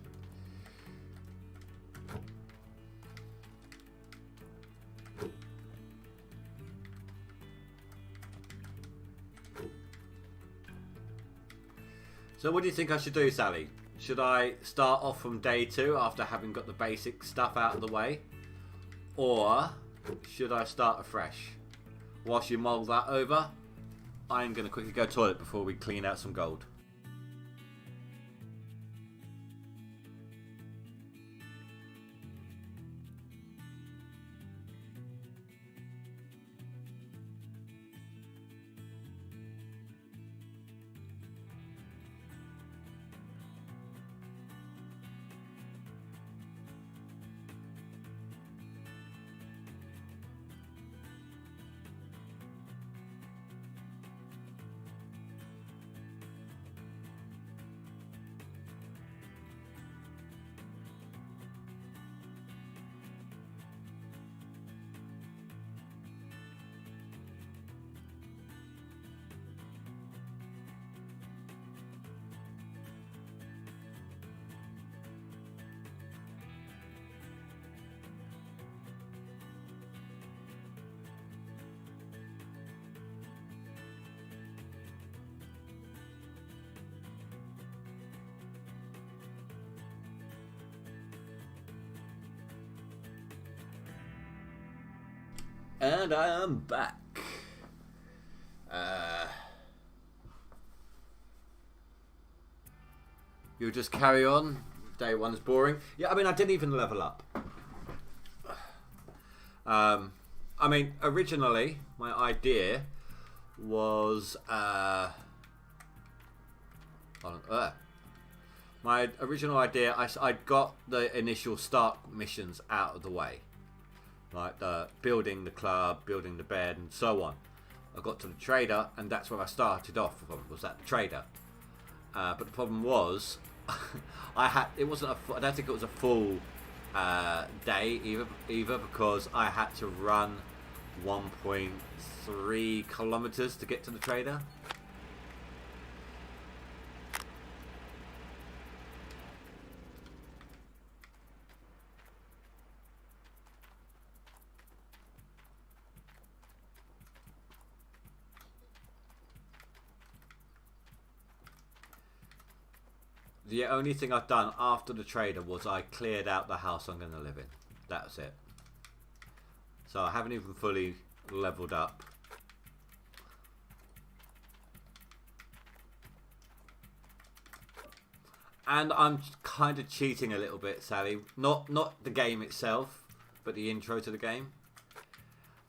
So what do you think I should do, Sally? Should I start off from day 2 after having got the basic stuff out of the way? Or should I start afresh? Whilst you mull that over, I'm going to quickly go to the toilet before we clean out some gold. And I am back. You'll just carry on. Day one is boring. Yeah, I mean, I didn't even level up. I mean, originally, my idea was... my original idea, I got the initial start missions out of the way. Like building the club, building the bed, and so on. I got to the trader, and that's where I started off from, was at the trader. But the problem was, I don't think it was a full day either, because I had to run 1.3 kilometers to get to the trader. The only thing I've done after the trader was I cleared out the house I'm going to live in. That's it. So I haven't even fully leveled up. And I'm kind of cheating a little bit, Sally. Not the game itself, but the intro to the game.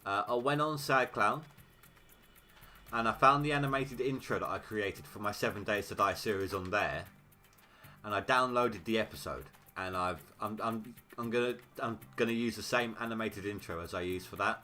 I went on Sad Clown, and I found the animated intro that I created for my 7 Days to Die series on there. And I downloaded the episode, and I'm gonna use the same animated intro as I used for that.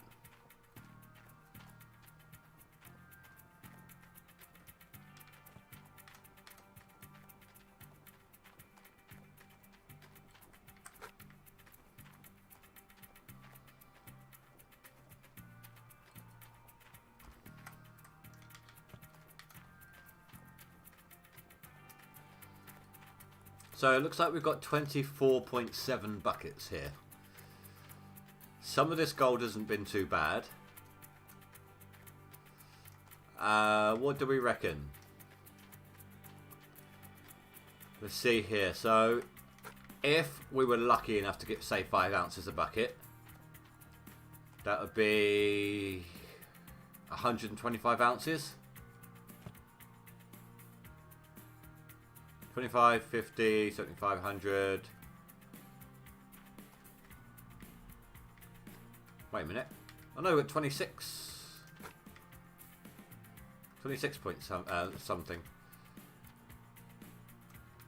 So it looks like we've got 24.7 buckets here. Some of this gold hasn't been too bad. What do we reckon? Let's see here. So if we were lucky enough to get, say, 5 ounces a bucket, that would be 125 ounces. 25, 50, 75, 100. Wait a minute. Oh no, we're at 26. 26 point something.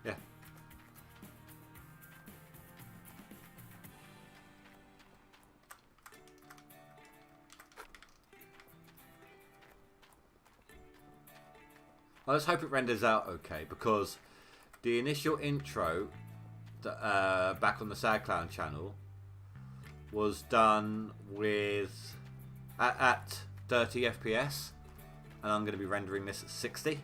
Yeah. Well, let's hope it renders out okay, because the initial intro that, back on the Sad Clown channel was done with at 30 FPS, and I'm going to be rendering this at 60.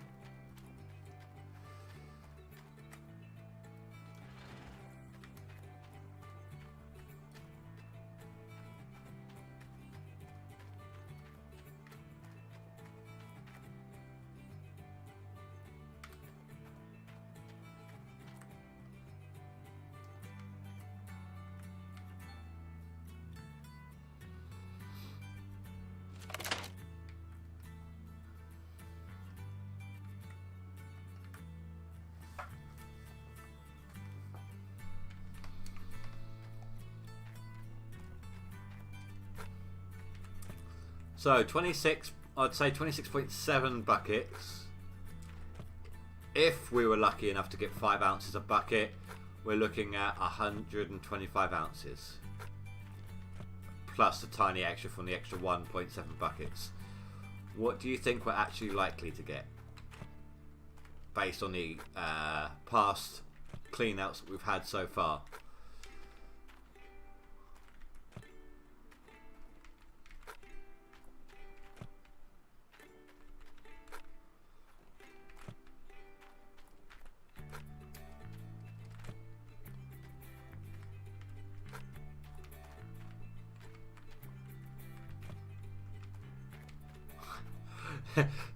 So 26, I'd say 26.7 buckets. If we were lucky enough to get 5 ounces a bucket, we're looking at 125 ounces. Plus a tiny extra from the extra 1.7 buckets. What do you think we're actually likely to get? Based on the past cleanouts that we've had so far.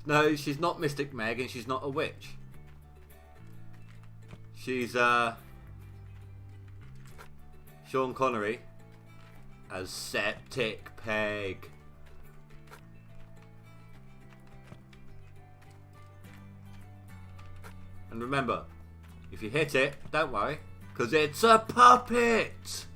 No, she's not Mystic Meg, and she's not a witch. She's Sean Connery as Septic Peg. And remember, if you hit it, don't worry, because it's a puppet!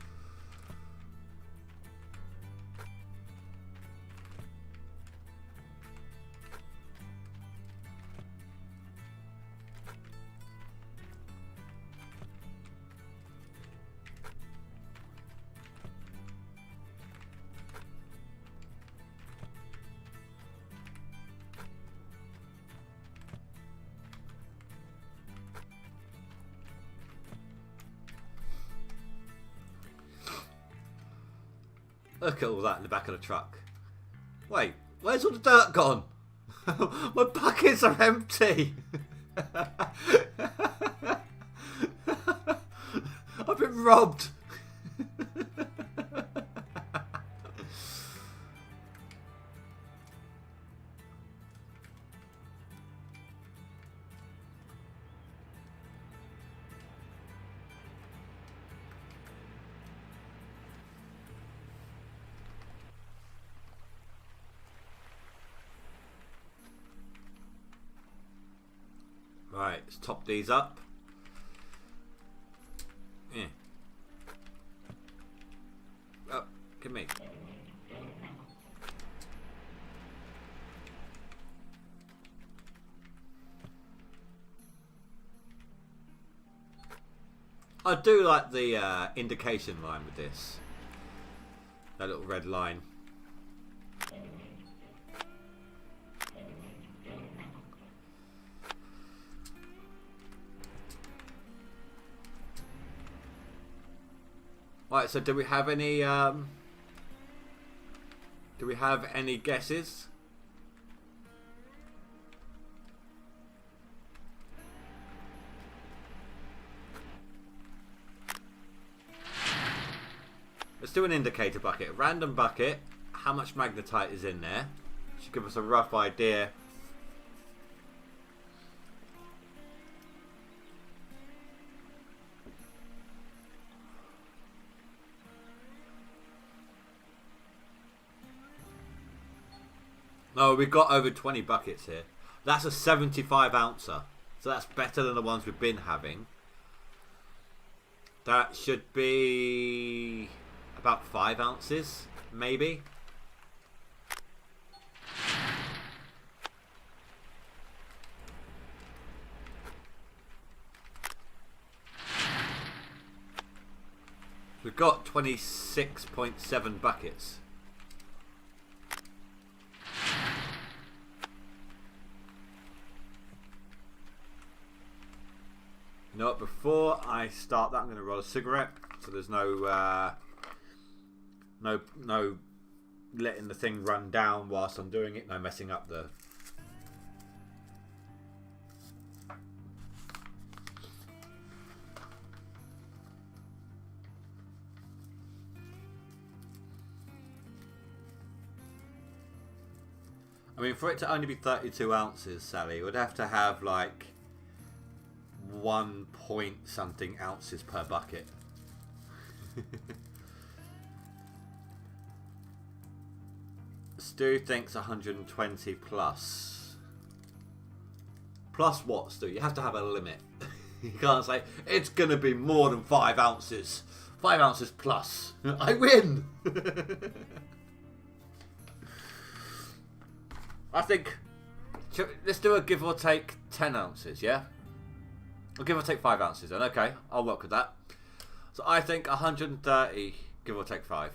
Look at all that in the back of the truck. Wait, where's all the dirt gone? My buckets are empty. I've been robbed. Right, let's top these up. Yeah. Oh, give me. I do like the indication line with this. That little red line. Right, so do we have any guesses? Let's do an indicator bucket. A random bucket. How much magnetite is in there? Should give us a rough idea. No, we've got over 20 buckets here. That's a 75 ouncer. So that's better than the ones we've been having. That should be about 5 ounces, maybe. We've got 26.7 buckets. You know what, before I start that, I'm going to roll a cigarette, so there's no letting the thing run down whilst I'm doing it, no messing up the... I mean, for it to only be 32 ounces, Sally, it would have to have like 1 point something ounces per bucket. Stu thinks 120 plus. Plus what, Stu? You have to have a limit. You can't say it's gonna be more than 5 ounces. 5 ounces plus. I win. I think let's do a give or take 10 ounces, yeah? I'll give or take 5 ounces then. Okay, I'll work with that. So I think 130, give or take 5.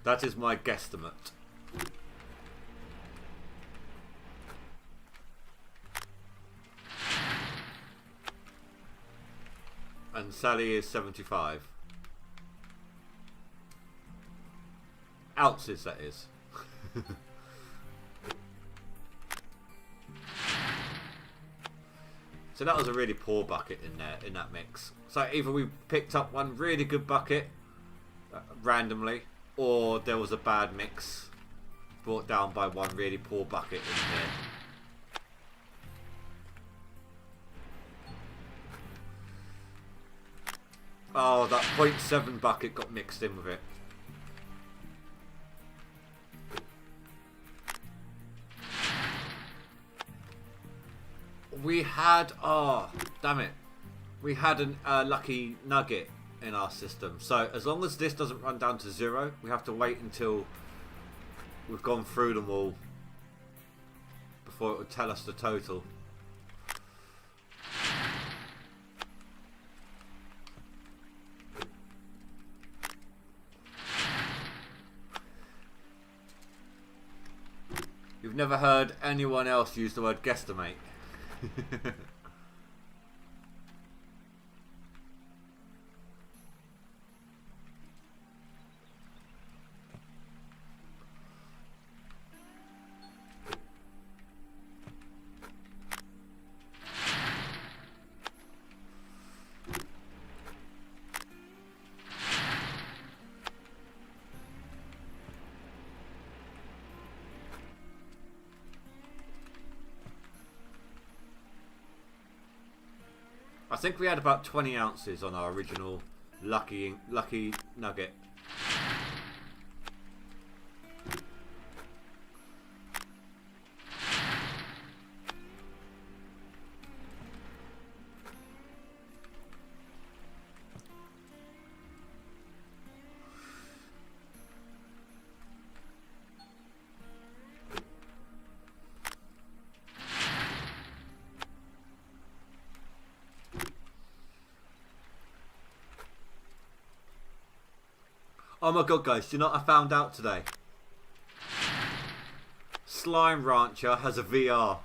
That is my guesstimate. And Sally is 75. Ounces, that is. So that was a really poor bucket in there, in that mix. So either we picked up one really good bucket randomly, or there was a bad mix brought down by one really poor bucket in there. Oh, that .7 bucket got mixed in with it. We had, oh, damn it. We had a lucky nugget in our system. So as long as this doesn't run down to 0, we have to wait until we've gone through them all before it would tell us the total. You've never heard anyone else use the word guesstimate. I think we had about 20 ounces on our original lucky nugget. Oh my god, guys, do you know what I found out today? Slime Rancher has a VR.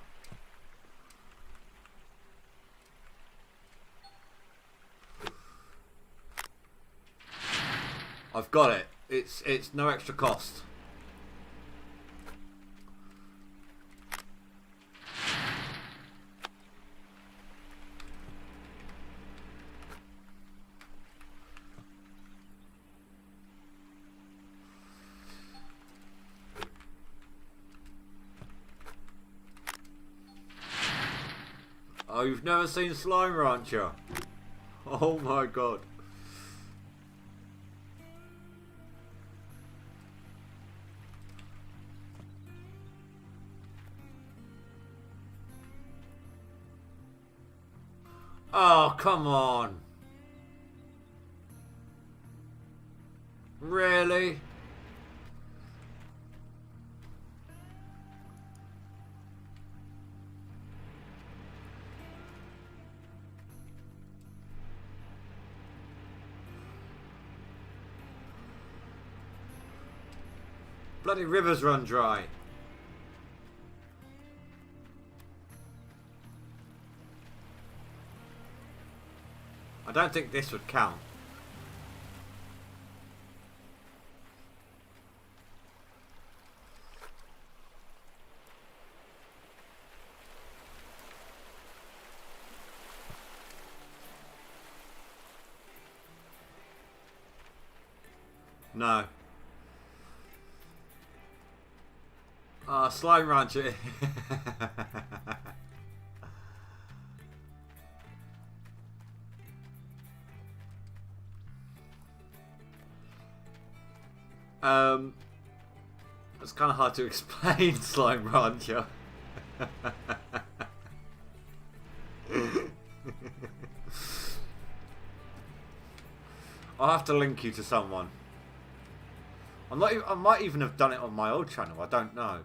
I've got it. It's no extra cost. Oh, you've never seen Slime Rancher? Oh my god. Oh, come on. Really? Bloody rivers run dry. I don't think this would count. No. Slime Rancher. It's kind of hard to explain Slime Rancher. I'll have to link you to someone. I might even have done it on my old channel. I don't know.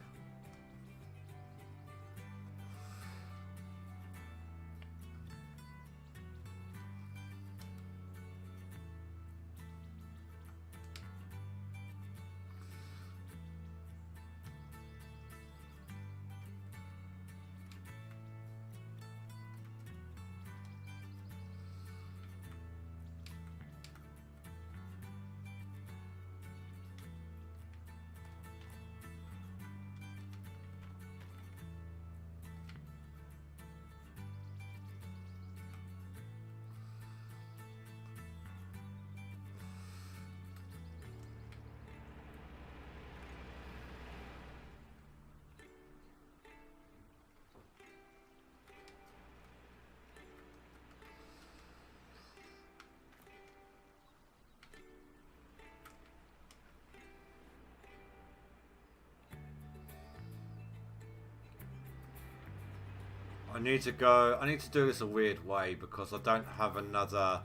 I need to go. I need to do this a weird way because I don't have another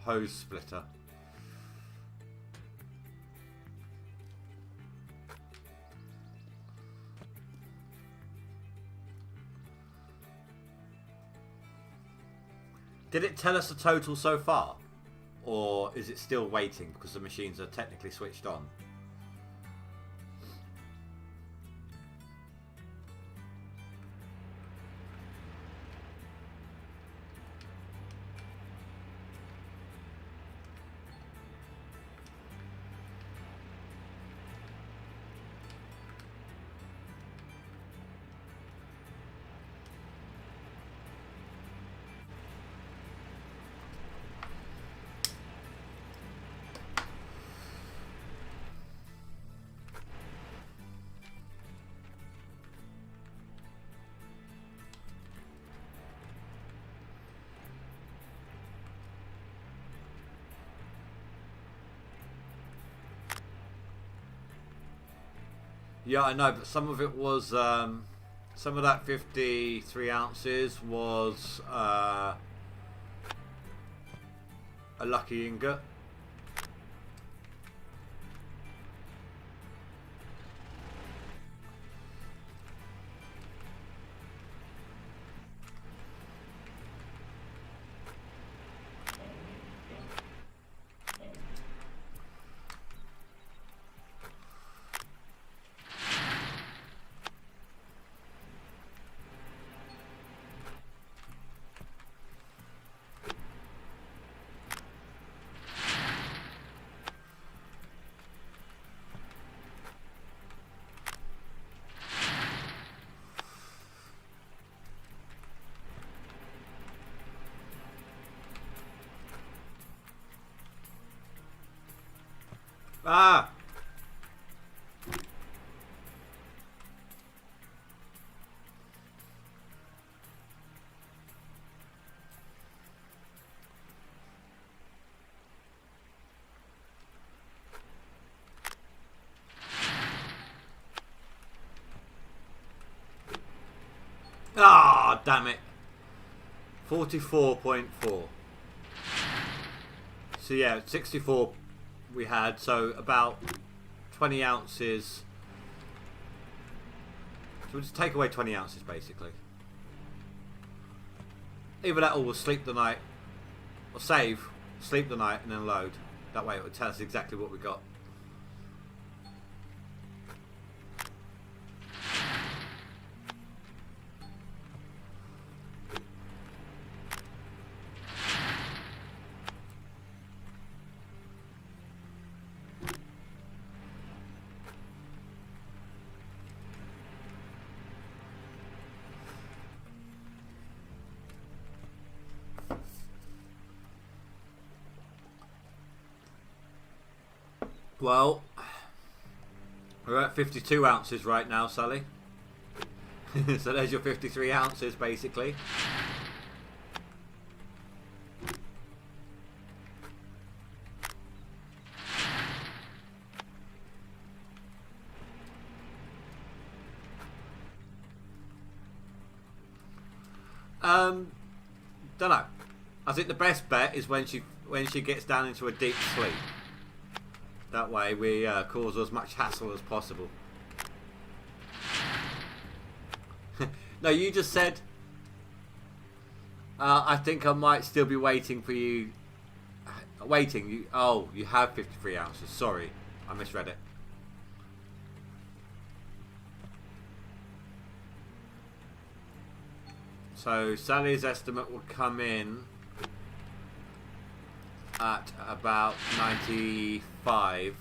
hose splitter. Did it tell us the total so far? Or is it still waiting because the machines are technically switched on? Yeah, I know, but some of it was, some of that 53 ounces was a lucky ingot. Ah! Ah, damn it. 44.4. So yeah, 64 we had, so about 20 ounces. So we'll just take away 20 ounces basically. Either that or we'll sleep the night, or save, sleep the night and then load. That way it will tell us exactly what we got. Well, we're at 52 ounces right now, Sally. So there's your 53 ounces, basically. Don't know. I think the best bet is when she gets down into a deep sleep. That way we cause as much hassle as possible. No, you just said, I think I might still be waiting for you. Waiting? Oh, you have 53 ounces. Sorry, I misread it. So Sally's estimate will come in at about 95.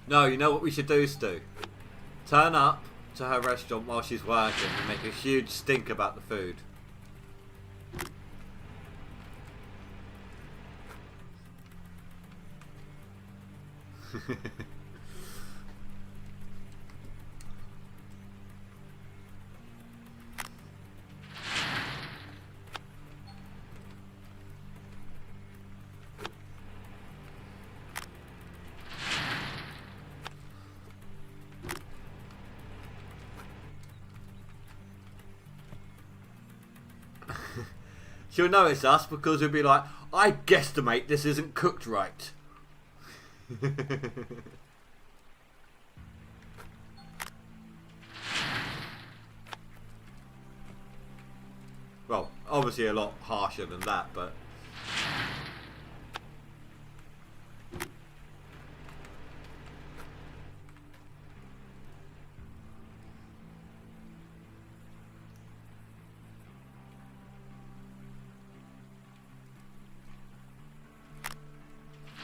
No, you know what we should do, Stu? Turn up to her restaurant while she's working and make a huge stink about the food. She'll notice us because we'll be like, I guesstimate this isn't cooked right. Well, obviously a lot harsher than that, but...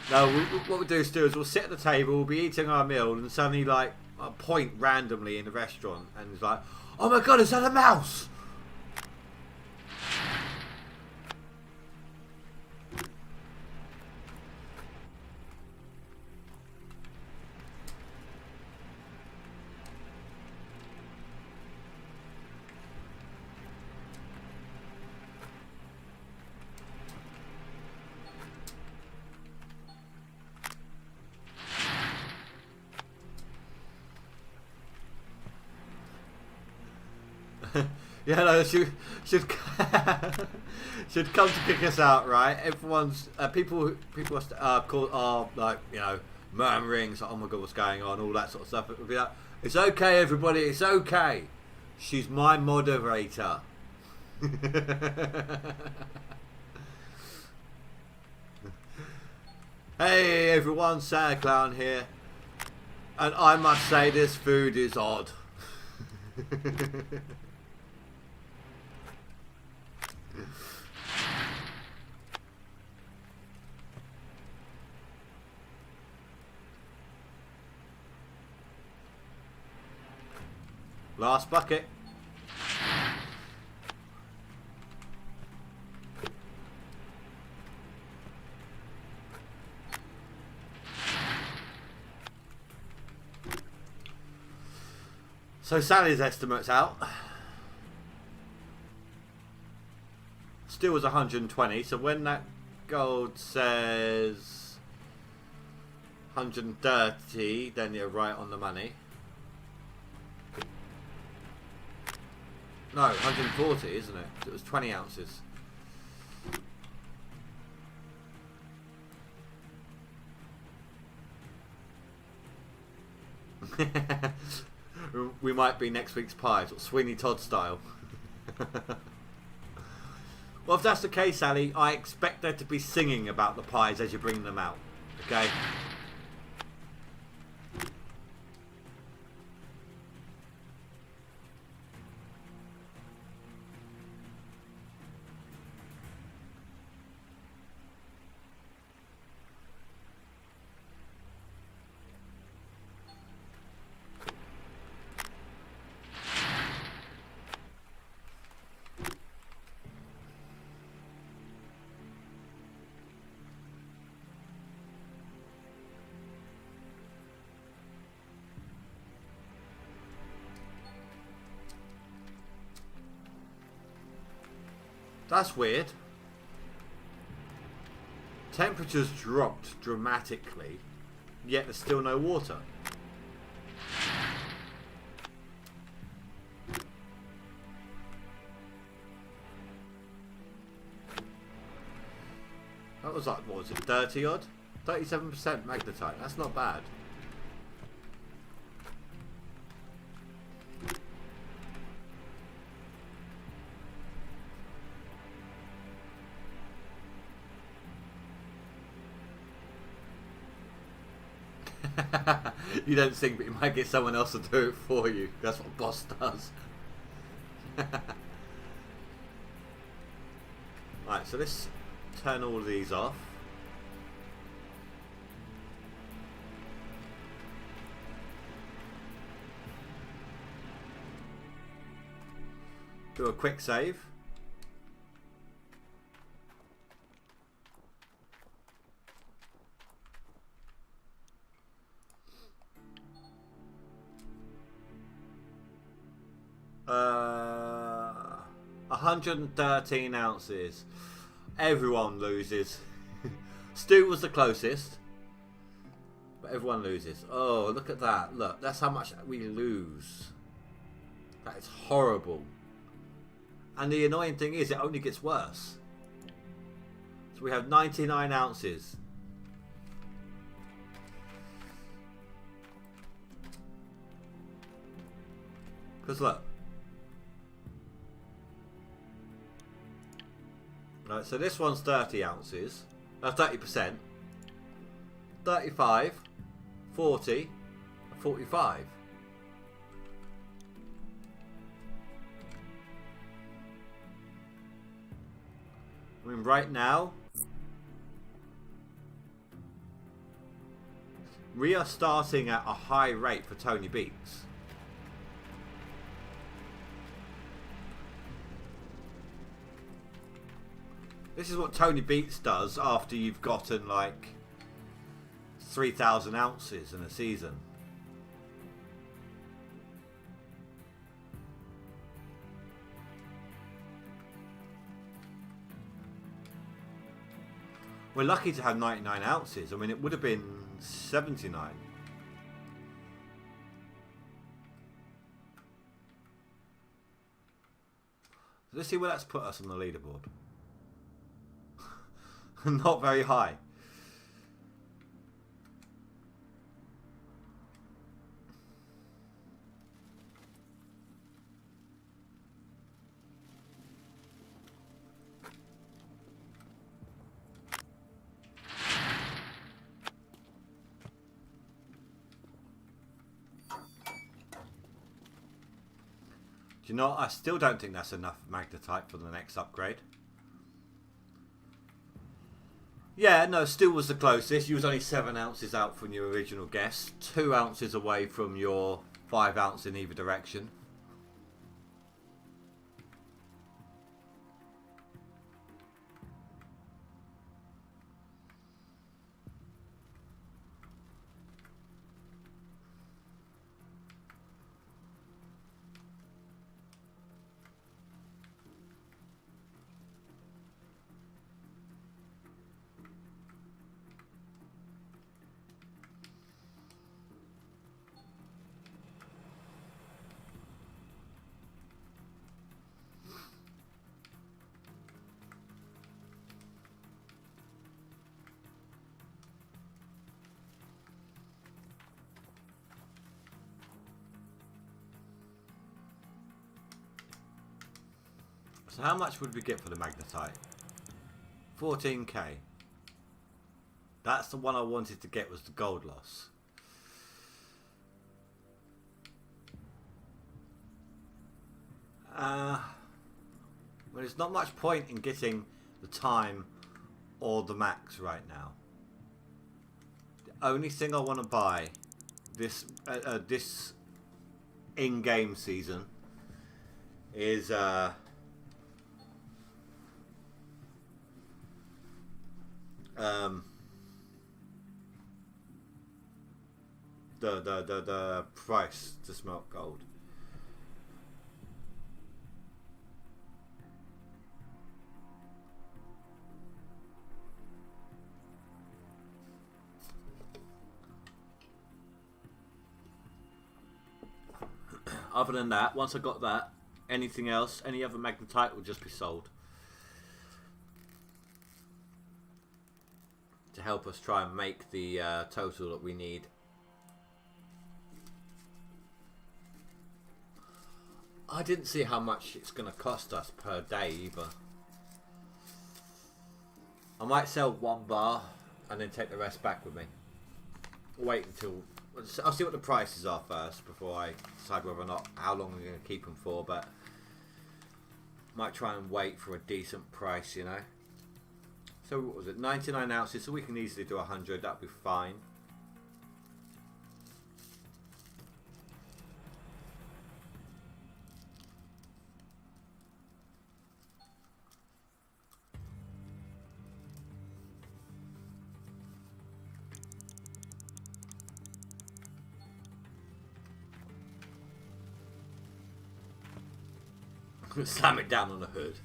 No, what we'll do, Stu, is we'll sit at the table, we'll be eating our meal, and suddenly, like, a point randomly in the restaurant, and it's like, oh my god, is that a mouse? Yeah, no, should should come to kick us out, right? Everyone's people are like, you know, murmuring, so, oh my god, what's going on, all that sort of stuff. It would be like, it's okay, everybody, it's okay. She's my moderator. Hey everyone, Santa Clown here, and I must say this food is odd. Last bucket. So Sally's estimate's out. Still was 120, so when that gold says 130, then you're right on the money. No, 140, isn't it? It was 20 ounces. We might be next week's pies, or Sweeney Todd style. Well, if that's the case, Sally, I expect there to be singing about the pies as you bring them out. Okay? That's weird. Temperatures dropped dramatically, yet there's still no water. That was like, what was it, 30 odd? 37% magnetite, that's not bad. You don't sing, but you might get someone else to do it for you. That's what boss does. Right, so let's turn all of these off. Do a quick save. Uh, 113 ounces. Everyone loses. Stu was the closest, but everyone loses. Oh, look at that. Look, that's how much we lose. That is horrible. And the annoying thing is, it only gets worse. So we have 99 ounces. Because look. Right, so this one's 30 ounces. 30%. 35, 40, 45. I mean, right now, we are starting at a high rate for Tony Beats. This is what Tony Beats does after you've gotten like 3,000 ounces in a season. We're lucky to have 99 ounces. I mean, it would have been 79. Let's see where that's put us on the leaderboard. Not very high. Do you know, I still don't think that's enough magnetite for the next upgrade. Yeah, no, Still was the closest. You was only 7 ounces out from your original guess. 2 ounces away from your 5 ounce in either direction. So how much would we get for the magnetite? 14k. That's the one I wanted to get, was the gold loss. Well, there's not much point in getting the time or the max right now. The only thing I want to buy this this in-game season is the price to smelt gold. Other than that, once I got that, anything else, any other magnetite will just be sold. To help us try and make the total that we need. I didn't see how much it's going to cost us per day either. I might sell 1 bar and then take the rest back with me. Wait until... I'll see what the prices are first before I decide whether or not how long I'm going to keep them for, but might try and wait for a decent price, you know. So what was it, 99 ounces, so we can easily do 100, that'll be fine. Slam it down on the hood.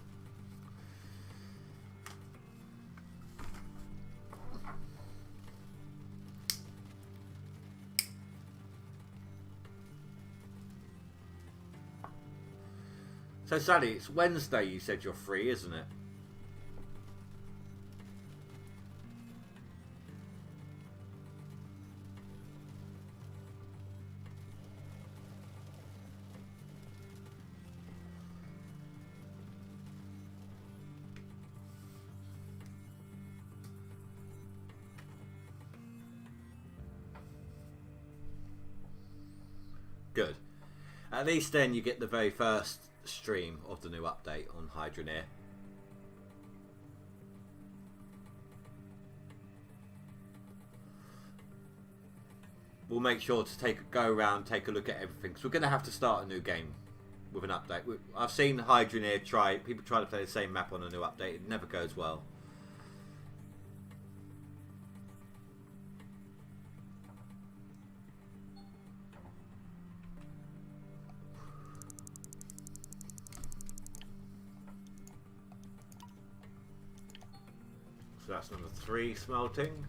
So Sally, it's Wednesday, you said you're free, isn't it? Good. At least then you get the very first stream of the new update on Hydroneer. We'll make sure to go around, take a look at everything, because we're going to have to start a new game with an update. I've seen Hydroneer people try to play the same map on a new update. It never goes well. So that's number 3 smelting.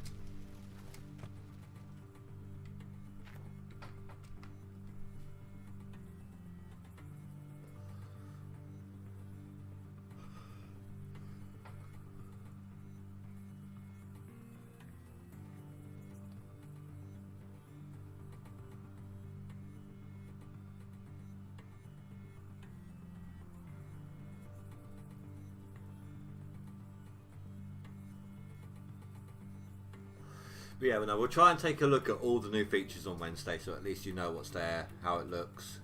But yeah, no, we'll try and take a look at all the new features on Wednesday, so at least you know what's there, how it looks.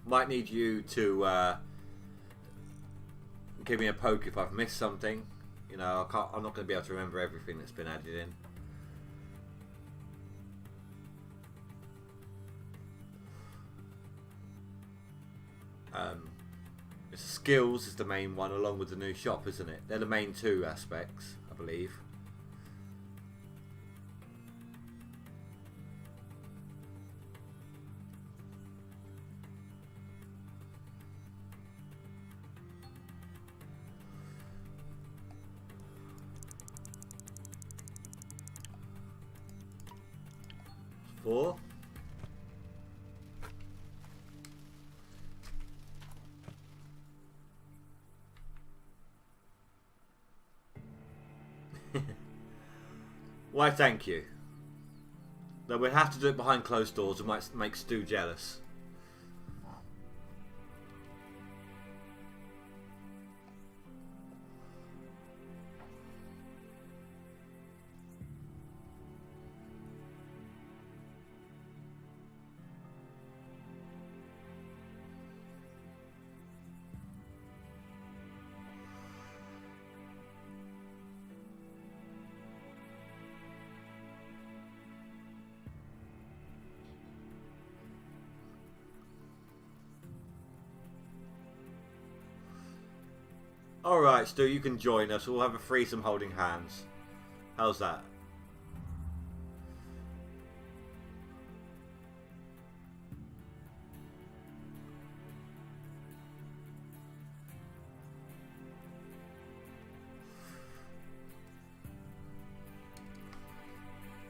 Might need you to give me a poke if I've missed something. You know, I'm not going to be able to remember everything that's been added in. Skills is the main one, along with the new shop, isn't it? They're the main 2 aspects, I believe. Four. Why, thank you. Though we'd have to do it behind closed doors. It might make Stu jealous. Alright, Stu, you can join us. We'll have a threesome holding hands. How's that?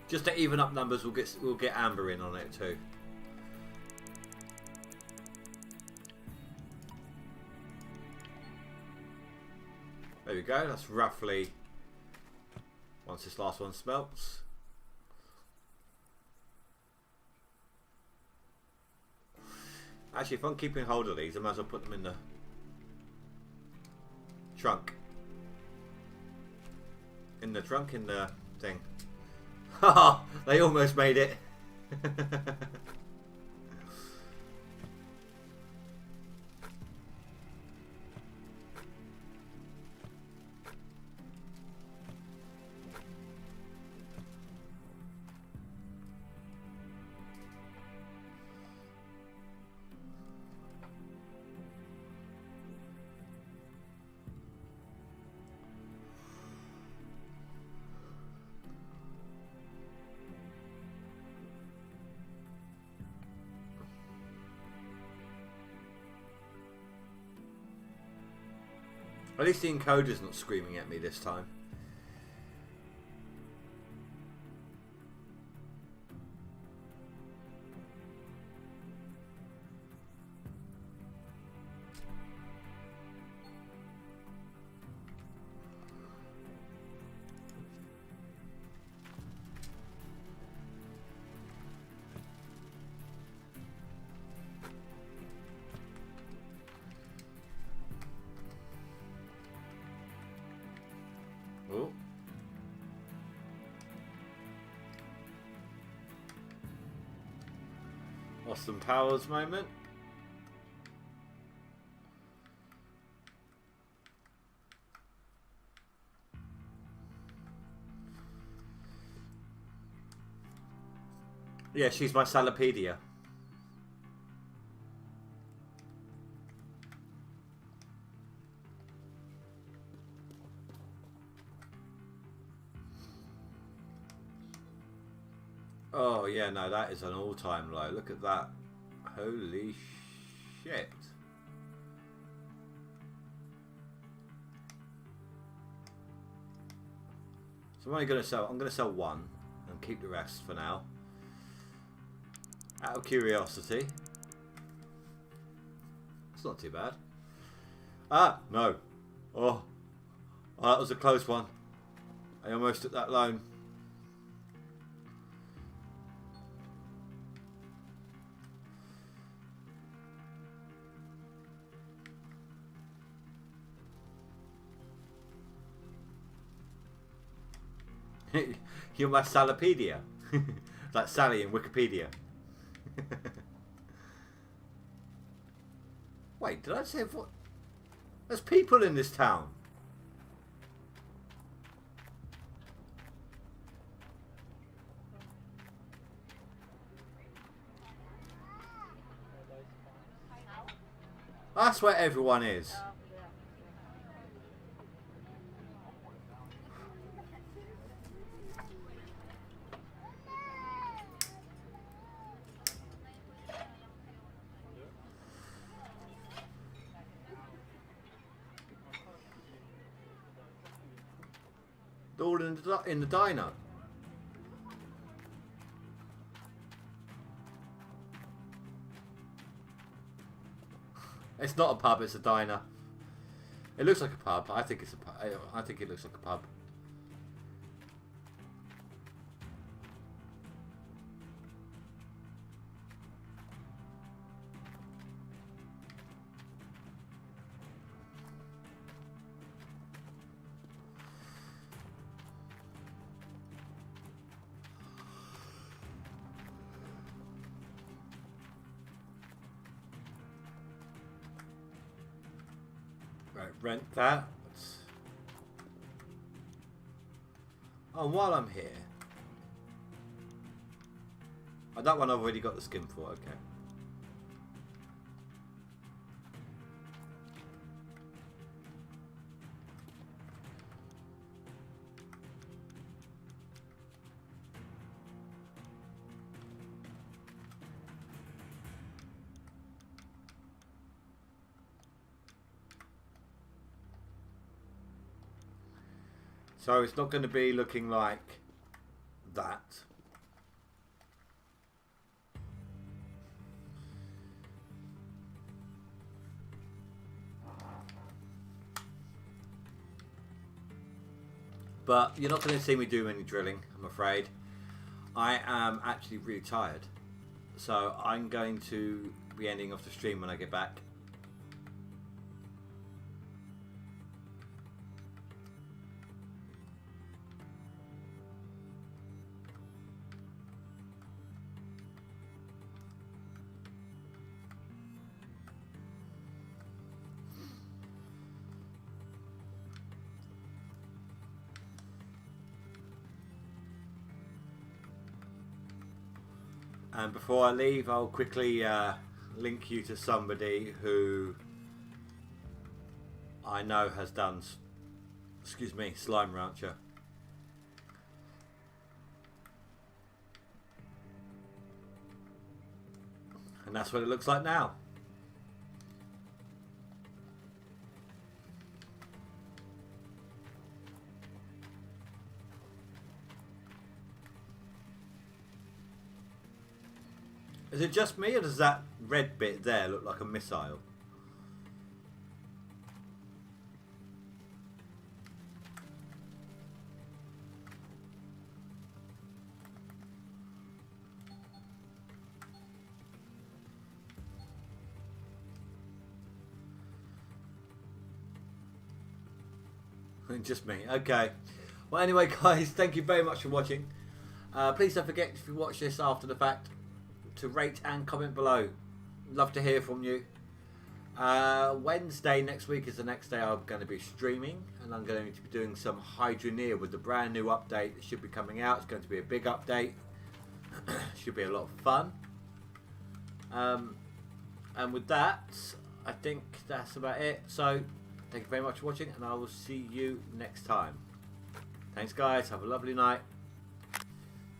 Just to even up numbers, we'll get Amber in on it too. There we go, that's roughly once this last one smelts. Actually, if I'm keeping hold of these, I might as well put them in the trunk. In the trunk, in the thing. Haha, they almost made it. At least the encoder's not screaming at me this time. Austin Powers moment. Yeah, she's my Salopedia. Oh yeah, no, that is an all-time low. Look at that. Holy shit. So I'm only gonna sell one and keep the rest for now. Out of curiosity. It's not too bad. Ah, no. Oh, that was a close one. I almost took that loan. You're my Salopedia. Like Sally in Wikipedia. Wait, did I say what? There's people in this town. That's where everyone is. They're all in the diner. It's not a pub, it's a diner. It looks like a pub. I think it's a pub. I think it looks like a pub. Right, rent that. Oh, and while I'm here, oh, that one I've already got the skin for. Okay. So it's not going to be looking like that. But you're not going to see me do any drilling, I'm afraid. I am actually really tired. So I'm going to be ending off the stream when I get back. And before I leave, I'll quickly link you to somebody who I know has done, excuse me, Slime Rancher. And that's what it looks like now. Is it just me, or does that red bit there look like a missile? Just me. Okay. Well, anyway, guys, thank you very much for watching. Please don't forget, if you watch this after the fact, to rate and comment below. Love to hear from you. Wednesday next week is the next day I'm going to be streaming, and I'm going to be doing some Hydroneer with the brand new update that should be coming out. It's going to be a big update. Should be a lot of fun. And with that, I think that's about it. So thank you very much for watching, and I will see you next time. Thanks guys, have a lovely night.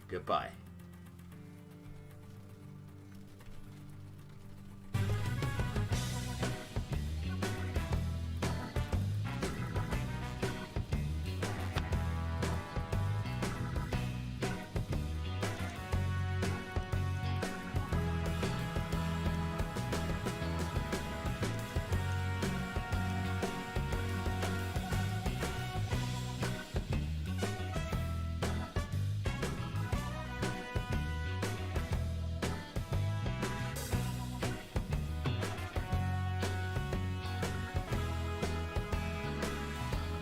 Goodbye.